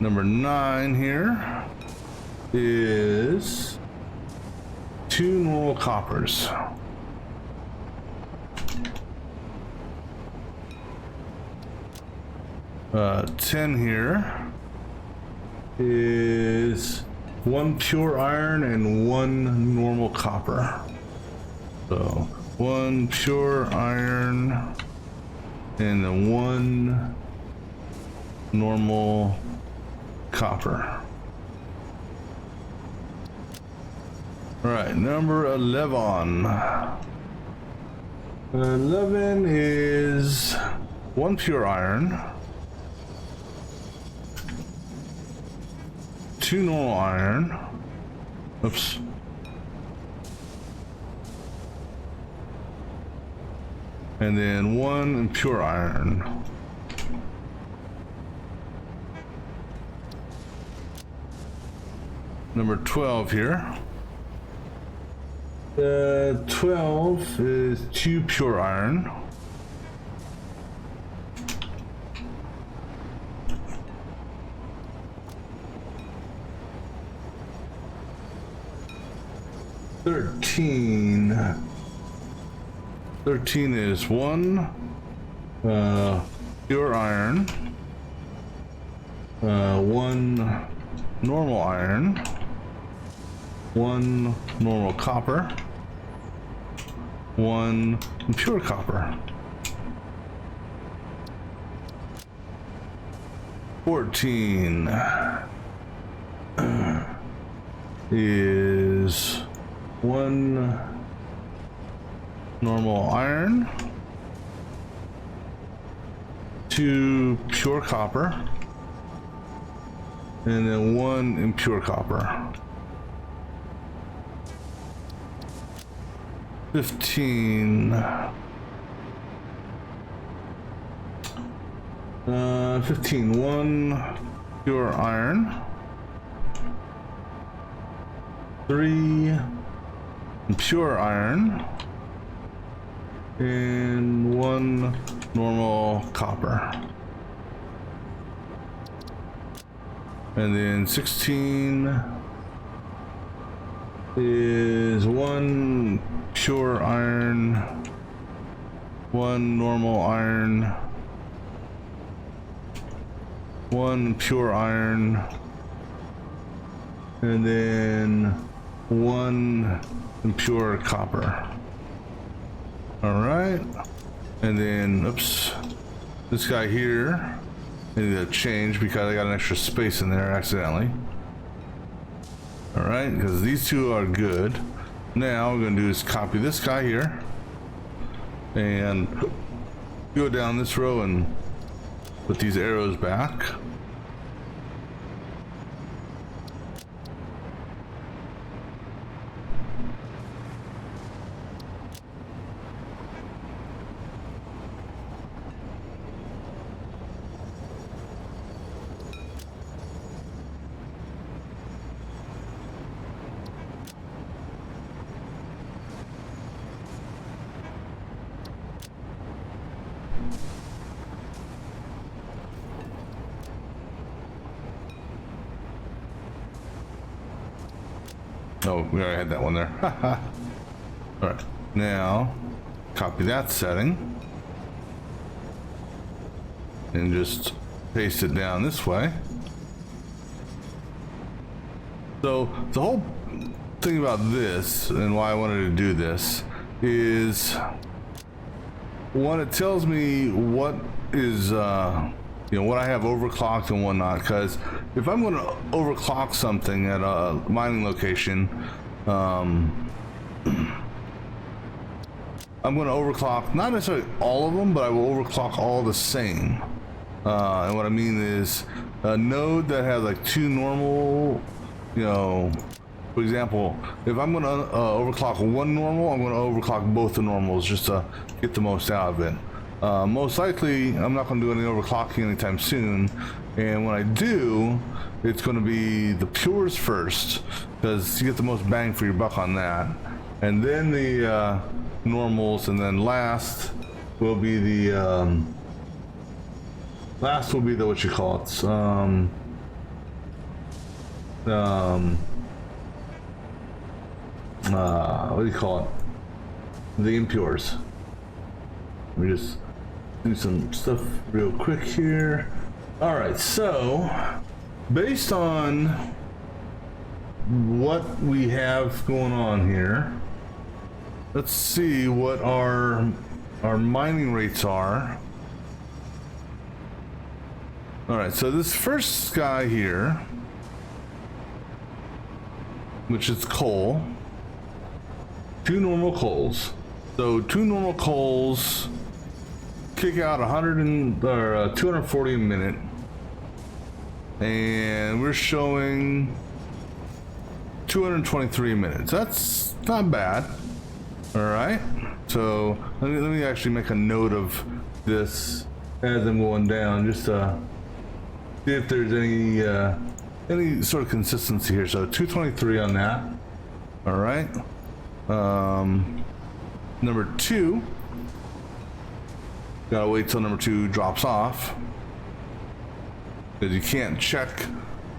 Number 9 here is 2 normal coppers. Uh, 10 here is 1 pure iron and 1 normal copper. So 1 pure iron and then 1 normal copper. All right, number 11. 11 is 1 pure iron, 2 normal iron. Oops. And then 1 impure iron. Number 12 here. 12 is 2 pure iron. Thirteen is 1 pure iron, 1 normal iron, 1 normal copper, 1 pure copper. 14 is 1 normal iron, 2 pure copper, and then 1 impure copper. 15 1 pure iron, 3 pure iron, and 1 normal copper. And then 16 is 1 pure iron, 1 normal iron, 1 pure iron, and then 1 impure copper. All right, and then oops, this guy here I need to change because I got an extra space in there accidentally. All right, because these two are good. Now what we're gonna do is copy this guy here and go down this row and put these arrows back. Oh, we already had that one there. All right, now copy that setting and just paste it down this way. So the whole thing about this and why I wanted to do this is one, it tells me what is what I have overclocked and whatnot, because if I'm going to overclock something at a mining location, I'm going to overclock not necessarily all of them, but I will overclock all the same. And what I mean is a node that has like 2 normal, for example, if I'm going to overclock 1 normal, I'm going to overclock both the normals just to get the most out of it. Most likely, I'm not going to do any overclocking anytime soon, and when I do, it's going to be the pures first, because you get the most bang for your buck on that, and then the normals, and then last will be the last will be the what you call it. What do you call it? The impures. Let me just do some stuff real quick here. All right, so based on what we have going on here, let's see what our mining rates are. All right, so this first guy here, which is coal, 2 normal coals. So 2 normal coals kick out 240 a minute, and we're showing 223 minutes. That's not bad. All right. So let me actually make a note of this as I'm going down, just to see if there's any sort of consistency here. So 223 on that. All right. Number 2. Gotta wait till number 2 drops off, because you can't check.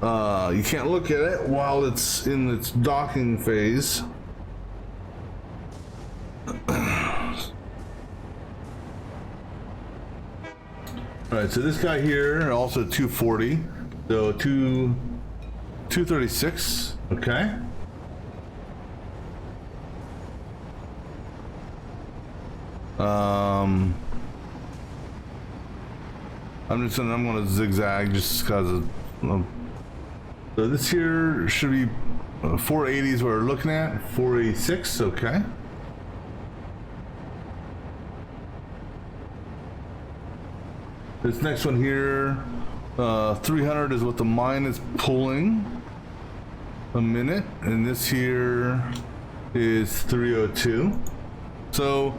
You can't look at it while it's in its docking phase. Alright, so this guy here, also 240, so 236, okay. I'm gonna zigzag just because of, so this here should be 480 is what we're looking at, 486, okay. This next one here, 300 is what the mine is pulling a minute, and this here is 302. So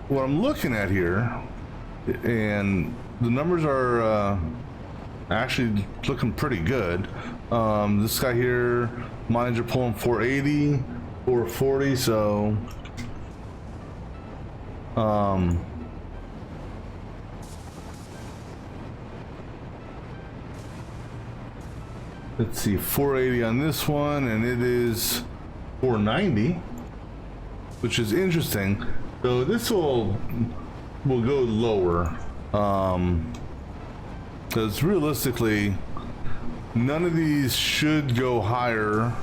what I'm looking at here, and the numbers are actually looking pretty good. This guy here, mines are pulling 480, 440, so let's see, 480 on this one, and it is 490, which is interesting. So this will go lower, because realistically, none of these should go higher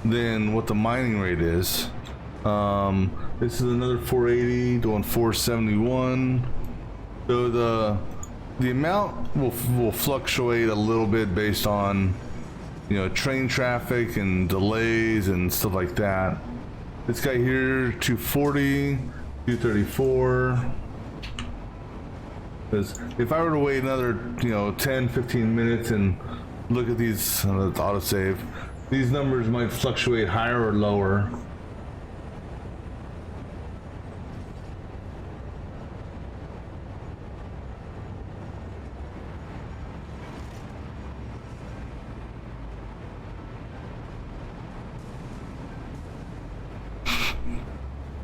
than what the mining rate is. This is another 480 doing 471. So the amount will fluctuate a little bit based on, you know, train traffic and delays and stuff like that. This guy here, 240, 234. Because if I were to wait another, you know, 10, 15 minutes and look at these, autosave, these numbers might fluctuate higher or lower.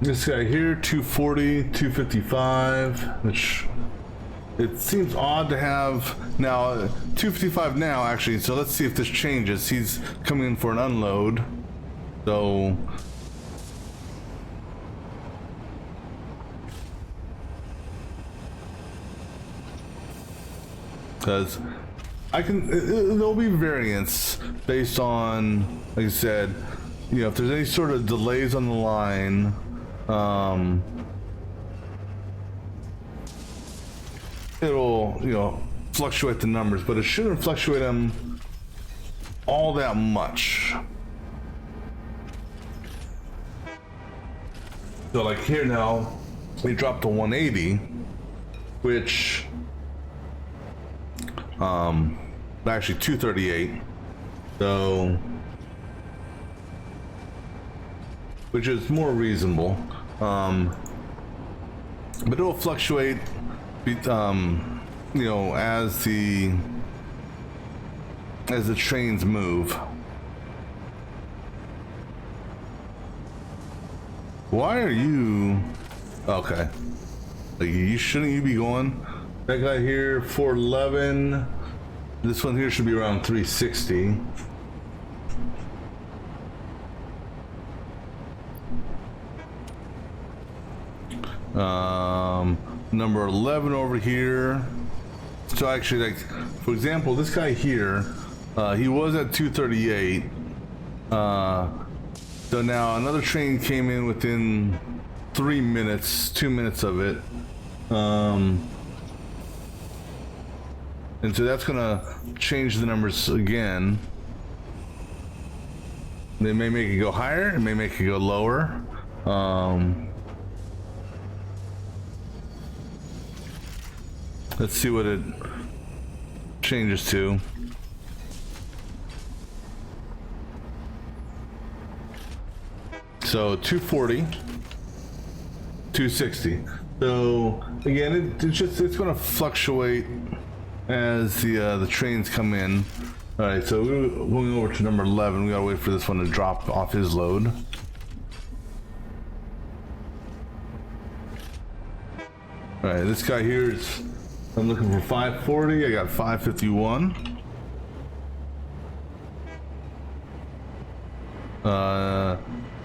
This guy here, 240, 255, which it seems odd to have now. 255 now, actually. So let's see if this changes. He's coming in for an unload. So because there'll be variance based on, like I said, you know, if there's any sort of delays on the line. It'll, you know, fluctuate the numbers, but it shouldn't fluctuate them all that much. So like here now, we dropped to 180, which actually 238. So which is more reasonable, but it'll fluctuate, you know, as the trains move. Why are you okay? Like, shouldn't you be going? That guy here, 411. This one here should be around 360. Number 11 over here. So actually, like, for example, this guy here, he was at 238. So now another train came in within 3 minutes, 2 minutes of it. And so that's gonna change the numbers again. They may make it go higher, it may make it go lower. Let's see what it changes to. So 240, 260. So again, it's going to fluctuate as the trains come in. All right, so we're going over to number 11. We gotta wait for this one to drop off his load. All right, this guy here is, I'm looking for 540. I got 551.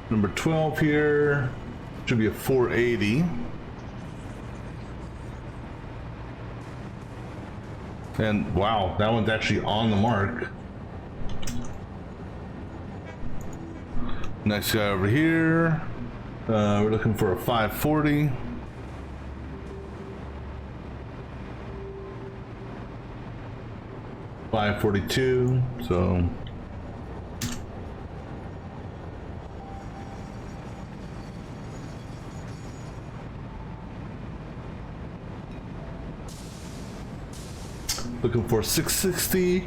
Number 12 here should be a 480. And wow, that one's actually on the mark. Next guy over here, we're looking for a 540. $542, so looking for 660.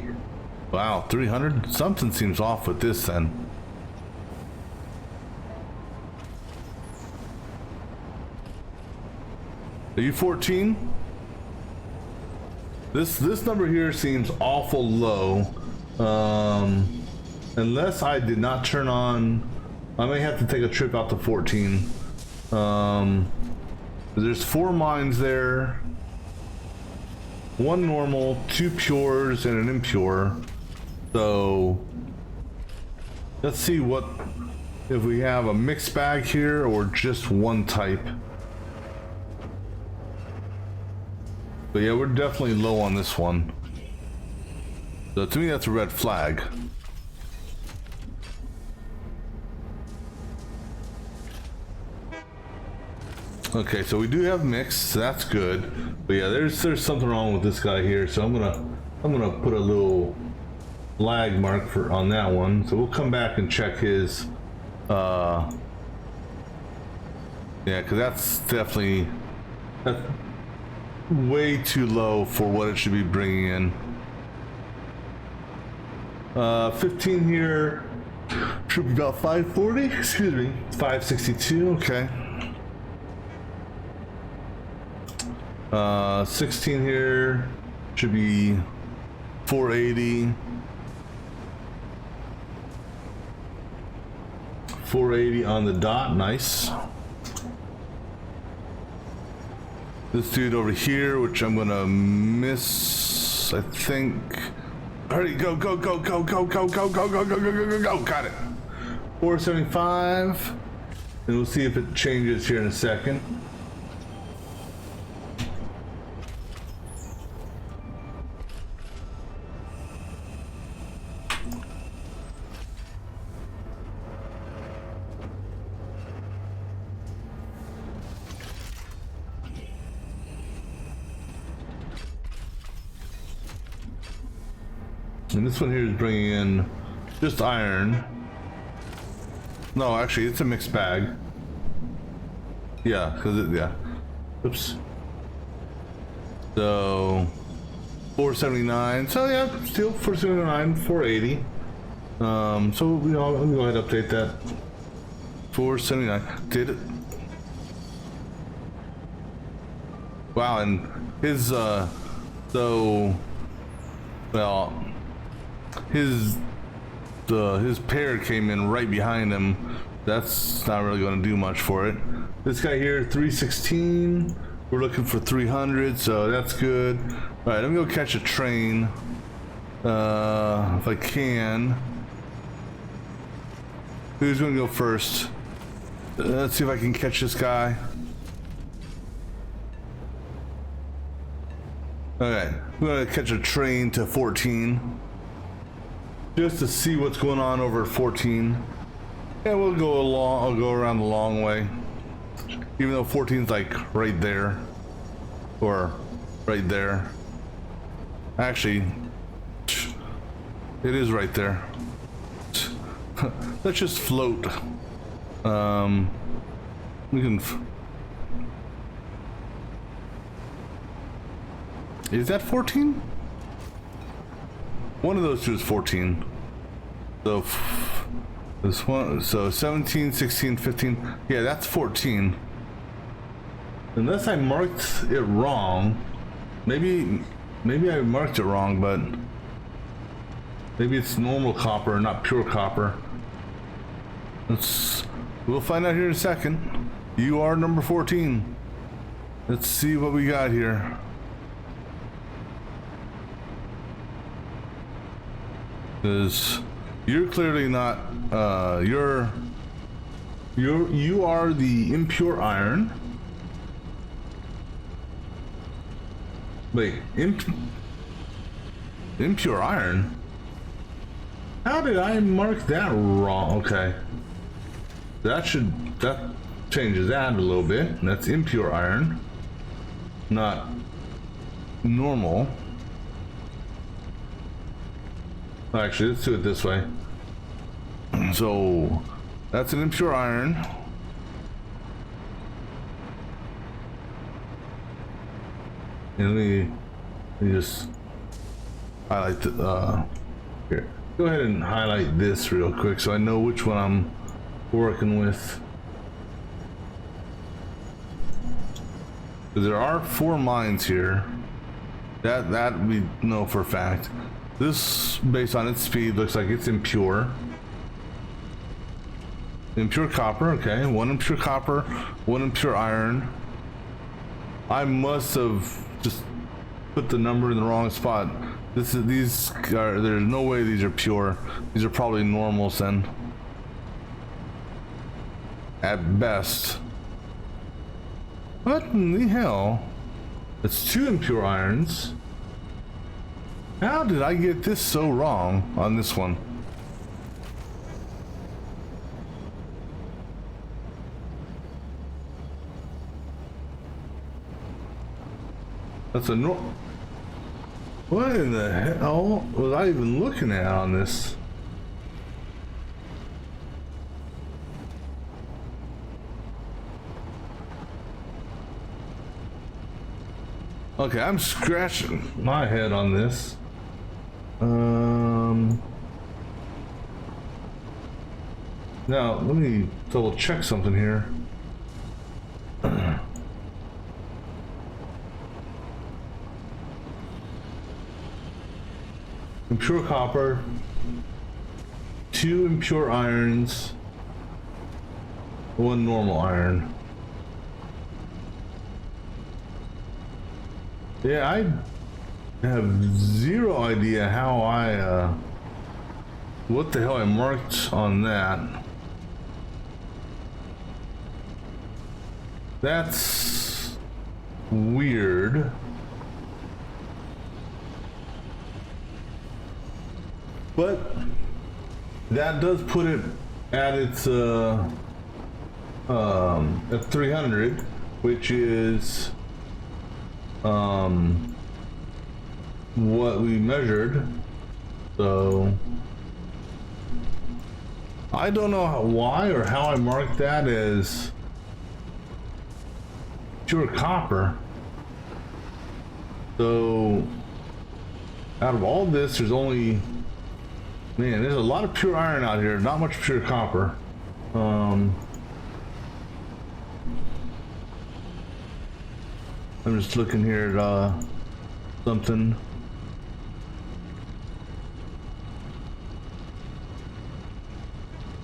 Wow, 300. Something seems off with this then. Are you 14? This number here seems awful low. Unless I did not turn on, I may have to take a trip out to 14. There's 4 mines there. 1 normal, 2 pures, and an impure. So let's see what if we have a mixed bag here or just one type. But yeah, we're definitely low on this one. So to me, that's a red flag. Okay, so we do have mixed, so that's good. But yeah, there's something wrong with this guy here, so I'm gonna put a little lag mark on that one. So we'll come back and check his. Yeah, because that's definitely way too low for what it should be bringing in. 15 here should be about 540. Excuse me, 562. Okay. 16 here should be 480. 480 on the dot. Nice. This dude over here, which I'm gonna miss, I think. Hurry, go, go, go, go, go, go, go, go, go, go, go, go, go, go. Got it. 475. And we'll see if it changes here in a second. And this one here is bringing in just iron. No, actually, it's a mixed bag. Yeah, because yeah. Oops. So 479. So yeah, still 479, 480. So you know, let me go ahead and update that. 479. Did it? Wow, and his so well. His pair came in right behind him. That's not really going to do much for it. This guy here, 316. We're looking for 300, so that's good. All right, I'm gonna go catch a train. If I can. Who's gonna go first? Let's see if I can catch this guy. Okay, we're gonna catch a train to 14. Just to see what's going on over at 14. Yeah, we'll go along, I'll go around the long way. Even though 14's like right there. Or right there. Actually, it is right there. Let's just float. We can. Is that 14? One of those two is 14. So this one, so 17, 16, 15. Yeah, that's 14. Unless I marked it wrong. Maybe I marked it wrong, but maybe it's normal copper, not pure copper. We'll find out here in a second. You are number 14. Let's see what we got here. Because you're clearly not. You are the impure iron. Wait, impure iron? How did I mark that wrong? Okay. That changes that a little bit. That's impure iron, not normal. Actually, let's do it this way. So, that's an impure iron. And let me just highlight the, here. Go ahead and highlight this real quick so I know which one I'm working with. Because there are 4 mines here. That we know for a fact. This, based on its speed, looks like it's impure. Impure copper, okay. 1 impure copper, 1 impure iron. I must have just put the number in the wrong spot. There's no way these are pure. These are probably normals then. At best. What in the hell? It's 2 impure irons. How did I get this so wrong on this one? That's a no. What in the hell was I even looking at on this? Okay, I'm scratching my head on this. Now let me double check something here. Impure copper, 2 impure irons, 1 normal iron. Yeah, I have 0 idea how what the hell I marked on that. That's weird. But that does put it at its at 300, which is what we measured. So I don't know why or how I marked that as pure copper. So out of all this, there's only, man, there's a lot of pure iron out here, not much pure copper. I'm just looking here at something.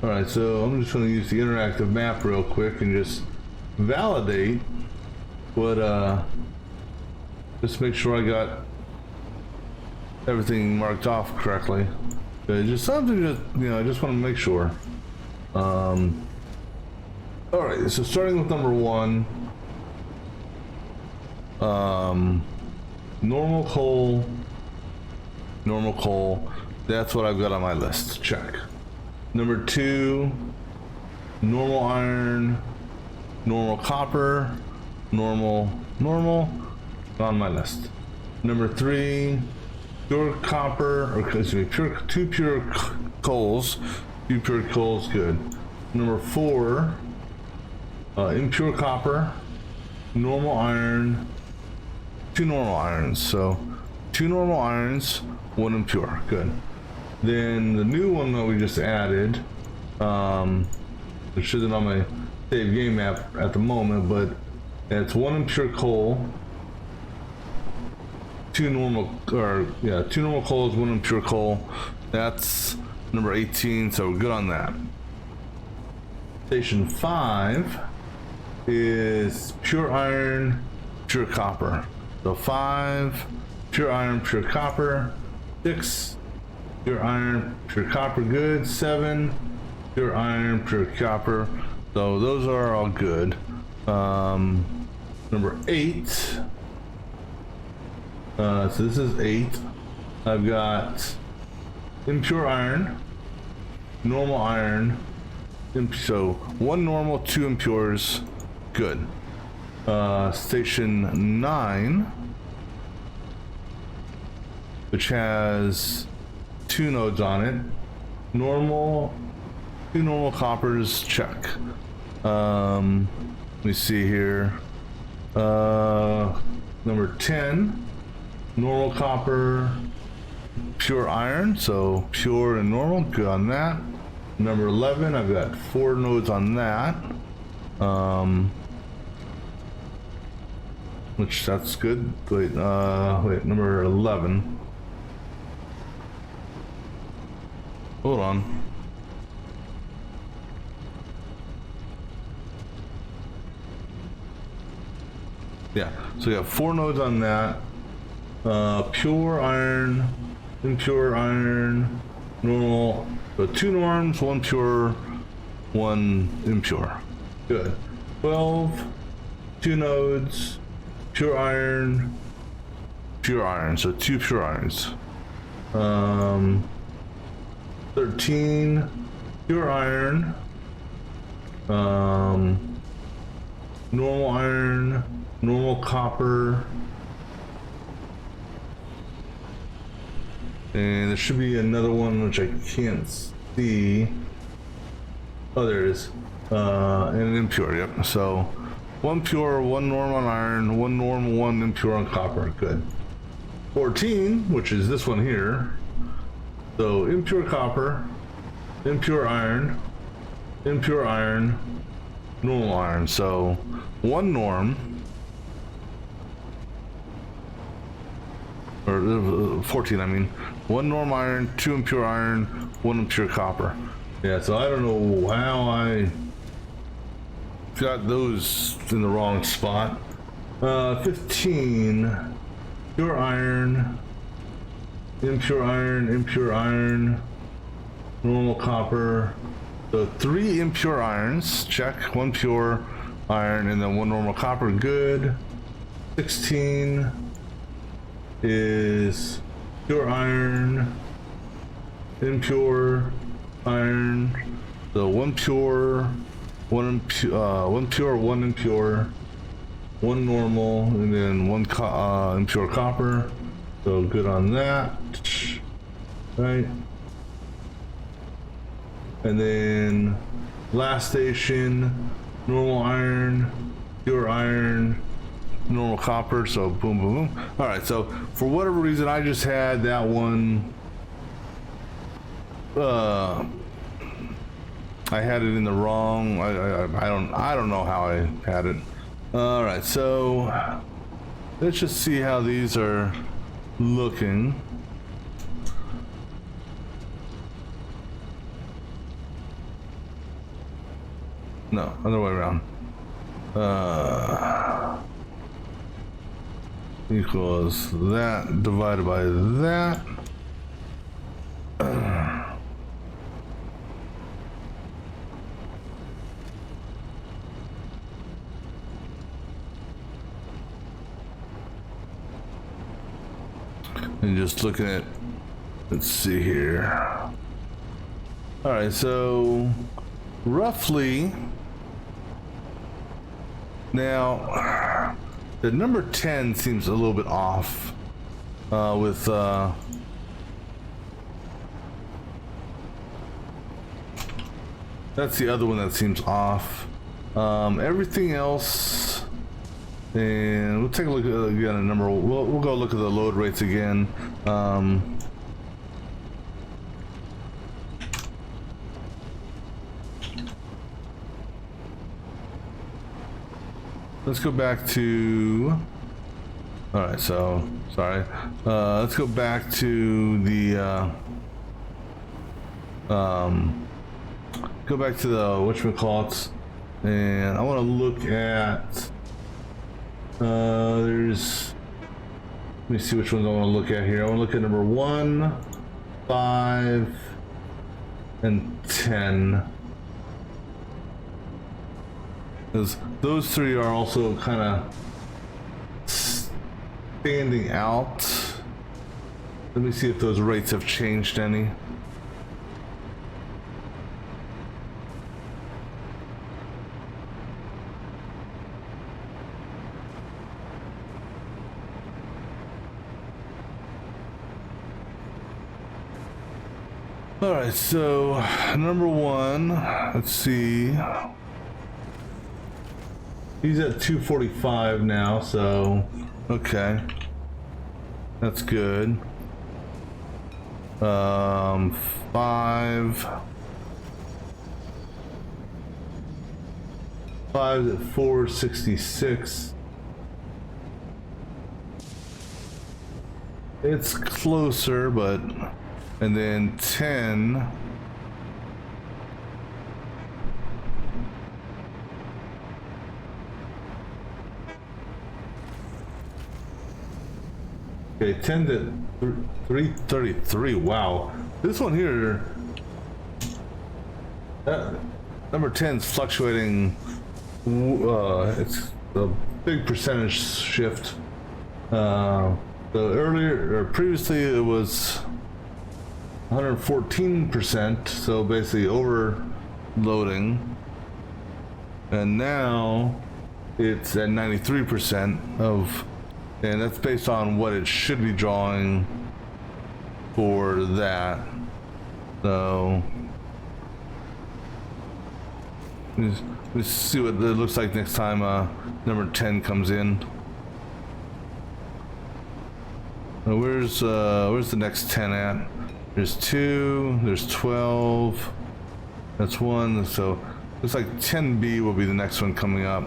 Alright, so I'm just going to use the interactive map real quick and just validate but just make sure I got everything marked off correctly. Just something, just I just want to make sure. All right, so starting with number 1, normal coal. That's what I've got on my list. Check. Number 2, normal iron, normal copper, normal, on my list. Number 3, pure copper, or excuse me, two pure coals, good. Number 4, impure copper, normal iron, 2 normal irons. So 2 normal irons, 1 impure, good. Then the new one that we just added, which isn't on my save game map at the moment, but it's 1 impure coal, 2 normal coals, 1 impure coal. That's number 18, so we're good on that. Station 5 is pure iron, pure copper. So 5 pure iron, pure copper. 6 pure iron, pure copper, good. 7 pure iron, pure copper. So those are all good. Number 8. So this is 8. I've got impure iron, normal iron. So 1 normal, 2 impures, good. Station 9, which has 2 nodes on it. Normal, 2 normal coppers, check. Let me see here. Number 10, normal copper, pure iron, so pure and normal, good on that. Number 11, I've got 4 nodes on that. Which that's good. Wait, number 11. Hold on. Yeah, so we have 4 nodes on that. Pure iron, impure iron, normal. So 2 norms, 1 pure, 1 impure. Good. 12, 2 nodes, pure iron, so 2 pure irons. 13, pure iron, normal iron, normal copper, and there should be another one which I can't see. Oh, there it is. And an impure, yep. So 1 pure, 1 normal on iron, 1 normal, 1 impure on copper, good. 14, which is this one here. So impure copper, impure iron, normal iron. So 1 norm, or 14, I mean. 1 normal iron, 2 impure iron, 1 impure copper. Yeah, so I don't know how I got those in the wrong spot. 15, pure iron, impure iron, normal copper. So 3 impure irons, check. 1 pure iron, and then 1 normal copper, good. 16 is pure iron, impure iron. So 1 pure, 1 impure, 1 impure, 1 normal, and then 1 impure copper. So good on that, right? And then last station, normal iron, pure iron, normal copper. So boom, boom, boom. All right. So for whatever reason, I just had that one. I had it in the wrong. I don't know how I had it. All right. So let's just see how these are looking. No, other way around. equals that divided by that. And just looking at, let's see here. All right, so roughly now the number 10 seems a little bit off with that's the other one that seems off. Everything else, and we'll take a look at again a number. We'll go look at the load rates again. Let's go back to. All right, so sorry. Let's go back to the. Go back to the whatchamacallits, and I want to look at. There's. Let me see which ones I want to look at here. I want to look at number 1, 5, and 10. Because those three are also kind of standing out. Let me see if those rates have changed any. All right, so number 1, let's see. He's at 245 now, so okay, that's good. 5. 5 at 466. It's closer, but. And then 10. Okay, 10 to 333. Wow. This one here, number 10 is fluctuating. It's a big percentage shift. So earlier, or previously, it was 114%, so basically overloading, and now it's at 93% of, and that's based on what it should be drawing for that. So let's see what it looks like next time number 10 comes in. Where's the next 10 at? There's 2, there's 12, that's 1, so looks like 10B will be the next one coming up.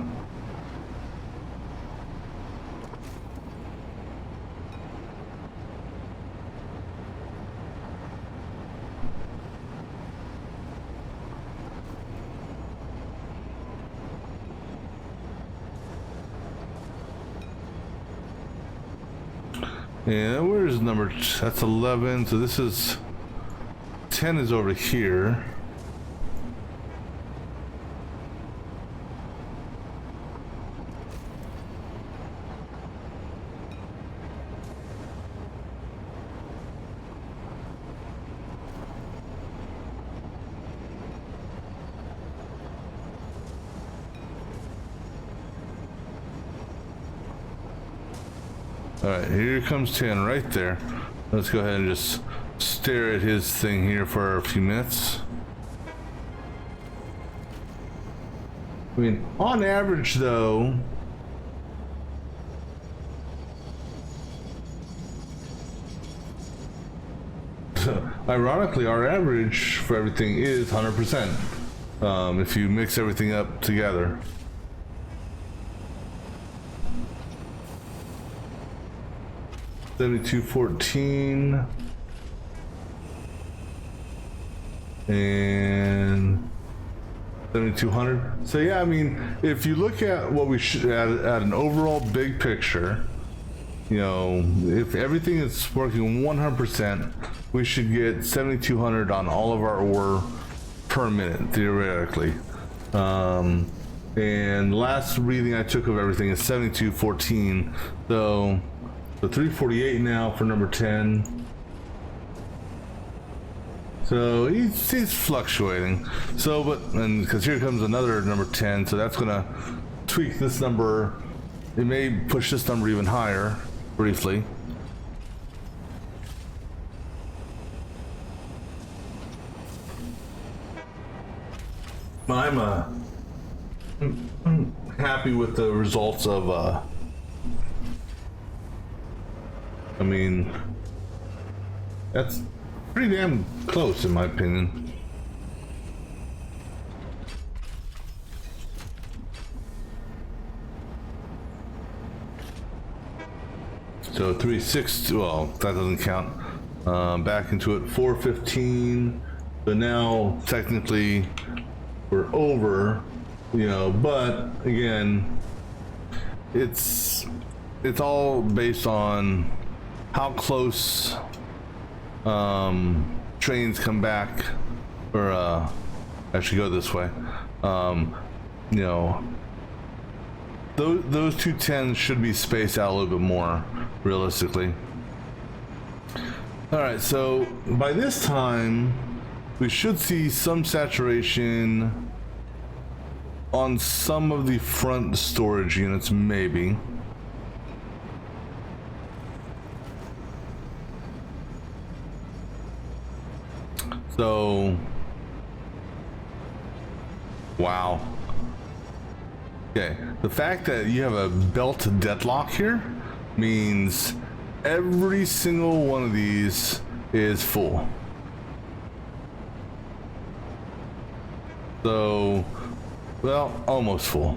And where's number, that's 11, so this is, 10 is over here. All right, here comes 10 right there. Let's go ahead and just stare at his thing here for a few minutes. I mean, on average though, ironically, our average for everything is 100%. If you mix everything up together. $72.14 and 7,200. So yeah, I mean, if you look at what we should at an overall big picture, you know, if everything is working 100%, we should get 7,200 on all of our ore per minute, theoretically. And last reading I took of everything is 7214. So the 348 now for number 10. So he's fluctuating. So, and because here comes another number 10, so that's gonna tweak this number. It may push this number even higher, briefly. I'm happy with the results of I mean, that's pretty damn close in my opinion. So 360, well, that doesn't count. Back into it, 415. So now technically we're over, you know, but again, it's all based on how close trains come back, or actually go this way. You know, those two tens should be spaced out a little bit more realistically. All right, so by this time we should see some saturation on some of the front storage units, maybe. So, wow. Okay, the fact that you have a belt deadlock here means every single one of these is full. So, well, almost full.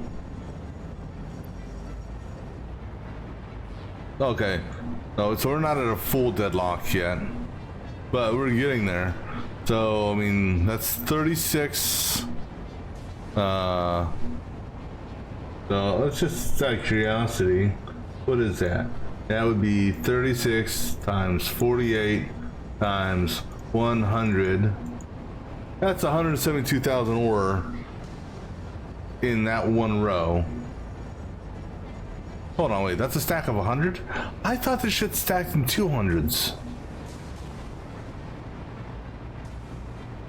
Okay, no, so we're not at a full deadlock yet, but we're getting there. So, I mean, that's 36. So let's just out of curiosity, what is that? That would be 36 times 48 times 100. That's 172,000 ore in that one row. Hold on, wait, that's a stack of 100? I thought this shit stacked in 200s.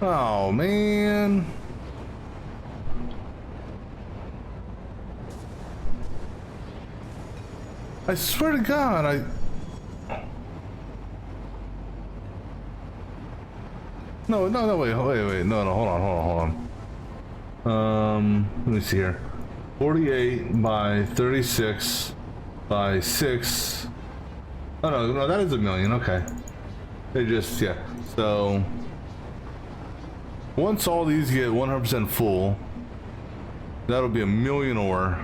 Oh, man. I swear to God, No, wait, no, hold on. Let me see here. 48 by 36 by 6. Oh, no, that is a million, okay. They just, yeah. So, once all these get 100% full, that'll be a million ore.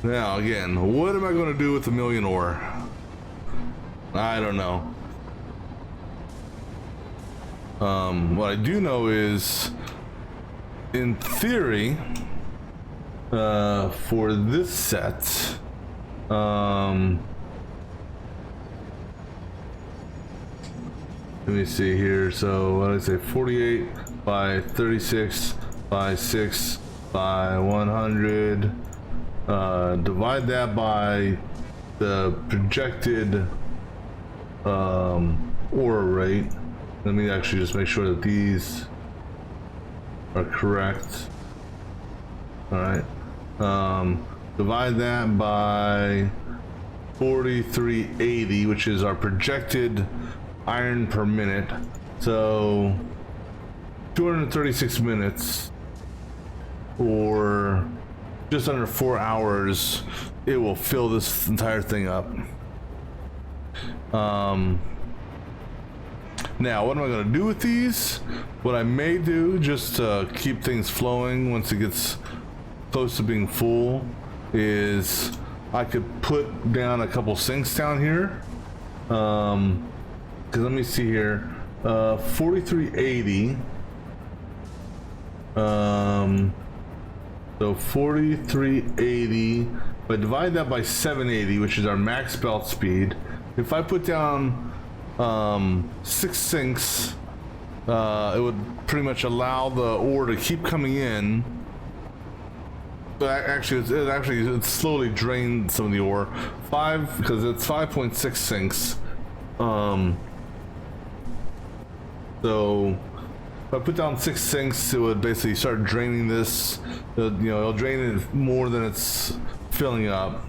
Now, again, what am I going to do with a million ore? I don't know. What I do know is, in theory, for this set, let me see here. So what did I say? 48 by 36 by 6 by 100. Divide that by the projected ore rate. Let me actually just make sure that these are correct. All right. Divide that by 4380, which is our projected iron per minute. So 236 minutes, or just under 4 hours, it will fill this entire thing up. Now, what am I going to do with these? What I may do, just to keep things flowing once it gets close to being full, is I could put down a couple sinks down here. Because let me see here. 4380. So 4380 if I divide that by 780, which is our max belt speed, if I put down 6 sinks, it would pretty much allow the ore to keep coming in. But actually, it slowly drained some of the ore. Because it's 5.6 sinks. So if I put down 6 sinks, it would basically start draining this. It'll drain it more than it's filling up.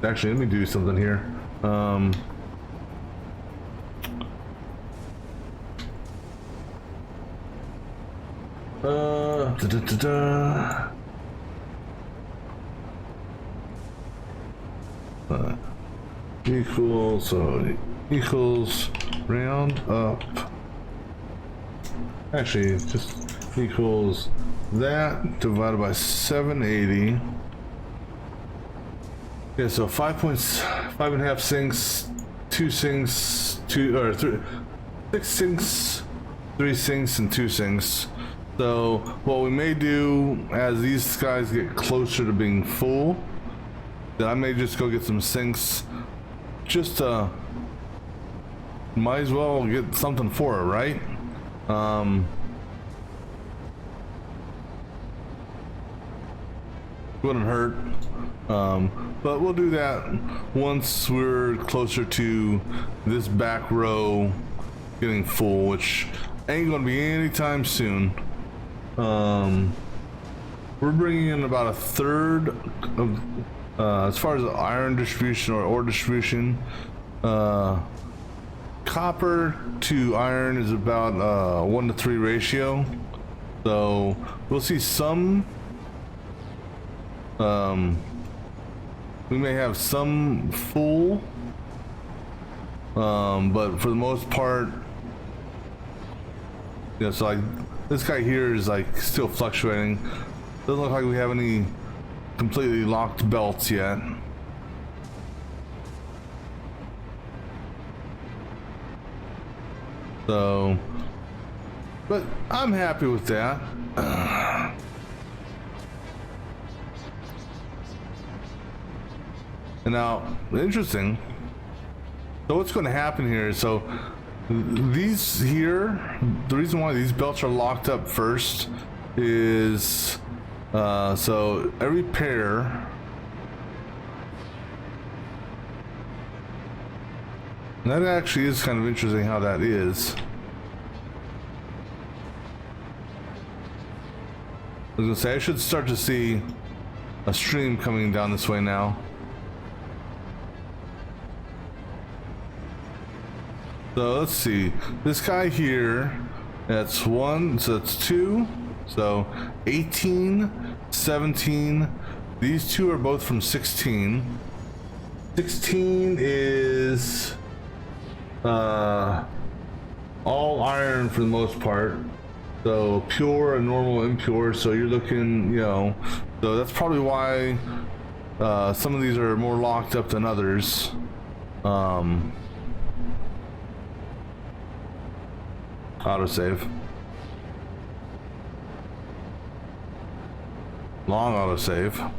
Actually, let me do something here. Equals round up. Actually, just equals that divided by 780. Yeah, so 5.5 sinks, 2 sinks, 6 sinks, 3 sinks, and 2 sinks. So what we may do as these guys get closer to being full, then I may just go get some sinks. Just might as well get something for it, right? Wouldn't hurt. But we'll do that once we're closer to this back row getting full, which ain't gonna be anytime soon. We're bringing in about a third of, as far as iron distribution or ore distribution, copper to iron is about 1-to-3 ratio. So we'll see some, we may have some full, but for the most part, so like this guy here is like still fluctuating. Doesn't look like we have any completely locked belts yet. So, but I'm happy with that. And now, interesting. So what's going to happen here is, so these here, the reason why these belts are locked up first is, so every pair, and that actually is kind of interesting how that is. I was gonna say, I should start to see a stream coming down this way now. So let's see, this guy here, that's 1, so that's 2, so 18, 17, these two are both from 16. 16 is all iron for the most part, so pure and normal impure, so you're looking, so that's probably why some of these are more locked up than others. Autosave. Long autosave.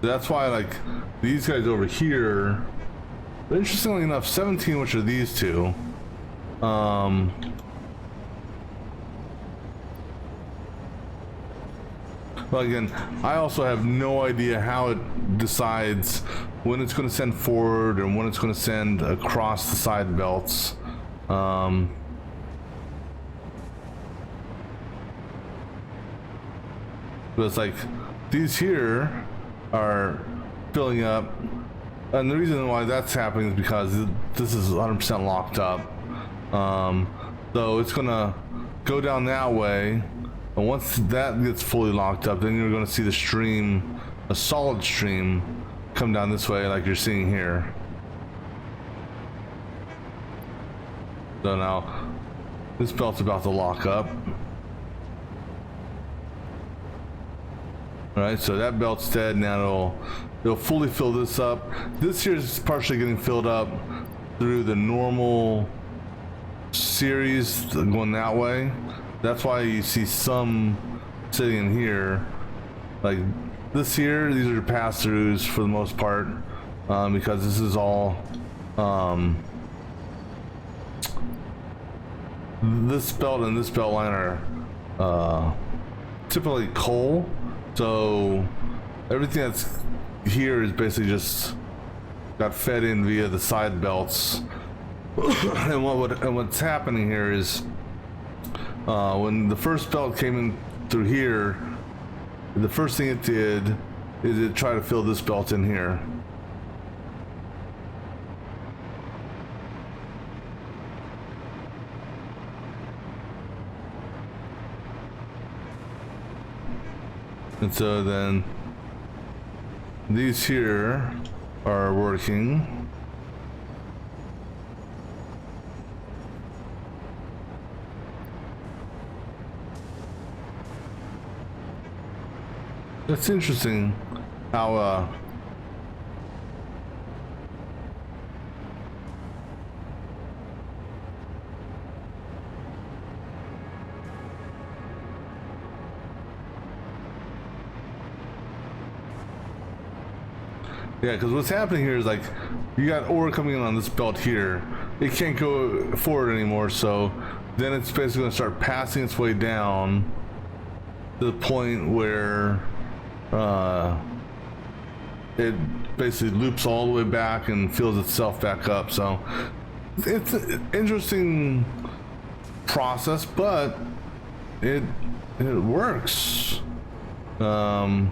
That's why, like, these guys over here, interestingly enough, 17, which are these two, well, again, I also have no idea how it decides when it's going to send forward and when it's going to send across the side belts. But it's like these here are filling up, and the reason why that's happening is because this is 100% locked up. So it's going to go down that way. And once that gets fully locked up, then you're going to see the stream, a solid stream, come down this way like you're seeing here. So now, this belt's about to lock up. Alright, so that belt's dead. Now it'll fully fill this up. This here is partially getting filled up through the normal series going that way. That's why you see some sitting in here, like this here. These are pass-throughs for the most part, because this is all this belt and this belt line are typically coal, so everything that's here is basically just got fed in via the side belts. And what's happening here is when the first belt came in through here, the first thing it did is it tried to fill this belt in here. And so then these here are working. It's interesting how yeah, because what's happening here is like you got ore coming in on this belt here. It can't go forward anymore, so then it's basically going to start passing its way down to the point where it basically loops all the way back and fills itself back up. So it's an interesting process, but it works. Yeah,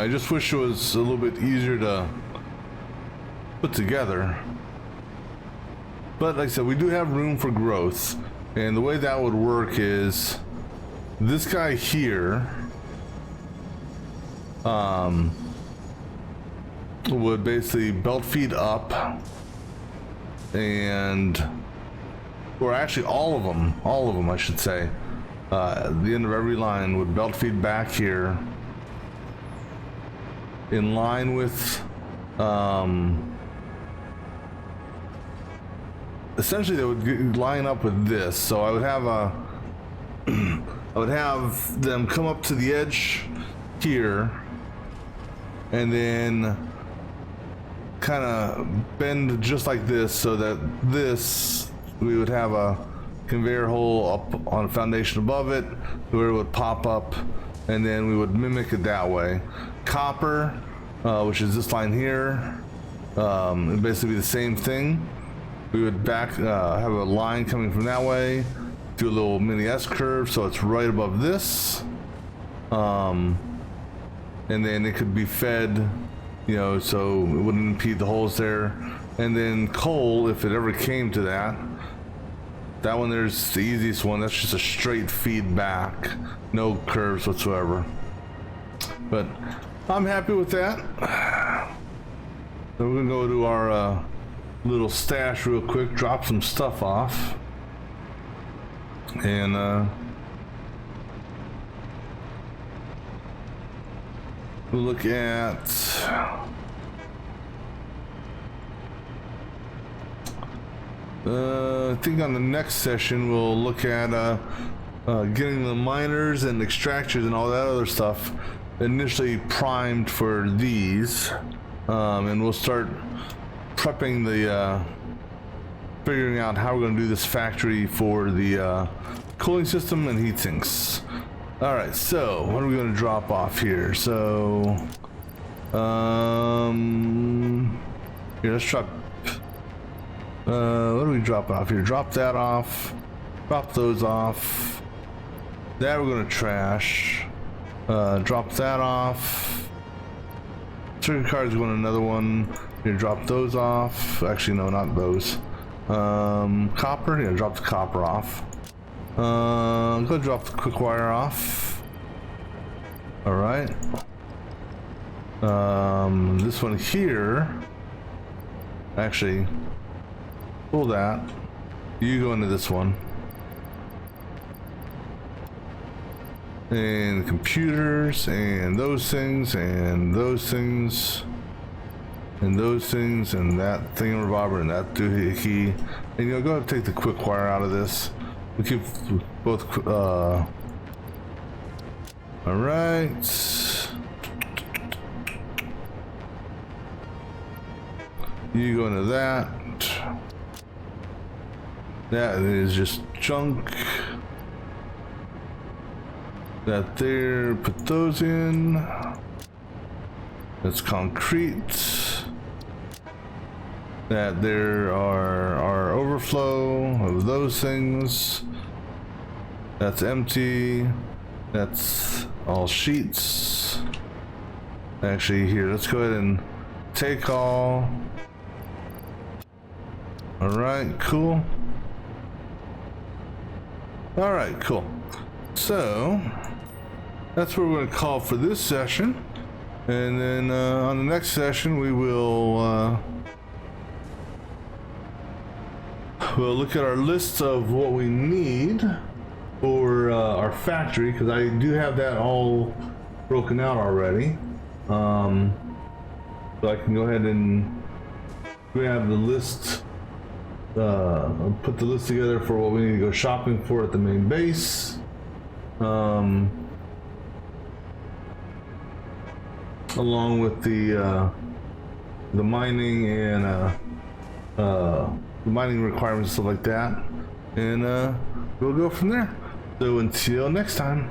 I just wish it was a little bit easier to put together. But like I said, we do have room for growth. And the way that would work is this guy here would basically belt feed up, and or actually all of them I should say, at the end of every line would belt feed back here in line with essentially they would line up with this. So I would have I would have them come up to the edge here and then kind of bend just like this, so that this we would have a conveyor hole up on a foundation above it where it would pop up, and then we would mimic it that way. Copper, which is this line here, it'd basically be the same thing. We would have a line coming from that way, do a little mini S curve so it's right above this, and then it could be fed, you know, so it wouldn't impede the holes there. And then coal, if it ever came to that one there's the easiest one. That's just a straight feedback, no curves whatsoever. But I'm happy with that. So we're gonna go to our little stash real quick, drop some stuff off, and we'll look at I think on the next session we'll look at getting the miners and extractors and all that other stuff initially primed for these, and we'll start prepping the figuring out how we're going to do this factory for the cooling system and heat sinks. All right, so what are we going to drop off here? So here, let's drop what do we drop off here? Drop that off, drop those off, that we're going to trash, drop that off. Circuit cards, we want another one. Here, drop those off. Actually, no, not those. Copper, yeah, drop the copper off. Go drop the quick wire off. All right. This one here, actually, pull that. You go into this one. And computers, and those things, and those things. and those things, and that thingamabobber, and that doohickey. And you know, go ahead and take the quick wire out of this. We keep both. All right. You go into that. That is just junk. That there, put those in. That's concrete. That there are our overflow of those things. That's empty. That's all sheets. Actually, here, let's go ahead and take all. All right, cool. All right, cool. So that's what we're going to call for this session, and then on the next session we will we'll look at our list of what we need for our factory, because I do have that all broken out already. So I can go ahead and grab the list. Put the list together for what we need to go shopping for at the main base. Along with the mining and the mining requirements and stuff like that, and we'll go from there. So until next time.